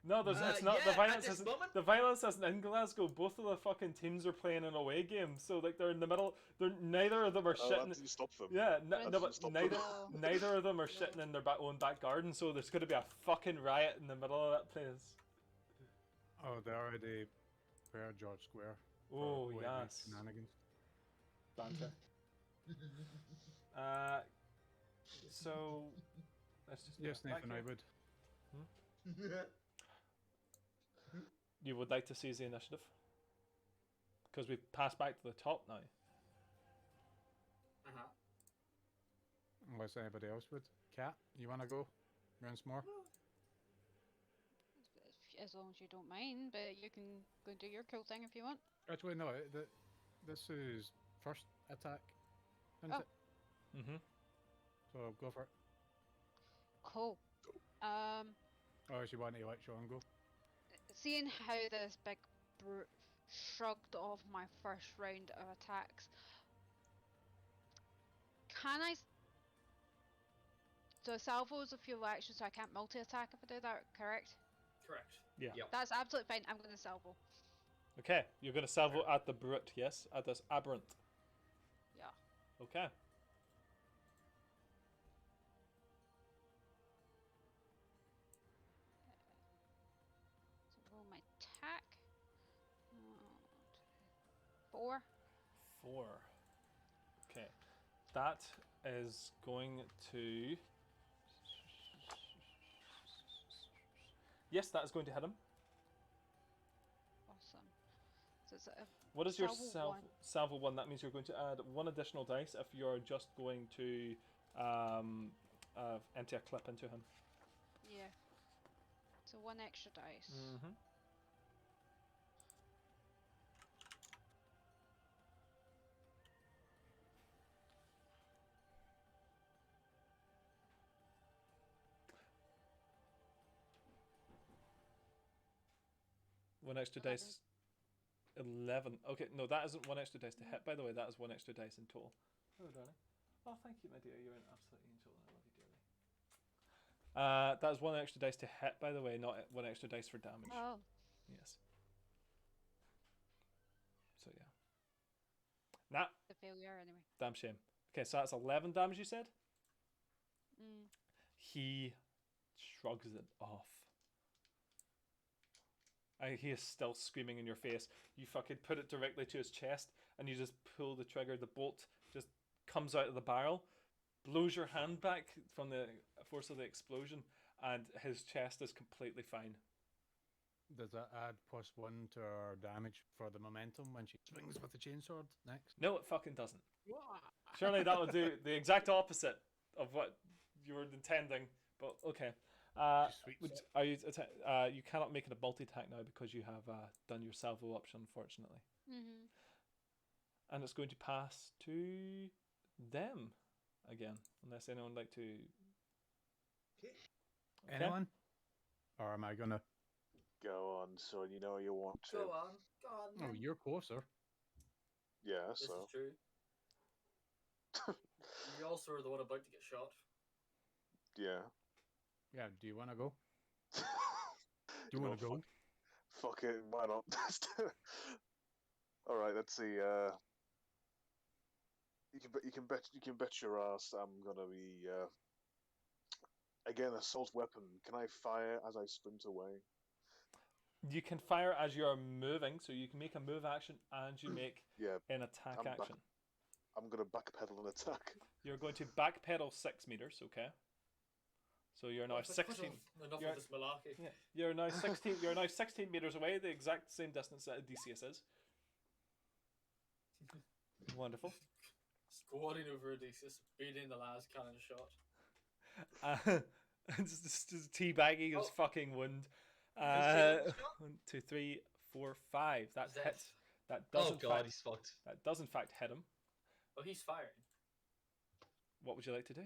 No, it's not. yeah, The violence at this isn't. moment- The violence isn't in Glasgow. Both of the fucking teams are playing an away game, so like they're in the middle. Neither of them are Oh, shitting. that didn't stop them. Yeah, That no, but didn't stop them. neither of them are shitting in their own back garden. So there's going to be a fucking riot in the middle of that place. Oh, they already prepared George Square. Oh for late night yes, Shenanigans. banter. So let's just Yes, back Nathan, I here. would. You would like to seize the initiative because we've passed back to the top now. Uh-huh. Unless anybody else would. Cat, you want to go? Once more? As long as you don't mind, but you can go and do your cool thing if you want. Actually, no. This is first attack, isn't Oh. it? Mm-hmm. So go for it. Cool. Or if you want to let Sean go. Seeing how this big brute shrugged off my first round of attacks, can I? So salvo is a fuel action, so I can't multi-attack if I do that, correct? Correct. Yeah. Yep. That's absolutely fine. I'm going to salvo. Okay, you're going to salvo at the brute, yes, at this aberrant. Yeah. Okay. So roll my attack. 4. 4. Okay, that is going to. Yes, that is going to hit him. Awesome. So it's a What is your salvo 1. salvo 1? That means you're going to add 1 additional dice if you're just going to empty a clip into him. Yeah. So 1 extra dice. Mm-hmm. One extra 11. dice. 11. Okay, no, that isn't 1 extra dice to hit, by the way. That is 1 extra dice in total. Oh, darling. Oh, thank you, my dear. You're an absolute angel. I love you dearly. That is 1 extra dice to hit, by the way, not 1 extra dice for damage. Oh. Yes. So, yeah. Nah, The failure anyway. damn shame. Okay, so that's 11 damage, you said? Mm. He shrugs it off. He is still screaming in your face. You fucking put it directly to his chest, and you just pull the trigger. The bolt just comes out of the barrel, blows your hand back from the force of the explosion, and his chest is completely fine. Does that add +1 to our damage for the momentum when she swings with the chainsword next? No, it fucking doesn't. Surely that will do the exact opposite of what you were intending, but okay. Are you? You cannot make it a multi-attack now because you have done your salvo option, unfortunately. Mm-hmm. And it's going to pass to them again, unless anyone would like to. Okay. Anyone? Or am I gonna? Go on, son. You know you want to. Go on. Go on. Oh, man. you're closer. Yeah, This so. is true. You also are the one about to get shot. Yeah. Yeah. Do you want to go? Do You you know, want to go? Fuck it, why not? All right, let's see. You can bet your ass I'm gonna be Again, assault weapon. Can I fire as I sprint away? You can fire as you're moving, so you can make a move action and you make Yeah, an attack I'm back. action. I'm gonna backpedal and attack. You're going to backpedal 6 meters, okay? So you're now 16. Enough you're- of this malarkey. Yeah, you're now 16. You're now 16 meters away, the exact same distance that Odysseus is. Wonderful. Squatting over Odysseus, beating the last cannon shot. Just teabagging his Oh. fucking wound. Is it 1, 2, 3, 4, 5. That Is hits. That does Oh in god, fact. he's fucked. That does in fact hit him. Oh, he's firing. What would you like to do?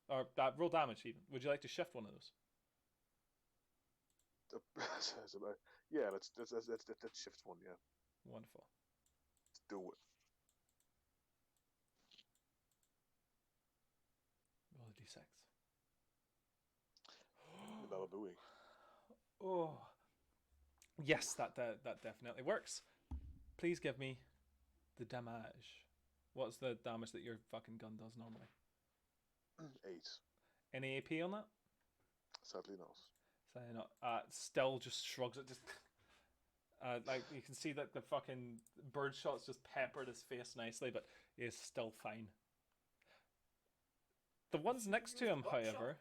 Or roll damage even. Would you like to shift one of those? Yeah, let's shift one. Yeah, Wonderful. let's do it. Roll a d6. The Baba Booey. Oh. Yes, that definitely works. Please give me the damage. What's the damage that your fucking gun does normally? 8. Any AP on that? Sadly not. So not. Still just shrugs it. Just like you can see that the fucking bird shots just peppered his face nicely, but he is still fine. The ones next to him, however.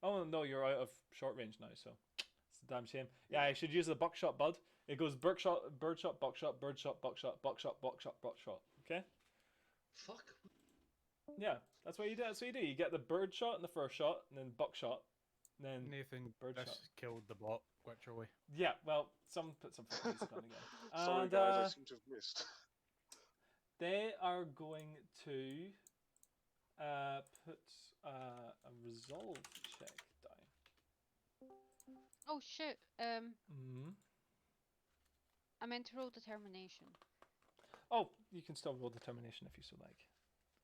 Oh no, you're out of short range now, so it's a damn shame. Yeah, I should use the buckshot, bud. It goes birdshot, buckshot, birdshot, buckshot, buckshot, buckshot, buckshot. Okay. Fuck. Yeah, that's what you do. That's what you do. You get the bird shot in the first shot, and then buckshot, and then Nathan, Birdshot. this killed the bot, literally. yeah. Well, someone put some music on again. Sorry, And, guys, I seem to have missed. they are going to put a resolve check down. Oh shit. Mm-hmm. I meant to roll determination. Oh, you can still roll determination if you so like,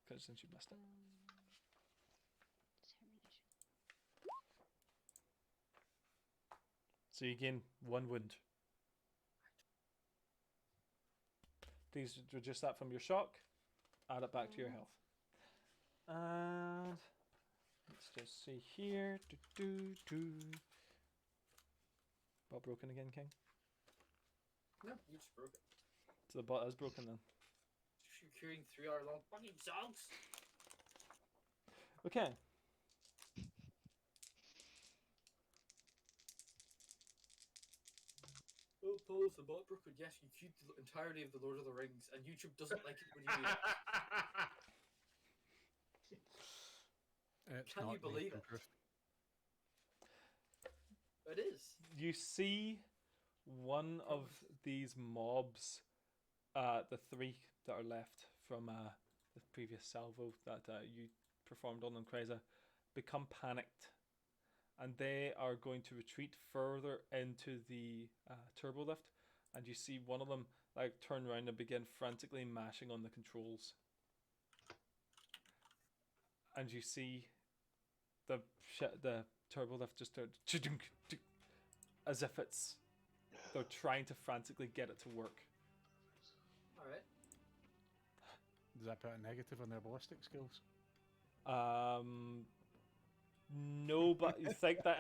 because since you missed it. Determination. So you gain 1 wound. Please reduce that from your shock. Add it back to your health. And let's just see here. Bot broken again, King? No, you just broke it. So the bot is broken then. You're carrying 3-hour-long fucking songs. Okay. Oh, Paul, if the bot broke it, yes, you queued the entirety of the Lord of the Rings, and YouTube doesn't like it when you do that. It's Can not you believe Nathan it? proof. It is. You see one of these mobs, the 3 that are left from the previous salvo that you performed on Kreza, become panicked, and they are going to retreat further into the turbo lift, and you see one of them like turn around and begin frantically mashing on the controls, and you see the turbo lift just start as if they're trying to frantically get it to work. Alright. Does that put a negative on their ballistic skills? No, but you think that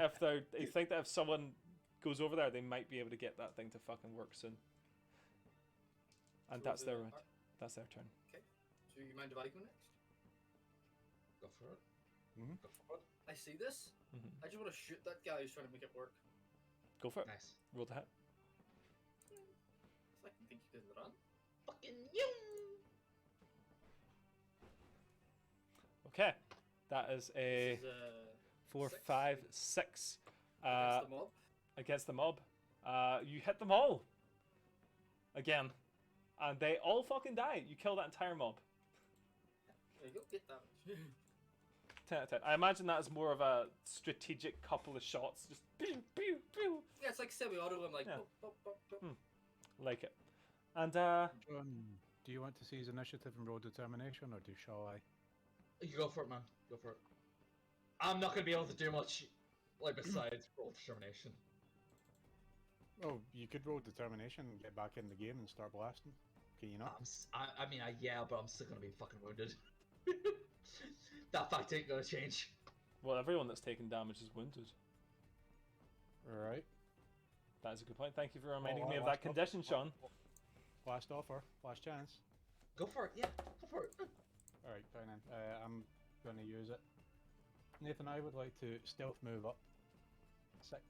if someone goes over there, they might be able to get that thing to fucking work soon. And So that's their the- round. That's their turn. Okay. So you mind if I go next? Go for it. Mhm. Go for it. I see this. Mhm. I just want to shoot that guy who's trying to make it work. Go for it. Nice. Roll to hit. If I can think you can run. Fucking you. Okay, that is a This is 4, six. 5, 6 against the mob. against the mob. You hit them all again, and they all fucking die. You kill that entire mob. There you go, get damage. 10 out of 10. I imagine that is more of a strategic couple of shots. Just pew, pew, pew. Yeah, it's like semi-auto. I'm like, Yeah. pop, pop, pop, pop. Like it. And John, do you want to see his initiative and roll determination, or shall I? You go for it, man. Go for it. I'm not gonna be able to do much, like besides roll determination. Oh, you could roll determination and get back in the game and start blasting. Can you not? I mean, yeah, but I'm still gonna be fucking wounded. That fact ain't gonna change. Well, everyone that's taken damage is wounded. Right. That is a good point. Thank you for reminding Oh, me of last that condition, Sean. Last offer, last chance. Go for it. Yeah, go for it. All right, fine then. I'm going to use it. Nathan, I would like to stealth move up 6.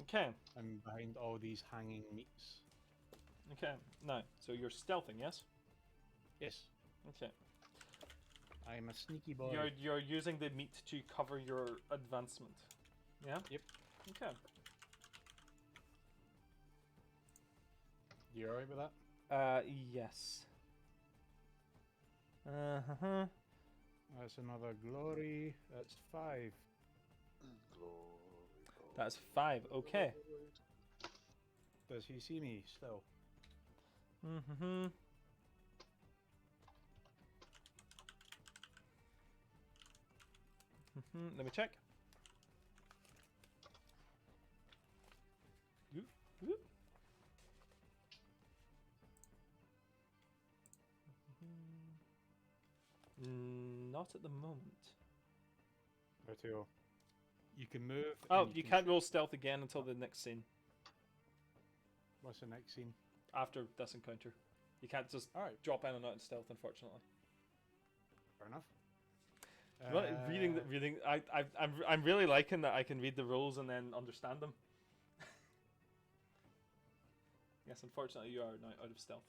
Okay. I'm behind all these hanging meats. Okay. Now, so you're stealthing, yes? Yes, Okay. I'm a sneaky boy. You're using the meat to cover your advancement. Yeah? Yep. Okay. You alright with that? Yes. Uh-huh. That's another glory. That's 5. Glory, That's 5. Okay. Does he see me still? Mm-hmm. Let me check. Oop, oop. Not at the moment. Righto. You can move. Oh, and you can can't roll stealth again until the next scene. What's the next scene? After this encounter. You can't just Alright, drop in and out in stealth, unfortunately. fair enough. Well, reading. I'm really liking that I can read the rules and then understand them. Yes, unfortunately, you are now out of stealth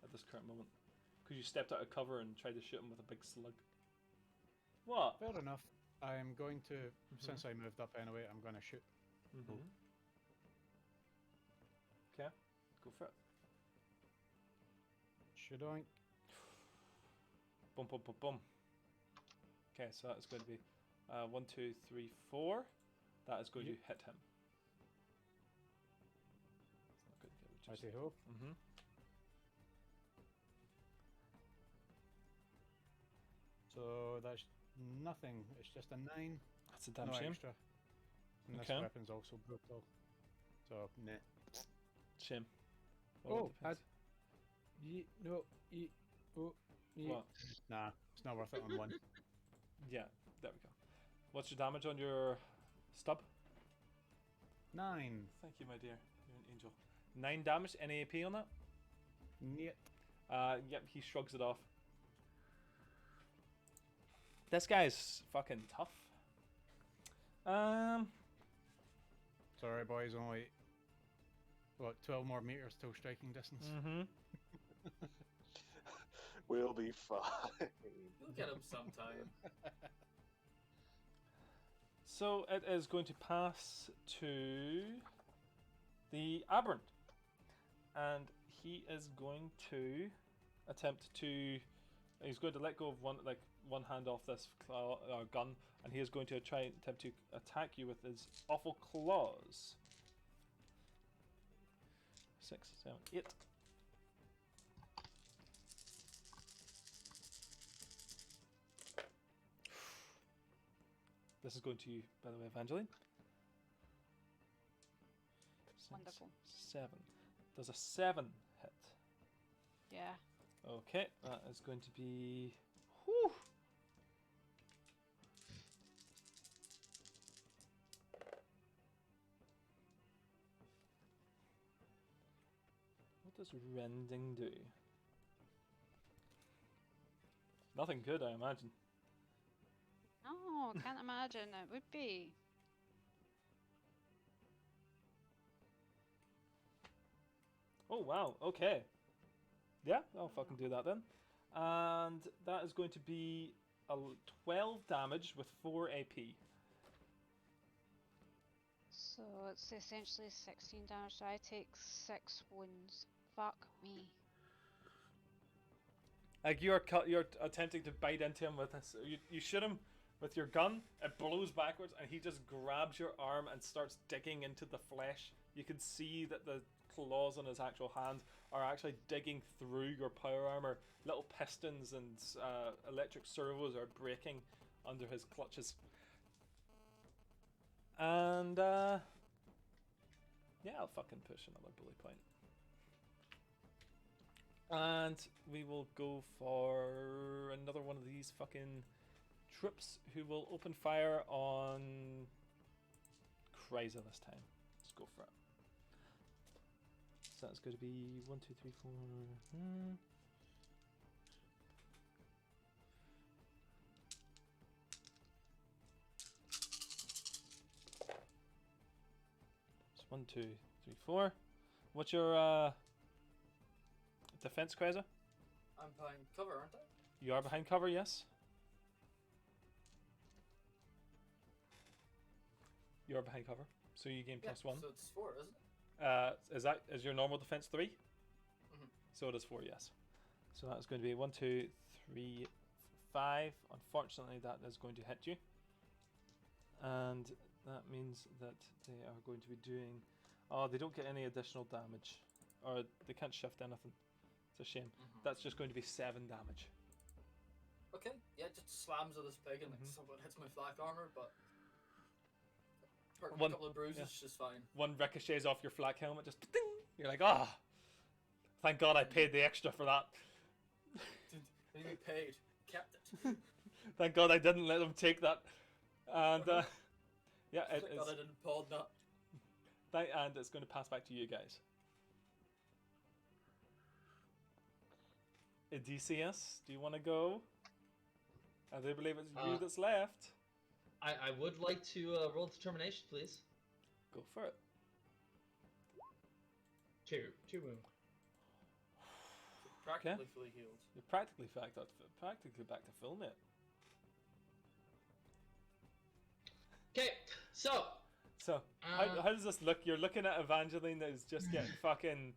at this current moment because you stepped out of cover and tried to shoot him with a big slug. What? Fair enough. I'm going to, since I moved up anyway, I'm going to shoot. Mm-hmm. Okay, go for it. Should I? Boom, boom, boom, boom. Okay, so that is going to be 1, 2, 3, 4. That is going Yep. to hit him. It's not good to get I reduced. say ho. Mm-hmm. So that's nothing. It's just a 9. That's a damn no shame. extra. And Okay. this weapon's also brutal. So, nah. Shame. Well, it Oh, depends. What? Nah, it's not worth it on 1. Yeah, there we go. What's your damage on your stub? 9. Thank you, my dear. You're an angel. 9 damage. Any AP on that? Niet. Yep, he shrugs it off. This guy's fucking tough. Sorry, boys, only, what, 12 more meters till striking distance? Mm-hmm. We'll be fine. You'll get him sometime. So it is going to pass to the Aberrant. And he is going to attempt to... He's going to let go of one hand off this gun, and he is going to try and attempt to attack you with his awful claws. 6, 7, 8. This is going to you, by the way, Evangeline. 6, Wonderful. 7. Does a 7 hit? Yeah. Okay, that is going to be... Whew. What does rending do? Nothing good, I imagine. Oh, can't imagine it would be. Oh, wow, okay. Yeah, I'll fucking do that then. And that is going to be 12 damage with 4 AP. So it's essentially 16 damage, so I take 6 wounds. Fuck me. Like you're attempting to bite into him with this. You shoot him with your gun. It blows backwards, and he just grabs your arm and starts digging into the flesh. You can see that the claws on his actual hand are actually digging through your power armor. Little pistons and electric servos are breaking under his clutches. And yeah, I'll fucking push another bully point. And we will go for another one of these fucking troops who will open fire on Kryza this time. Let's go for it. So that's going to be 1, 2, 3, 4. It's 1, 2, 3, 4. What's your defense, Kryza? I'm behind cover, aren't I? You are behind cover, yes. You are behind cover, so you gain +1. So it's 4, isn't it? Is your normal defense 3? Mhm. So it is 4, yes. So that's going to be 1, 2, 3, 5. Unfortunately, that is going to hit you, and that means that they are going to be doing. Oh, they don't get any additional damage, or they can't shift anything. It's a shame. That's just going to be 7 damage. Okay, yeah, it just slams at this pig and like somewhat hits my flak armor, but apart from a couple of bruises, it's just fine. One ricochets off your flak helmet, just ding! You're like, ah! Oh, thank God I paid the extra for that. They paid, kept it. Thank God I didn't let them take that. And yeah, Thank God I didn't pod that. And it's going to pass back to you guys. Odysseus, do you want to go? I do believe it's you that's left. I would like to roll determination, please. Go for it. 2 wound. Practically fully healed. You're practically back to full, mate. Okay, so how does this look? You're looking at Evangeline that is just getting fucking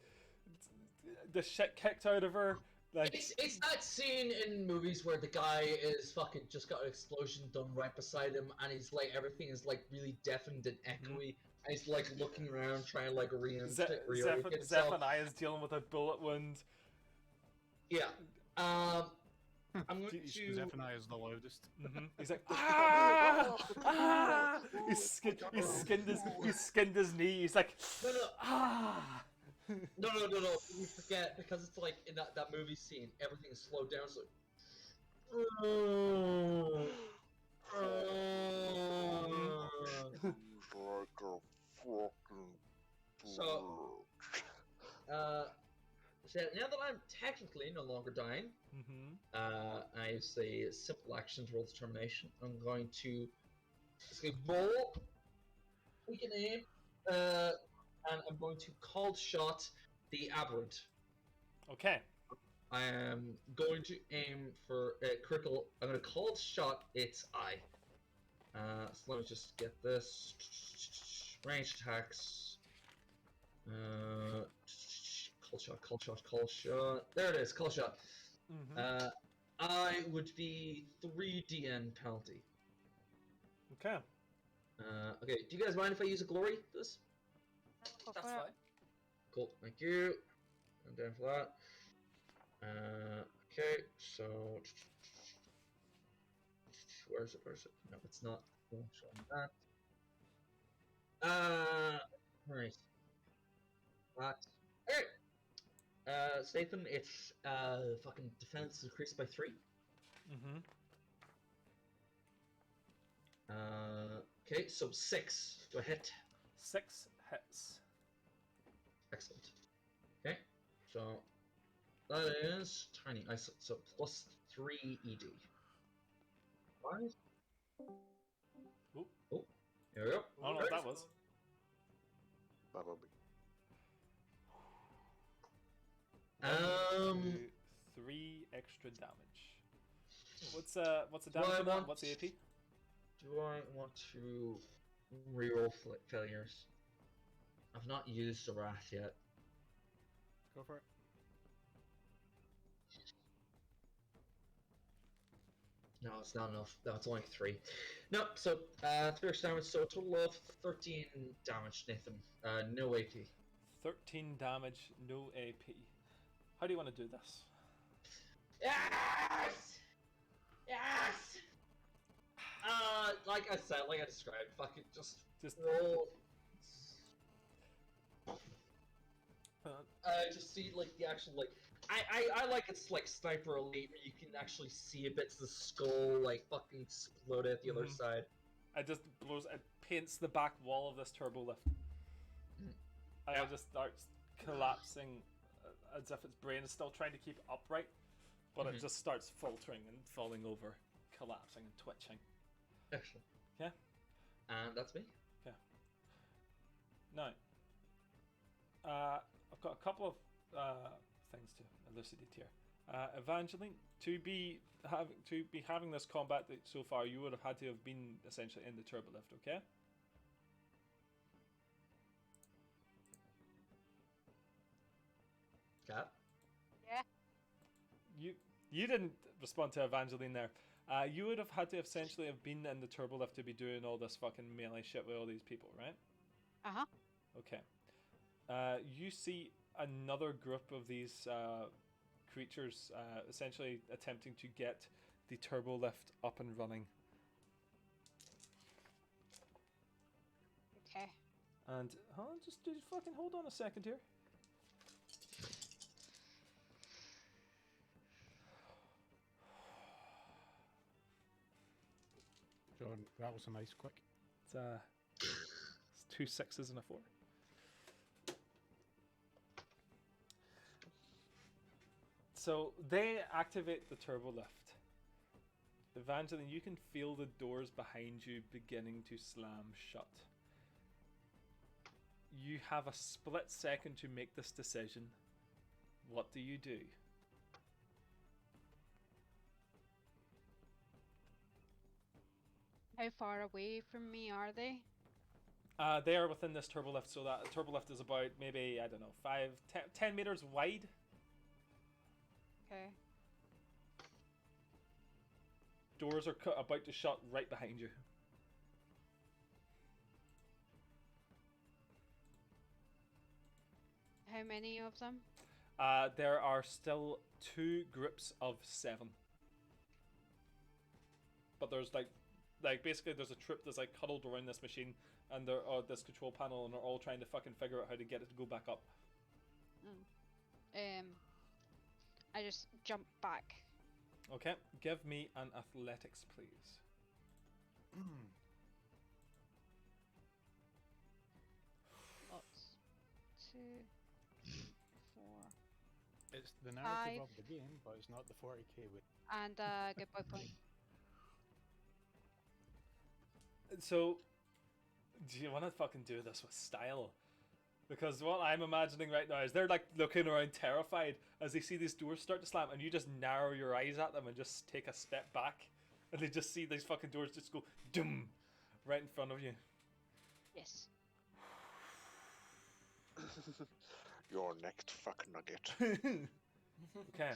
the shit kicked out of her. Like it's that scene in movies where the guy is fucking just got an explosion done right beside him, and he's like everything is like really deafened and echoey, and he's like looking around trying to like reorient himself. Zephaniah's dealing with a bullet wound. Yeah. I'm going to. Zephaniah is the loudest. He's like, ah, ah! He's skinned his knee. He's like, No. ah. No. You forget because it's like in that movie scene, everything is slowed down. So. So now that I'm technically no longer dying, I use the simple actions roll determination. I'm going to roll, we can aim, and I'm going to cold shot the aberrant. Okay. I am going to aim for critical. I'm going to cold shot its eye. So let me just get this. Ranged attacks. Cold shot. There it is, cold shot. I would be 3 DN penalty. Okay. Okay, do you guys mind if I use a glory for this? That's fine. Cool, thank you. I'm down for that. Okay, so where is it? No, it's not. Showing that. Right. That. Alright. Stathan, it's fucking defense increased by 3. Okay, so 6. Do I hit? 6 hits. Excellent. Okay, so that is tiny. So plus 3 ED. 5. Oh, there we go. I don't know what that was. Bumblebee. 3 extra damage. What's the damage on that? What's the AP? Do I want to reroll failures? I've not used the wrath yet. Go for it. No, it's not enough. No, it's only 3. No, so 3 extra damage, so a total of 13 damage, Nathan. No AP. 13 damage, no AP. How do you want to do this? Yes! Yes! Like I said, like I described, fucking just roll. Just see like the actual like I like it's like Sniper Elite, where you can actually see bits of the skull like fucking explode at the other side. It just blows. It paints the back wall of this turbo lift. And it just starts collapsing, as if its brain is still trying to keep upright, but it just starts faltering and falling over, collapsing and twitching. Excellent. Yeah. And that's me. Yeah. Now, I've got a couple of things to elucidate here. Evangeline, to be having this combat so far, you would have had to have been essentially in the turbo lift, okay? Cat? Yeah. You didn't respond to Evangeline there. You would have had to essentially have been in the turbo lift to be doing all this fucking melee shit with all these people, right? Uh-huh. Okay. You see another group of these creatures essentially attempting to get the turbo lift up and running. Okay. And just fucking hold on a second here. John, that was a nice quick. It's 2 6s and a 4. So they activate the turbo lift. Evangeline, you can feel the doors behind you beginning to slam shut. You have a split second to make this decision. What do you do? How far away from me are they? They are within this turbo lift, so that turbo lift is about maybe, I don't know, 10 meters wide. Okay. Doors are about to shut right behind you. How many of them? There are still 2 groups of 7. But there's like basically there's a troop that's like cuddled around this machine and they're this control panel, and they're all trying to fucking figure out how to get it to go back up. I just jump back. Okay, give me an athletics, please. Lots. 2, 4, It's the narrative 5. of the game, but it's not the 40k with. and good boy point. So, do you want to fucking do this with style? Because what I'm imagining right now is they're like looking around terrified as they see these doors start to slam, and you just narrow your eyes at them and just take a step back, and they just see these fucking doors just go doom right in front of you. Yes. Your next fuck nugget. Okay.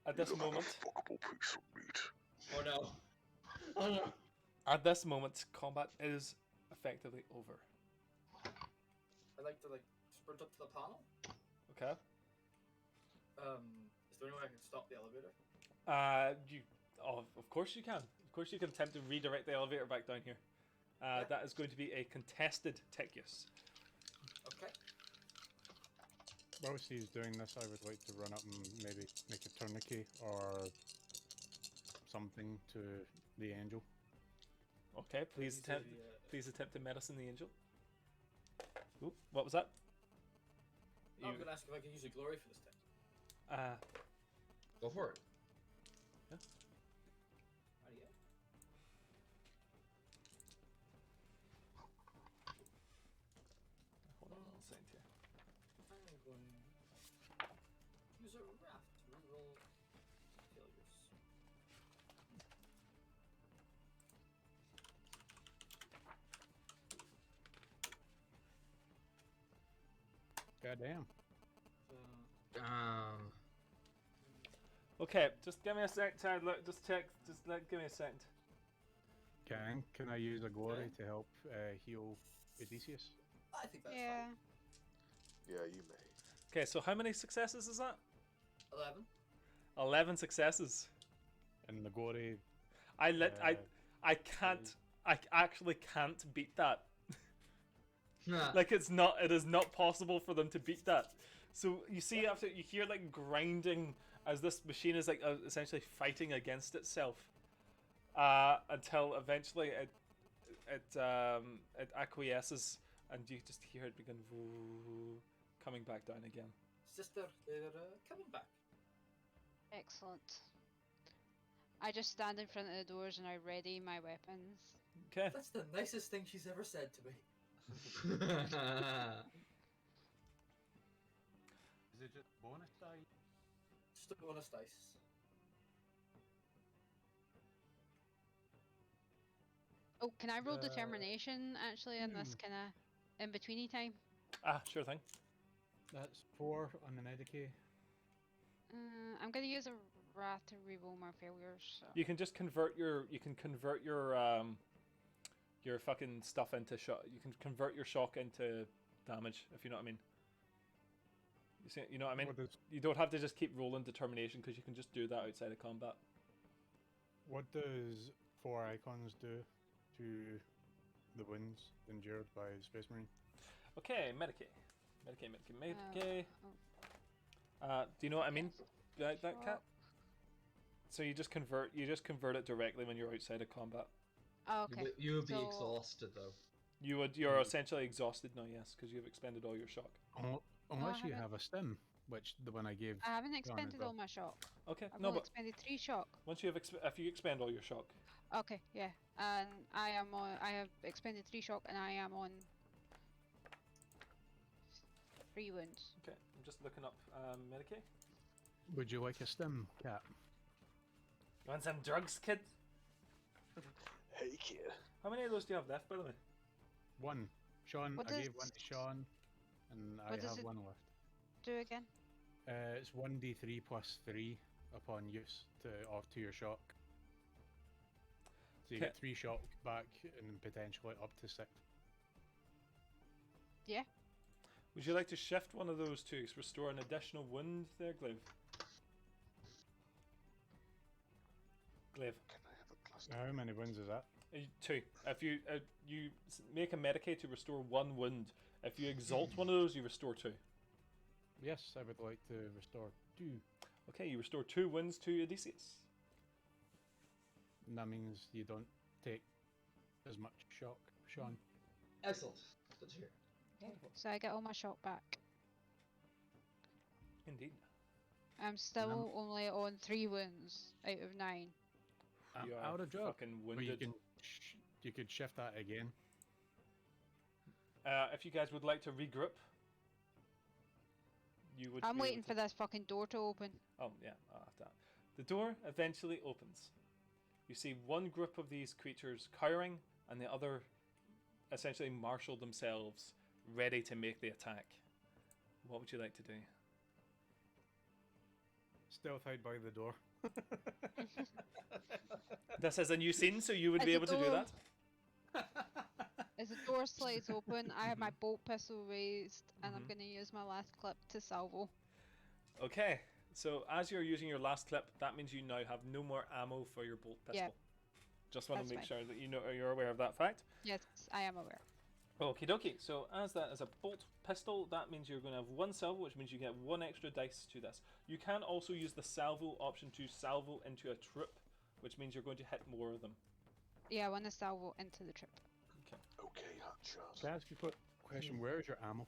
At this You moment, fuckable piece of meat. Oh no. Oh no. at this moment, combat is effectively over. I'd like to sprint up to the panel. Okay. Is there any way I can stop the elevator? Of course you can. Of course you can attempt to redirect the elevator back down here. That is going to be a contested tech use. Okay. Whilst he's doing this, I would like to run up and maybe make a tourniquet or something to the angel. Okay, please Easy, attempt. Please attempt to medicine the angel. Ooh, what was that? I'm going to ask if I can use a glory for this thing. Go for it. Alrighty, Hold on, I'll send you. I'm going to use a raft to reroll failures. Goddamn. Okay, just give me a sec, Chad. Look, just check. Give me a second. Can I use a glory to help heal Odysseus? I think that's Yeah. fine. Yeah, you may. Okay, so how many successes is that? 11. 11 successes. And the glory. I can't. I actually can't beat that. Like it is not possible for them to beat that. So you see, after you hear like grinding as this machine is like essentially fighting against itself, until eventually it acquiesces, and you just hear it begin coming back down again. Sister, they're coming back. Excellent. I just stand in front of the doors and I ready my weapons. Okay. That's the nicest thing she's ever said to me. Is it just bonus die? Just a bonus dice. Oh, can I roll determination actually in this kind of in-betweeny time? Sure thing. That's 4 on the Medicaid. I'm gonna use a wrath to reroll my failures. So. You can just convert your your fucking stuff into shock. You can convert your shock into damage, if you know what I mean. You know what I mean? You don't have to just keep rolling determination because you can just do that outside of combat. What does 4 icons do to the wounds endured by Space Marine? Okay, Medicaid. Do you know what I mean? Like that, Cat? So you just convert it directly when you're outside of combat. Oh, okay. You would be exhausted though. You're essentially exhausted now, yes, because you've expended all your shock. Unless you have a stim, which the one I gave. I haven't expended all my shock. Okay, I've no, only but expended 3 shock. once you have if you expend all your shock. Okay, yeah, and I have expended 3 shock, and I am on 3 wounds. Okay, I'm just looking up Medicaid. Would you like a stim, Cat? You want some drugs, kid? Hey, kid. How many of those do you have left, by the way? 1. Sean, What I does- gave 1 to Sean, and I What does have it- 1 left. Do again. It's 1d3 plus 3 upon use to your shock. So you get 3 shock back and potentially up to 6. Yeah. Would you like to shift one of those to restore an additional wound there, Glaive? Glaive. Can I have a plus? How many wounds is that? 2. If you make a Medicaid to restore 1 wound, if you exalt one of those, you restore 2. Yes, I would like to restore 2. Okay, you restore 2 wounds to Odysseus. And that means you don't take as much shock, Sean. Excellent. Good to hear. So I get all my shock back. Indeed. I'm still only on 3 wounds out of 9. You are out of job. fucking But wounded. you could shift that again. If you guys would like to regroup, you would. I'm be waiting able for this fucking door to open. Oh yeah, I'll have that. The door eventually opens. You see one group of these creatures cowering, and the other essentially marshal themselves, ready to make the attack. What would you like to do? Stealth hide by the door. This is a new scene, so you would As be a able to do door- that. As the door slides open, I have my bolt pistol raised, and I'm Mhm. going to use my last clip to salvo. Okay, so as you're using your last clip, that means you now have no more ammo for your bolt pistol. Yeah. Just want That's to make fine. sure that you're aware of that fact. Yes, I am aware. Okie dokie. So as that is a bolt pistol, that means you're going to have 1 salvo, which means you get 1 extra dice to this. You can also use the salvo option to salvo into a troop, which means you're going to hit more of them. Yeah, I want to salvo into the trip. Okay, hotshot. Can I ask you a quick question? Where is your ammo?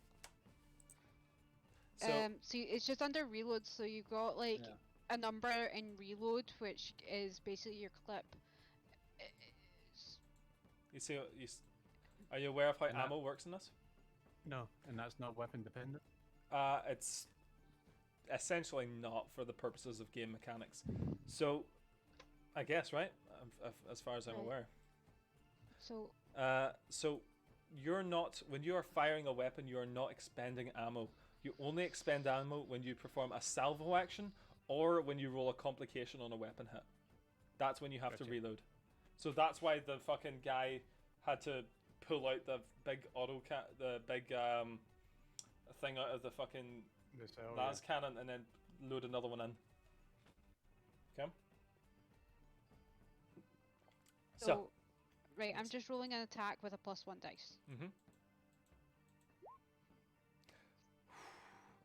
So So it's just under reload, so you've got like a number in reload, which is basically your clip. you see, are you aware of how Nah. ammo works in this? No, and that's not weapon dependent. It's essentially not for the purposes of game mechanics. So, I guess right, as far as I'm Right. aware. So So you're not, when you are firing a weapon, you are not expending ammo. You only expend ammo when you perform a salvo action or when you roll a complication on a weapon hit. That's when you have to Gotcha. reload. So that's why the fucking guy had to pull out the big the big thing out of the fucking The cell, las cannon and then load another one in. Okay. So, right, I'm just rolling an attack with a +1 dice.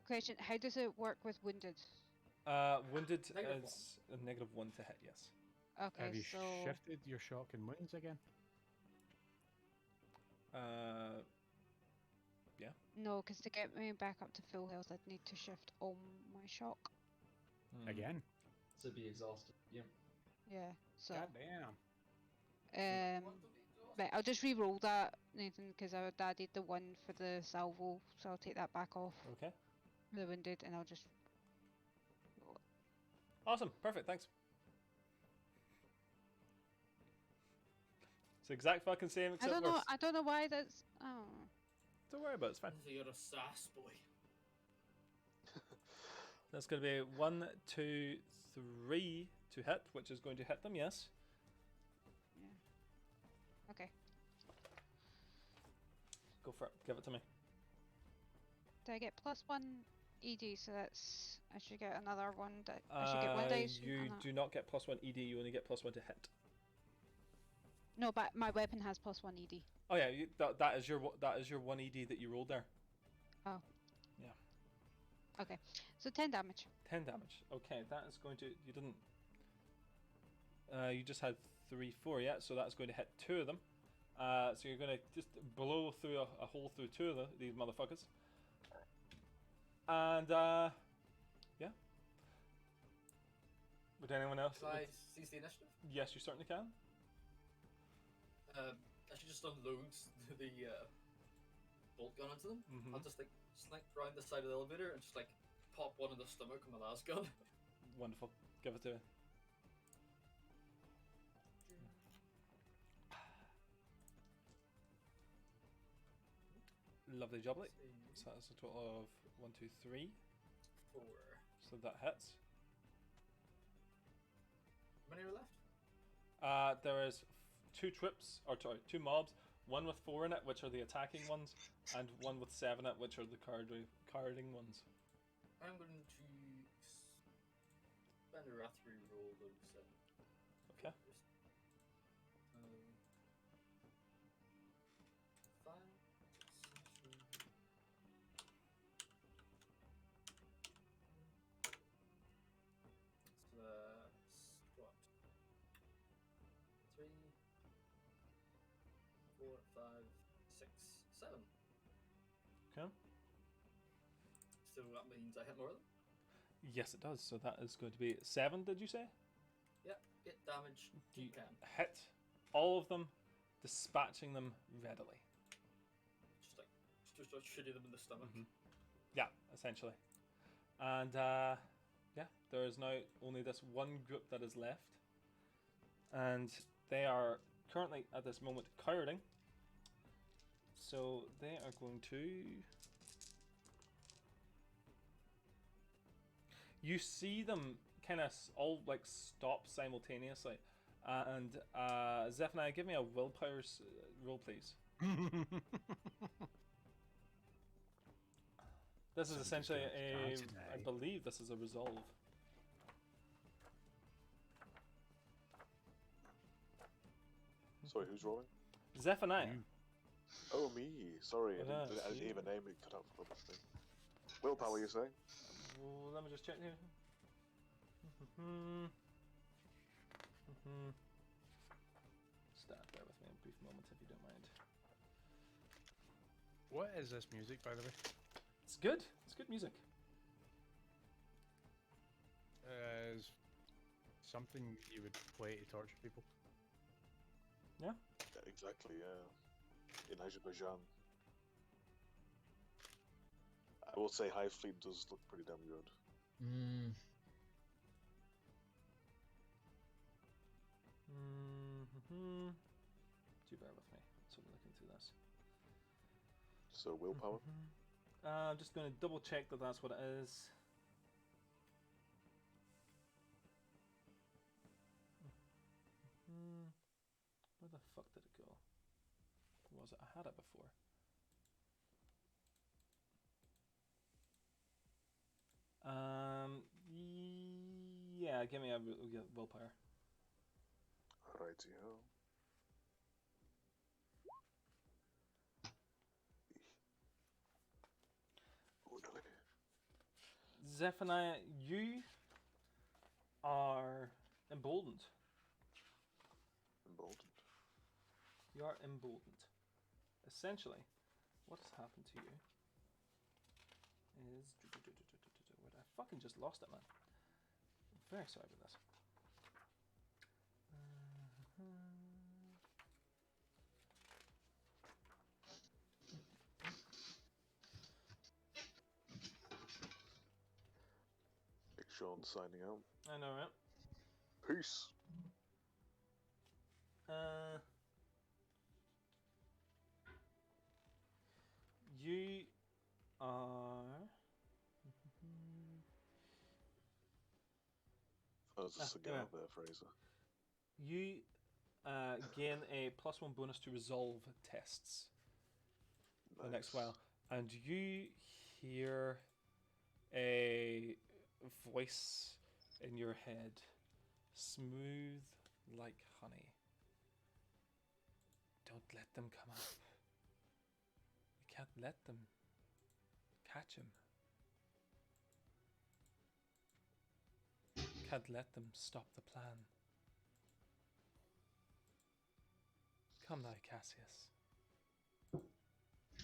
Question: how does it work with wounded? Wounded -1. is a -1 to hit. Yes. Okay, Have you so shifted your shock and wounds again? Yeah. no, because to get me back up to full health, I'd need to shift all my shock. Again? So be exhausted. Yep. Yeah. So Goddamn. right, I'll just re-roll that, Nathan, because I added the 1 for the salvo, so I'll take that back off Okay. the wounded, and I'll just roll it. Awesome. Perfect. Thanks. It's the exact fucking same I except don't know. worse. I don't know why that's. Oh. Don't worry about it. It's fine. So you're a sass boy. That's going to be 1, 2, 3 to hit, which is going to hit them. Yes. Yeah. Okay. Go for it. Give it to me. Do I get +1 ED? So that's I should get another one. I should get 1 dice. You on that. do not get +1 ED. You only get +1 to hit. No, but my weapon has +1 ED. Oh yeah, that is your 1 ED that you rolled there. Oh. Yeah. Okay, so 10 damage. 10 damage. Okay, that is going to. You didn't. You just had 3, 4, yeah. So that's going to hit 2 of them. So you're going to just blow through a hole through 2 of these motherfuckers. And yeah. Would anyone else? Can I seize the initiative? Yes, you certainly can. I should just unload the bolt gun into them. Mhm. I'll just like slink round the side of the elevator and just like pop one in the stomach with my last gun. Wonderful. Give it to her. Lovely jubbly. So that's a total of 1, 2, 3. 4. So that hits. How many are left? There is 2 trips, or sorry, 2 mobs. One with 4 in it, which are the attacking ones, and one with 7 in it, which are the carding ones. I'm going to spend a wrath roll those 7. Okay. 5, 6, so that's what? 3, 4, 5, 6, 7. Okay. So that means I hit more of them? Yes, it does. So that is going to be 7, did you say? Yep, 8 damage. You Keep can. hit all of them, dispatching them readily. Just like, just start shooting them in the stomach. Yeah, essentially. And yeah, there is now only this one group that is left. And they are currently, at this moment, cowering. So they are going to... You see them kind of all like stop simultaneously. And Zephaniah, give me a willpower roll, please. This is essentially I believe this is a resolve. Sorry, who's rolling? Zephaniah. Oh, me. Sorry, I Yeah, didn't you. hear the name. It cut out for me. Willpower, you say? Well, let me just check here. Stop there with me a brief moment if you don't mind. What is this music, by the way? It's good. It's good music. Is something you would play to torture people? Yeah, exactly, yeah. In Azerbaijan. I will say Hive Fleet does look pretty damn good. Do bear with me. So we're looking through this. So, willpower? I'm just going to double check that that's what it is. Where the fuck did it go? Was it? I had it before. Yeah, give me a willpower. Rightio. Oh, Zephaniah, you are emboldened. Emboldened. You are emboldened. Essentially, what has happened to you is... Wait, I fucking just lost it, man. I'm very sorry about this. Big Sean signing out. I know, right? Peace. You are... There's a Ah, cigar yeah. there, Fraser. You gain a +1 bonus to resolve tests for the next Nice. while, and you hear a voice in your head, smooth like honey. Don't let them come up. You can't let them catch him. Can't let them stop the plan. Come now, Cassius.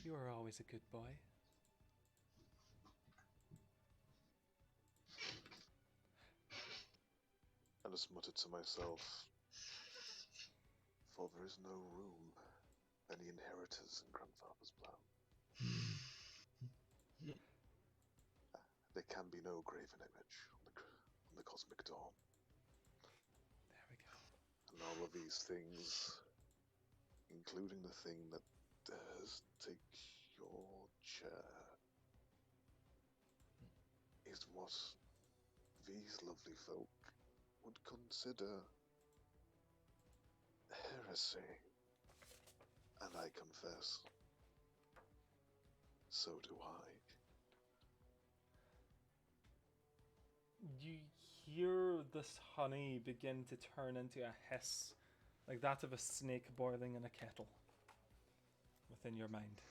You are always a good boy. I just muttered to myself, for there is no room, any inheritors in grandfather's plan. There can be no graven image on the cosmic dawn. There we go. And all of these things, including the thing that dares take your chair, is what these lovely folk would consider heresy. And I confess, so do I. You hear this honey begin to turn into a hiss, like that of a snake boiling in a kettle, within your mind.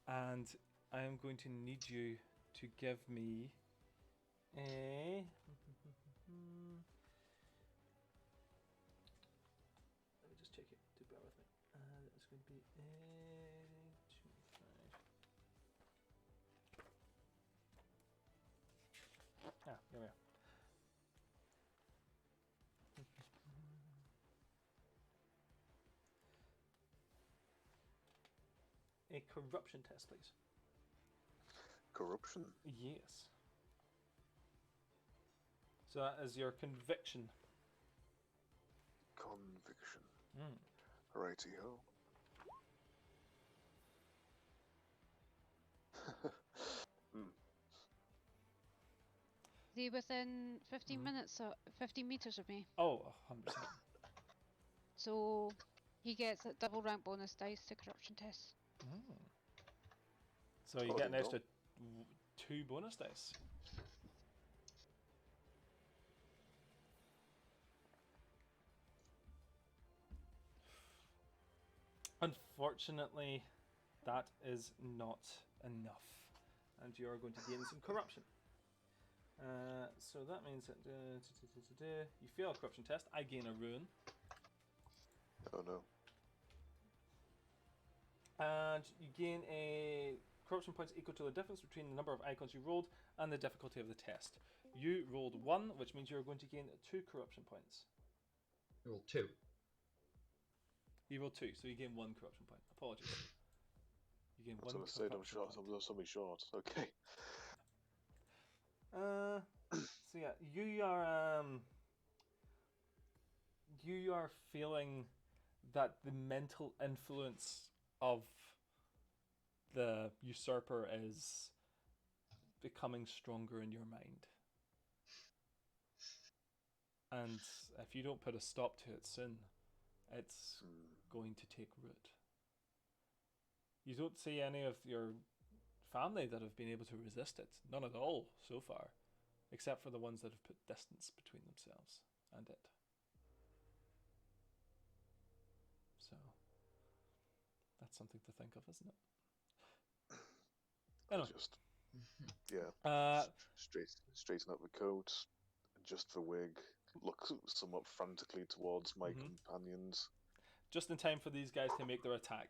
And I am going to need you to give me a... Let me just check it. Do bear with me. It's going to be a 2, 5. Ah, here we are. A corruption test, please. Corruption? Yes. So that is your conviction. Conviction. Mm. Righty-ho. Is he within 15 minutes or 15 meters of me? Oh, 100%. So he gets a double rank bonus dice to corruption tests. Mm. So you Oh, get an ding extra 2 bonus dice. Unfortunately, that is not enough, and you are going to gain some corruption. So that means that you fail a corruption test. I gain a ruin, Oh no. and you gain a corruption points equal to the difference between the number of icons you rolled and the difficulty of the test. You rolled 1, which means you're going to gain 2 corruption points. Roll 2. You rolled 2, so you gain 1 corruption point. Apologies. You gain I was 1 going to say, don't corruption short. point. I'm something short. Okay. So yeah, you are feeling that the mental influence of the usurper is becoming stronger in your mind. And if you don't put a stop to it soon, it's going to take root. You don't see any of your family that have been able to resist it. None at all so far. Except for the ones that have put distance between themselves and it. So, that's something to think of, isn't it? Anyway. Just Yeah. Uh, Straighten up the coat, adjust the wig, look somewhat frantically towards my companions. just in time for these guys to make their attack.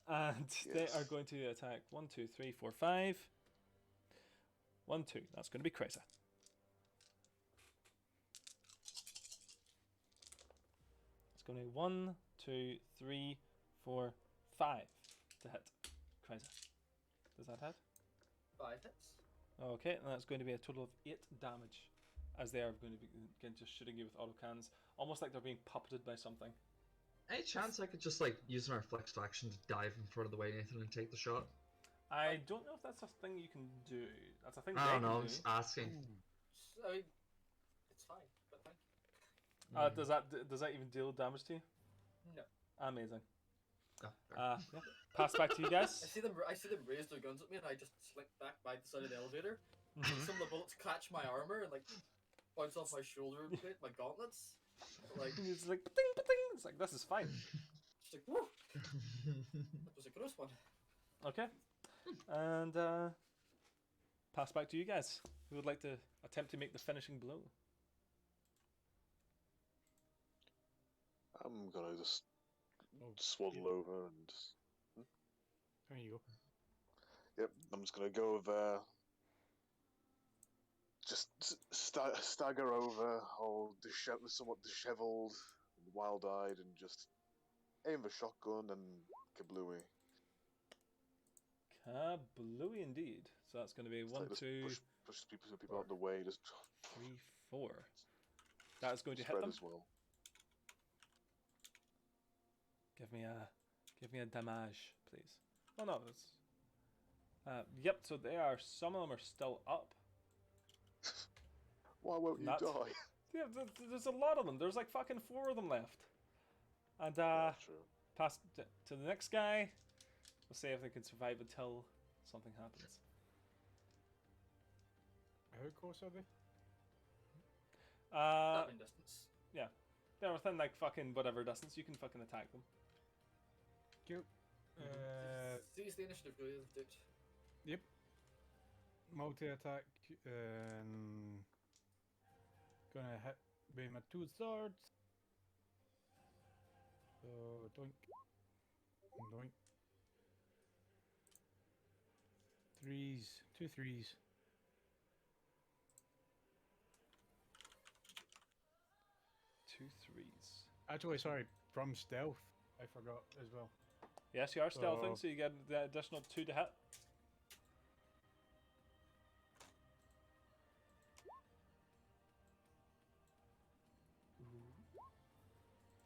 And they Yes. are going to attack 1, 2, 3, 4, 5. 1, 2. That's going to be Kreza. It's going to be 1, 2, 3, 4, 5 to hit Kreza. Does that hit? 5 hits. Okay, and that's going to be a total of 8 damage, as they are going to be again just shooting you with autocannons, almost like they're being puppeted by something. Any chance I could just like use my reflex action to dive in front of the way Nathan and take the shot? I don't know if that's a thing you can do. That's a thing I they don't can know. I'm do. just asking. I mean, it's fine, but thank you. Does that even deal damage to you? No. Amazing. Oh, fair. Yeah. Pass back to you guys. I see them raise their guns at me, and I just slink back by the side of the elevator. Mhm. Some of the bullets catch my armor and like bounce off my shoulder plate, my gauntlets. Like It's like ba-ding, ba-ding. It's like this is fine. just like woo. That was a gross one. Okay. And pass back to you guys. Who would like to attempt to make the finishing blow? I'm gonna just Oh, swaddle over and. There you go. Yep, I'm just gonna go over. Just stagger over, all somewhat dishevelled and wild-eyed, and just aim the shotgun and kablooey. Kablooey indeed. So that's going to be Just 1, like, just 2, push people out of the way, just 3, 4. That is going to hit spread them. as well. Give me a damage, please. Oh no, it's. Yep. So they are. Some of them are still up. Why won't you Nuts. die? Yeah, there's a lot of them. There's like fucking 4 of them left. And Yeah, true. pass to the next guy. We'll see if they can survive until something happens. How close are they? Stabbing distance. They're within like fucking whatever distance. You can fucking attack them. Cute. Seize the initiative, go dude. Yep. Multi-attack and gonna hit with my 2 swords. So doink. Doink. 3s. 2 3s. Two threes. Actually, sorry, from stealth, I forgot as well. Yes, you are stealthing, So- so you get the additional 2 to hit.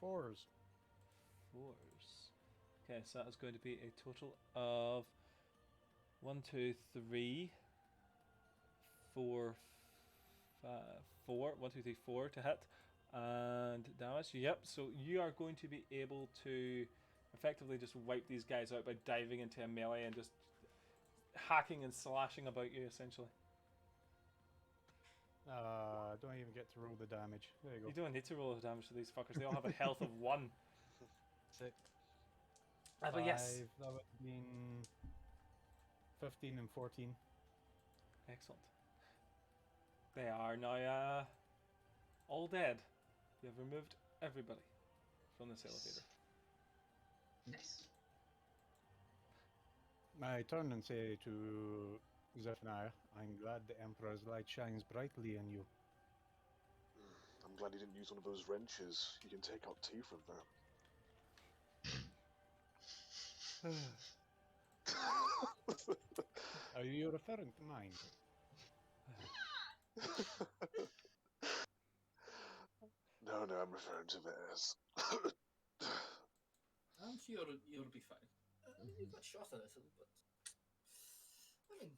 Fours. 4s. Okay, so that is going to be a total of 1, 2, 3, 4, 5, 4. 1, 2, 3, 4 to hit. And damage. Yep, so you are going to be able to effectively just wipe these guys out by diving into a melee and just hacking and slashing about you, essentially. Don't even get to roll the damage. There you go. You don't need to roll the damage to these fuckers. They all have a health of 1. 6. But yes. 5, that would have been 15 and 14. Excellent. They are now all dead. You have removed everybody from this elevator. Nice. I turn and say to Zephaniah, I'm glad the Emperor's light shines brightly in you. I'm glad you didn't use one of those wrenches. You can take out teeth with them. Are you referring to mine? No, I'm referring to theirs. I'm sure you'll be fine. You got shot at us, but I mean,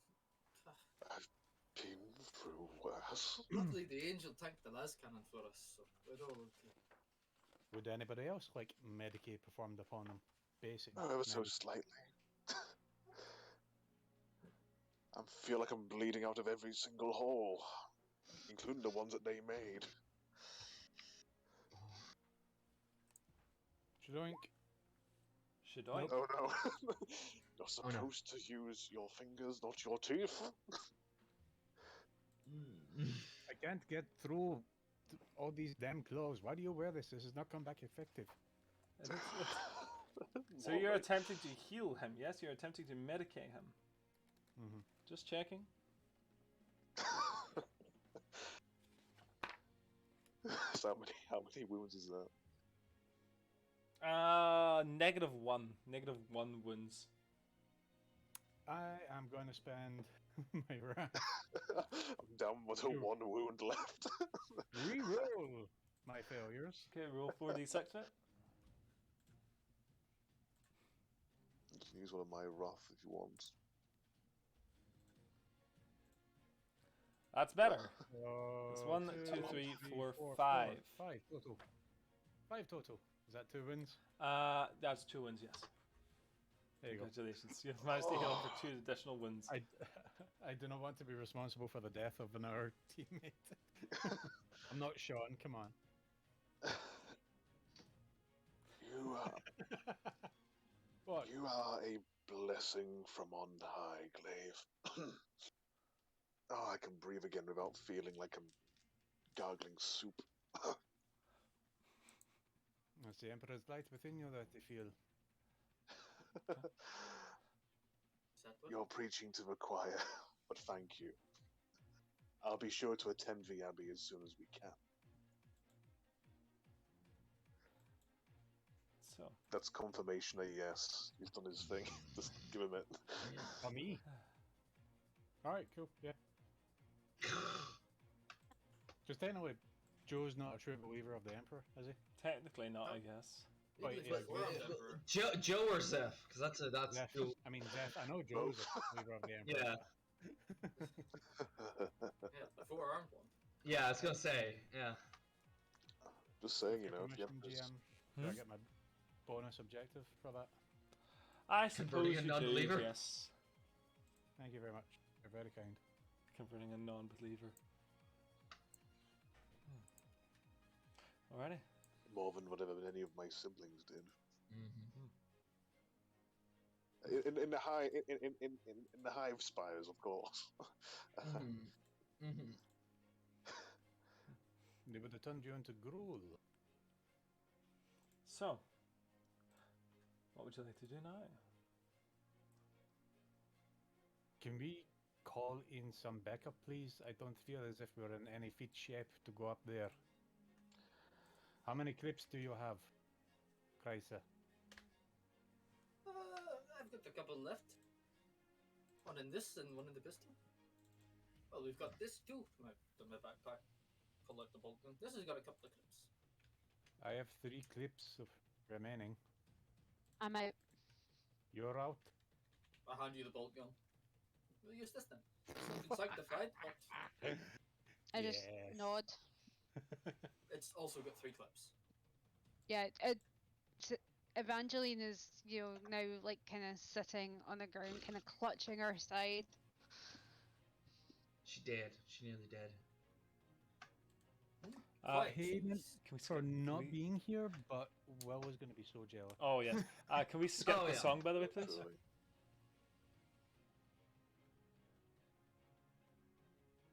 I've been through worse. luckily the angel tanked the las cannon for us, so we're all okay. Would anybody else like Medicaid performed upon them? Basic. Oh, ever so medic- slightly. I feel like I'm bleeding out of every single hole, including the ones that they made. Shadoink. Shadoink. Oh no. You're Oh, no. supposed to use your fingers, not your teeth. I can't get through all these damn clothes. Why do you wear this? This has not come back effective. And so you're attempting to heal him, yes? You're attempting to medicate him. Mm-hmm. Just checking. So how many wounds is that? -1. -1 wounds. I am going to spend my wrath. I'm down with a Sure. 1 wound left. Reroll my failures. Okay, roll 4d6 it. You can use one of my wrath if you want. That's better. It's So 1, 2, 3, 4, 5. 5 total. 5 total. Is that 2 wins? That's 2 wins, yes. There you go. Congratulations. You've managed to heal for 2 additional wins. I do not want to be responsible for the death of another teammate. I'm not Sean, come on. You are, What? you are a blessing from on high, Glaive. Oh, I can breathe again without feeling like I'm gargling soup. It's the Emperor's light within you that they feel. Is that what? You're preaching to the choir, but thank you. I'll be sure to attend the Abbey as soon as we can. So, That's confirmation a yes. He's done his thing. Just give him it. For me? Alright, cool, yeah. Just anyway, Joe's not a true believer of the Emperor, is he? technically not, I guess. Wait, Even if yeah, it's Worm's Emperor. Joe or Zeph? Because that's Zeph. Joe. I mean, Zeph. I know Joe's a believer of the Emperor. Yeah. Yeah, the four-armed one. Yeah, I was gonna say. Yeah. Just saying, you know, if you Permission, have GM. Do I get my bonus objective for that? I Converting suppose a you do, non-believer? yes. Thank you very much. You're very kind. Converting a non-believer. Alrighty. more than whatever any of my siblings did. Mm-hmm. In the hive spires, of course. Mm-hmm. Mm-hmm. They would have turned you into gruel. So, what would you like to do now? Can we call in some backup, please? I don't feel as if we're in any fit shape to go up there. How many clips do you have, Kreisa? I've got a couple left. One in this and one in the pistol. Well, we've got this too. My backpack. Pull out the bolt gun. This has got a couple of clips. I have 3 clips of remaining. I'm out. You're out? I hand you the bolt gun. We'll use this then. It's sanctified, but I just Yes. nod. it's also got 3 clips. Yeah, Evangeline is, now like kind of sitting on the ground, kind of clutching her side. She dead. She nearly dead. Quiet, Hayden, please. Can we for skip? not Can we... being here, but Will was going to be so jealous. Oh yes. Can we skip Oh, the yeah. song, by the way, please? Absolutely.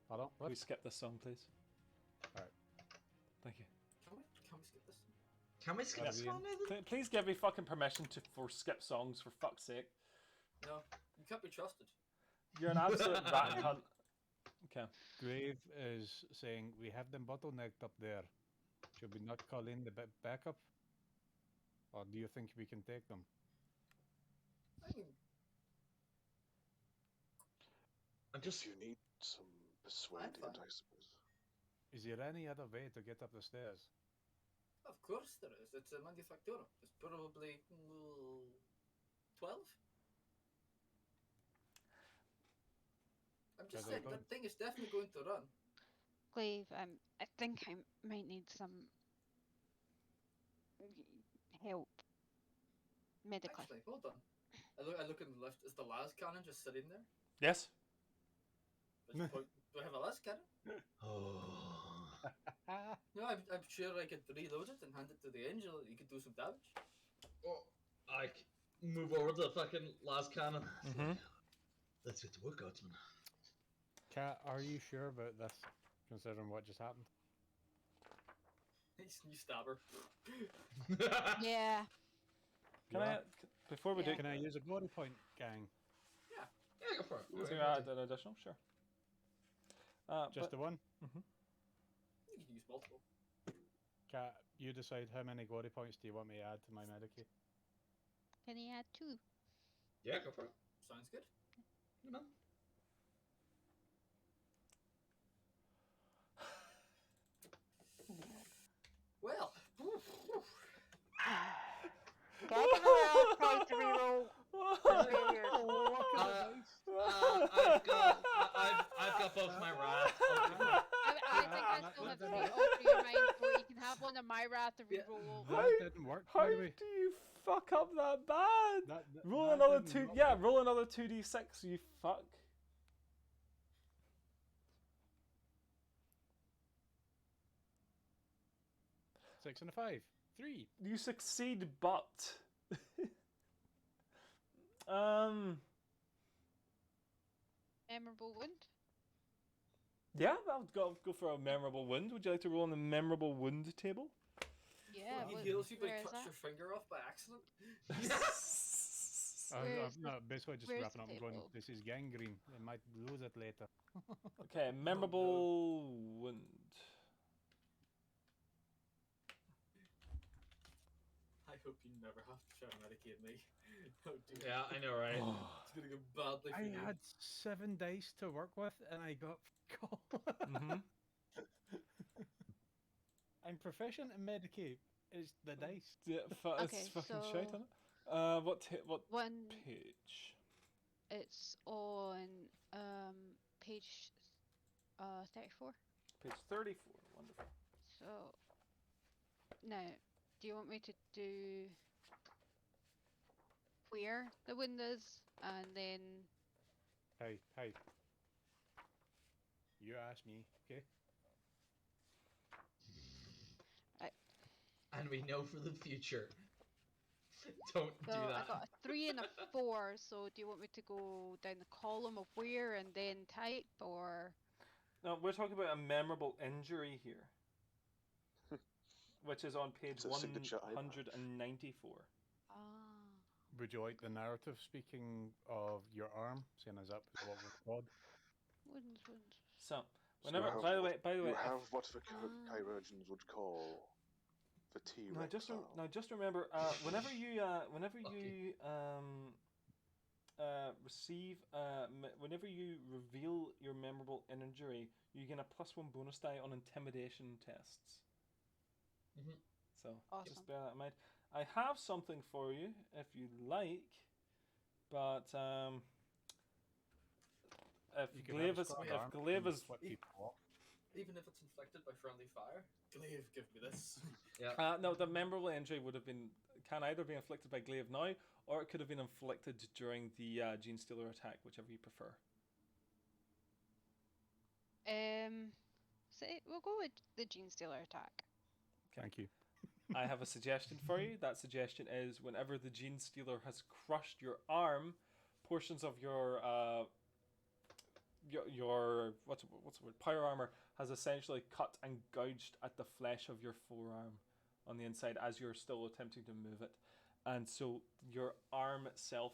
Pardon? Can we skip this song, please? Alright. Thank you. Can we skip this? Can we skip Yeah, this we- one, Nathan? Please give me fucking permission for skip songs, for fuck's sake. No, you can't be trusted. You're an absolute rat cunt. Okay. Grave is saying, we have them bottlenecked up there. Should we not call in the backup? Or do you think we can take them? I mean, I'm Just just. you need some persuading, fine. I suppose. Is there any other way to get up the stairs? of course there is. It's a manufactura. It's probably 12. I'm just Are they saying good? that thing is definitely going to run. Glaive, I think I might need some help medically. Actually, hold on. I look in the lift. Is the las cannon just sitting there? Yes. Do I have a las cannon? Oh. No, I'm sure I could reload it and hand it to the angel. You could do some damage. Oh, move over to the fucking last cannon. Mhm. Let's get to work, Guardsman. Kat, are you sure about this, considering what just happened? You stab her. Yeah. Can I, before we Yeah. do, Can I use a glory point, gang? Yeah, go for it. to add an additional? Sure. Just the one? Mhm. You can use multiple. Kat, you decide how many glory points do you want me to add to my Medicaid. Can he add 2? Yeah, go for it. Sounds good. You know. Well, Can I give her a point to reroll? I've got both my wrath. I think I still have 3 all 3 of mine, so you can have one of my wrath to Yeah. reroll. That didn't work, How by the do way. you fuck up that bad? Roll that another didn't 2. work. Yeah, roll another 2d6. You fuck. Six and a 5. 3. You succeed, but Memorable wound. yeah, I'll go for a memorable wound. Would you like to roll on the memorable wound table? Yeah. he what- heals you, but where he is cuts that? your finger off by accident. Where's I'm not basically just where's wrapping the up and going, table? this is gangrene. They might lose it later. Okay, memorable wound. I hope you never have to try to medicate me. Oh, dear. Yeah, I know, right? It's gonna go badly for I you. had 7 dice to work with, and I got Mm-hmm. I'm proficient in Medicaid. It's the dice. Yeah, Okay, it's fucking so- shite on it. What One. page? It's on page 34. Page 34. Wonderful. So now, do you want me to do where the wind is, and then Hey. You ask me, okay? And we know for the future. Don't so do I that. got a 3 and a 4. So do you want me to go down the column of where and then type, or No, we're talking about a memorable injury here, which is on page It's a signature item. 194. ah? Would you like the narrative speaking of your arm, seeing as that was what was called? Wounds. So, So whenever, you have by the way, You if- have what the Ah. chirurgeons would call the T-Rex. now just remember, whenever you whenever you reveal your memorable injury, you gain a +1 bonus die on intimidation tests. Mhm. So Awesome. just bear that in mind. I have something for you if you like, but You can have a scarred arm and Glaive is flip people off. Even if it's inflicted by friendly fire, Glaive, give me this. Yeah. no, the memorable injury would have been can either be inflicted by Glaive now, or it could have been inflicted during the Gene Stealer attack, whichever you prefer. We'll go with the Gene Stealer attack. Thank you. I have a suggestion for you. That suggestion is whenever the Gene Stealer has crushed your arm, portions of your what's the word, power armor has essentially cut and gouged at the flesh of your forearm on the inside as you're still attempting to move it, and so your arm itself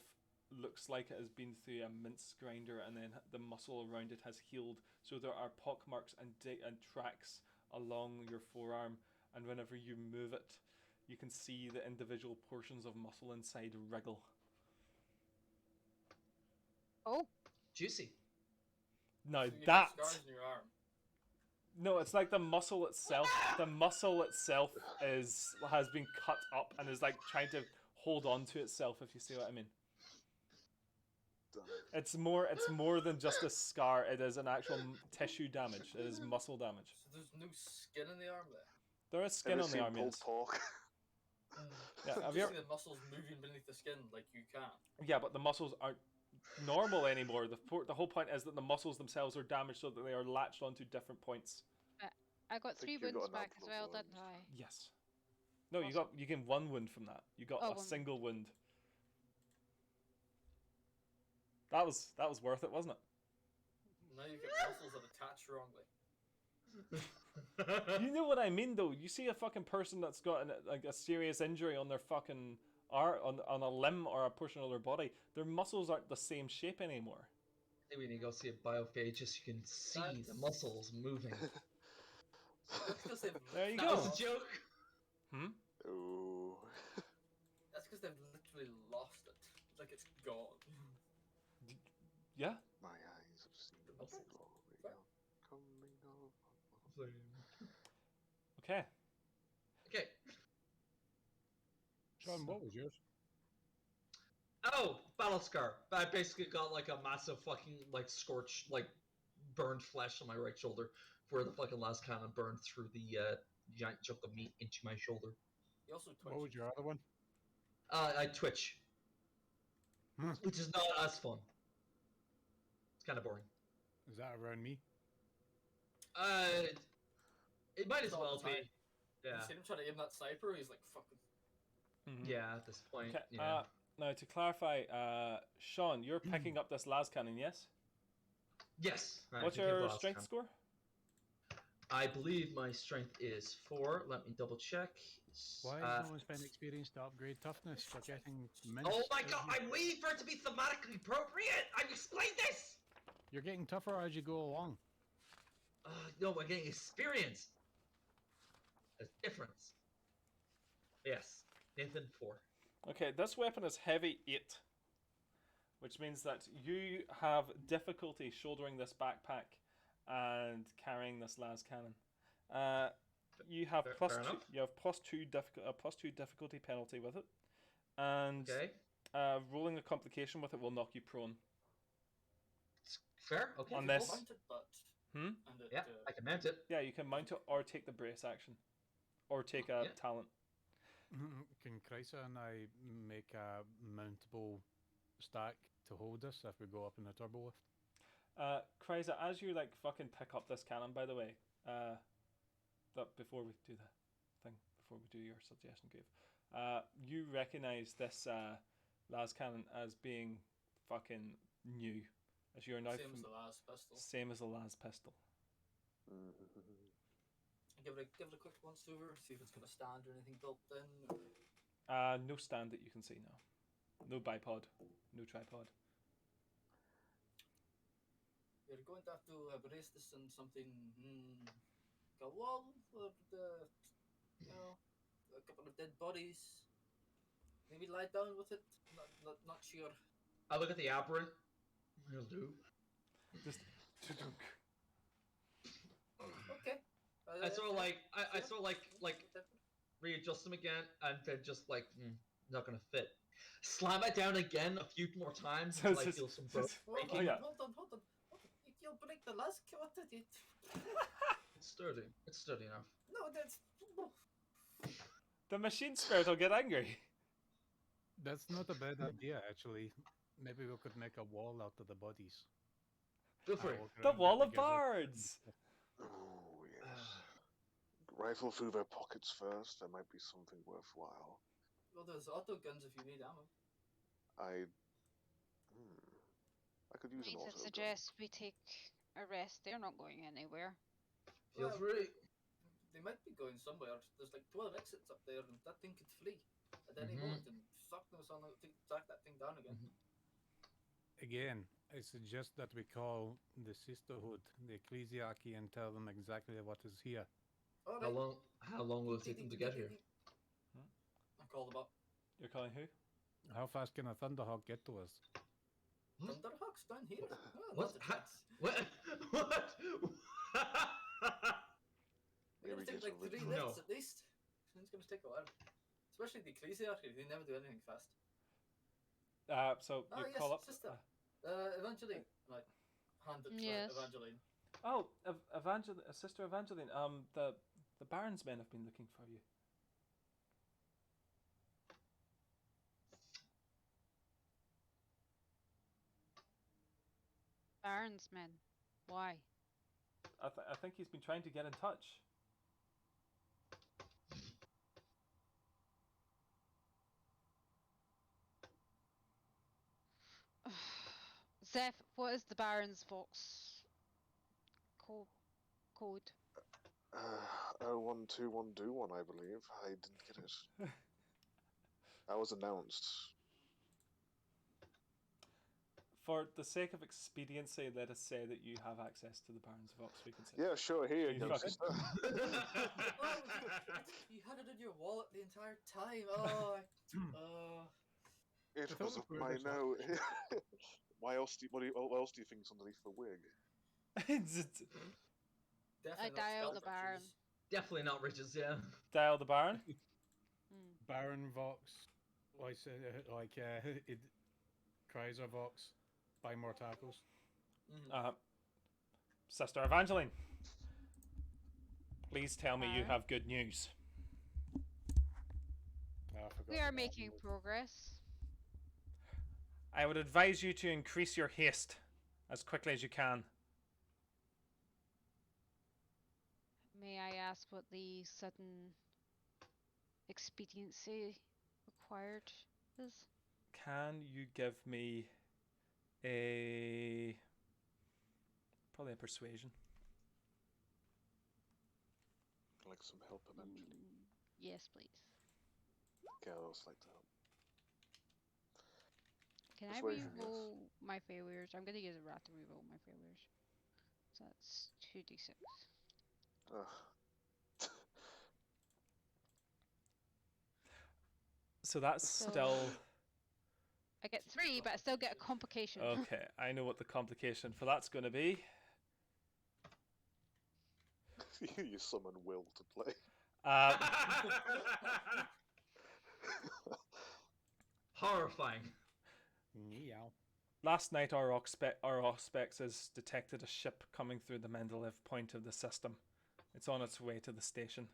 looks like it has been through a mince grinder, and then the muscle around it has healed, so there are pock marks and tracks along your forearm, and whenever you move it you can see the individual portions of muscle inside wriggle. Oh, Juicy. Now So you have that scars in your arm. no, it's like the muscle itself. The muscle itself has been cut up and is like trying to hold on to itself. If you see what I mean, Done. it's more than just a scar. It is an actual tissue damage. It is muscle damage. So there's no skin in the arm there. There is skin Ever on the seen arm. pulled Yes. pork? Yeah. Have Just you see the muscles moving beneath the skin like you can. Yeah, but the muscles aren't normal anymore. The whole point is that the muscles themselves are damaged so that they are latched onto different points. I got think 3 you got wounds an back as abnormal well, wound. didn't I? Yes. No, you gain 1 wound from that. You got Oh, a 1 single wound. That was worth it, wasn't it? Now you get muscles that attach wrongly. You know what I mean, though. You see a fucking person that's got like a serious injury on their fucking on a limb or a portion of their body. Their muscles aren't the same shape anymore. I think we need to go see a biophage just so you can see the That's- muscles moving. That's because they've. There you That go. was a joke. Hmm. Oh. That's because they've literally lost it. Like it's gone. Yeah. My eyes have seen the Okay. glory Fair. coming over. Okay. Okay. Sean, what was yours? Oh, battle scar. I basically got like a massive fucking like scorched, like burned flesh on my right shoulder, where the fucking last cannon burned through the giant chunk of meat into my shoulder. You also twitch. What was your other one? I twitch, Hmm. which is not as fun. It's kind of boring. Is that around me? It might as All well the time. be. Yeah. You see him trying to aim that sniper, he's like, fucking. Mhm. Yeah, at this point. Okay. Yeah. Now to clarify, Sean, you're picking up this las cannon, yes? Yes. Right, What's we came your last strength time. score? I believe my strength is 4. Let me double check. Why has no one spent experience to upgrade toughness? We're getting minced. Oh my god! every- I'm waiting for it to be thematically appropriate. I've explained this. You're getting tougher as you go along. No, I'm getting experience. There's difference. Yes, Nathan 4. Okay, this weapon is heavy 8, which means that you have difficulty shouldering this backpack and carrying this las cannon. You have Fair plus enough. two. You have plus two difficulty penalty with it, and Okay. rolling a complication with it will knock you prone. Fair. Okay. On cool. this- Mounted, but. Hmm? And it, Yeah, I can mount it. Yeah, you can mount it or take the brace action, or take a Yeah. talent. Can Krysa and I make a mountable stack to hold us if we go up in the turbo lift? Kryza, as you like fucking pick up this cannon, by the way, that before we do the thing, before we do your suggestion, Grave, you recognize this las cannon as being fucking new, as you're now same as the last pistol. same as the las pistol. Give it a quick once over, see if it's got a stand or anything built in. Or... No stand that you can see now. No bipod, no tripod. You're going to have to brace this in something, like a wall, or a couple of dead bodies. Maybe lie down with it. Not sure. I look at the aberrant. Will do. Just Okay. I sort of like readjust them again, and then just like not gonna fit. Slam it down again a few more times until I feel some Hold Oh, on, yeah. hold on. You'll break the last what did it? It's sturdy. It's sturdy enough. No, that's. the machine spirit will get angry. That's not a bad idea, actually. Maybe we could make a wall out of the bodies. Go for it. Walk The around wall it of together. bards. Oh, yes. Rifle through their pockets first. There might be something worthwhile. Well, there's auto guns if you need ammo. I could use an Nathan auto gun. suggests we take a rest. They're not going anywhere. Feel Well, free. They might be going somewhere. There's like 12 exits up there, and that thing could flee at any Mhm. moment and fuck them on track that thing down again. Again, I suggest that we call the sisterhood, the ecclesiarchy, and tell them exactly what is here. All How right. long will it take them to get here? I call them up. You're calling who? How fast can a Thunderhawk get to us? Thunderhawks down here. Oh, What? not a chance. What? What? We're gonna Maybe take get like a 3 ritual. No. lifts at least. It's gonna take a while. Especially the ecclesiarchy, they never do anything fast. So Oh, you yes, call up. sister. Evangeline. Like, hand it to Yes. Evangeline. Oh, Sister Evangeline. The Baron's men have been looking for you. Baron's men. Why? I think he's been trying to get in touch. Seth, what is the Baron's Vox code? 0121 do one, I believe. I didn't get it. That was announced. For the sake of expediency, let us say that you have access to the Baron's Vox frequency. Yeah, sure, here you You go, fucking- sister. Oh, you had it in your wallet the entire time. Oh, It I thought was we were my just no. What else do you think's underneath the wig? definitely not dialed the scalp Baron. riches. Definitely not riches, yeah. Dial the Baron. Baron Vox, it Chrysler Vox, buy more tacos. Sister Evangeline, please tell me you Baron? have good news. Oh, I forgot We are about that. making progress. I would advise you to increase your haste as quickly as you can. May I ask what the sudden expediency required is? Can you give me probably a persuasion? Like some help eventually. Yes, please. Girls like to help. Can I Persuasion, re-roll my failures? I'm gonna use a rat to re-roll my failures. So that's 2d6. Ugh. So that's So- still I get 3, but I still get a complication. okay. I know what the complication for that's going to be. You summon Will to play. Horrifying. Meow. Last night, our Auspex has detected a ship coming through the Mendeleev point of the system. It's on its way to the station.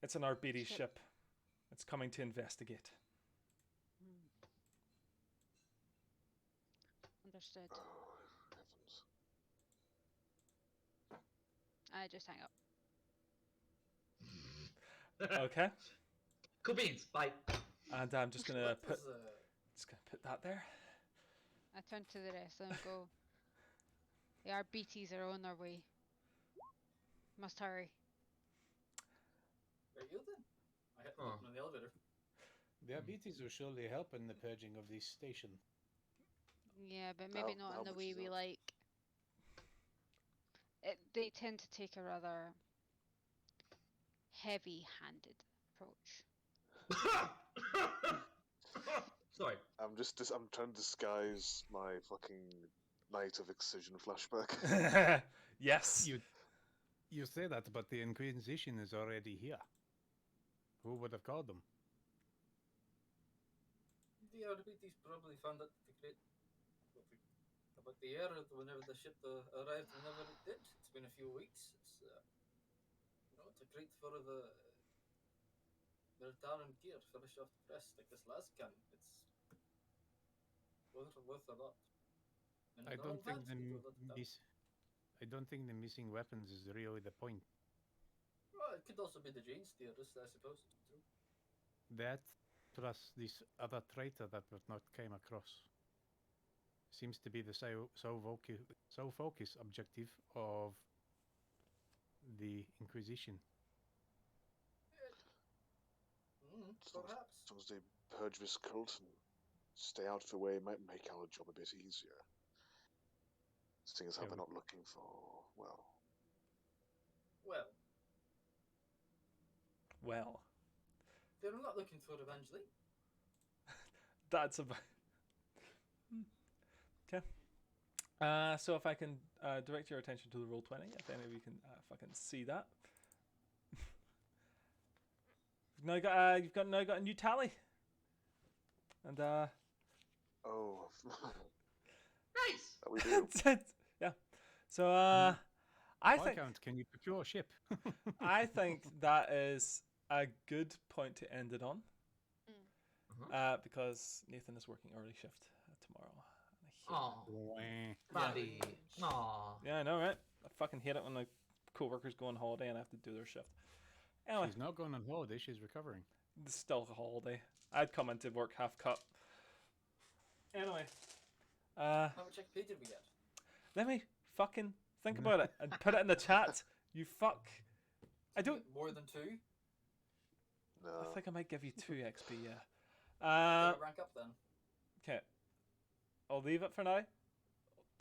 It's an Arbidi ship. It's coming to investigate. Understood. Oh, heavens. I just hang up. Okay, Cool beans. Bye. and I'm just gonna What put was, that there. I turn to the rest of them and go, the RBTs are on their way. Must hurry. Are you then? I hit the Oh. button on the elevator. Diabetes will surely help in the purging of this station. Yeah, but maybe not how in the much way is we that? like. They tend to take a rather heavy-handed approach. Sorry. I'm trying to disguise my fucking Night of Excision flashback. Yes. You say that, but the Inquisition is already here. Who would have called them? The RBTs probably found out about the air whenever the ship arrived, whenever it did. It's been a few weeks. It's a great for the Militarum gear, finish off the press like this last can. It's worth a lot. And I they're don't all think hands, we do a lot of damage. I don't think the missing weapons is really the point. Well, it could also be the Jane's theorist, I suppose. Too. That plus this other traitor that we've not came across seems to be the sole focus objective of the Inquisition. Perhaps. As long as they purge this cult and stay out of the way, it might make our job a bit easier. Seeing as how Yeah, they're not looking for, well, Well, they're not looking for Evangeline. that's about. Okay. So if I can direct your attention to the roll 20, if any of you can fucking see that. You've now got a new tally. And oh, Nice. that we do. yeah. So I think Viscount, can you procure a ship? I think that is a good point to end it on. Because Nathan is working early shift tomorrow. And I hate Oh, Robbie. Aw. Yeah, I know, right? I fucking hate it when my co-workers go on holiday and I have to do their shift. Anyway, She's not going on holiday, she's recovering. It's still a holiday. I'd come into work half cut. Anyway, How much XP did we get? let me fucking think about it and put it in the chat. You fuck. I Did we don't. get more than 2? No. I think I might give you 2 XP. Yeah. Okay, rank up then. Okay. I'll leave it for now.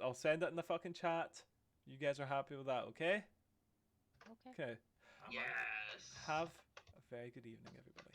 I'll send it in the fucking chat. You guys are happy with that, okay? Okay. Okay. Yes. Have a very good evening, everybody.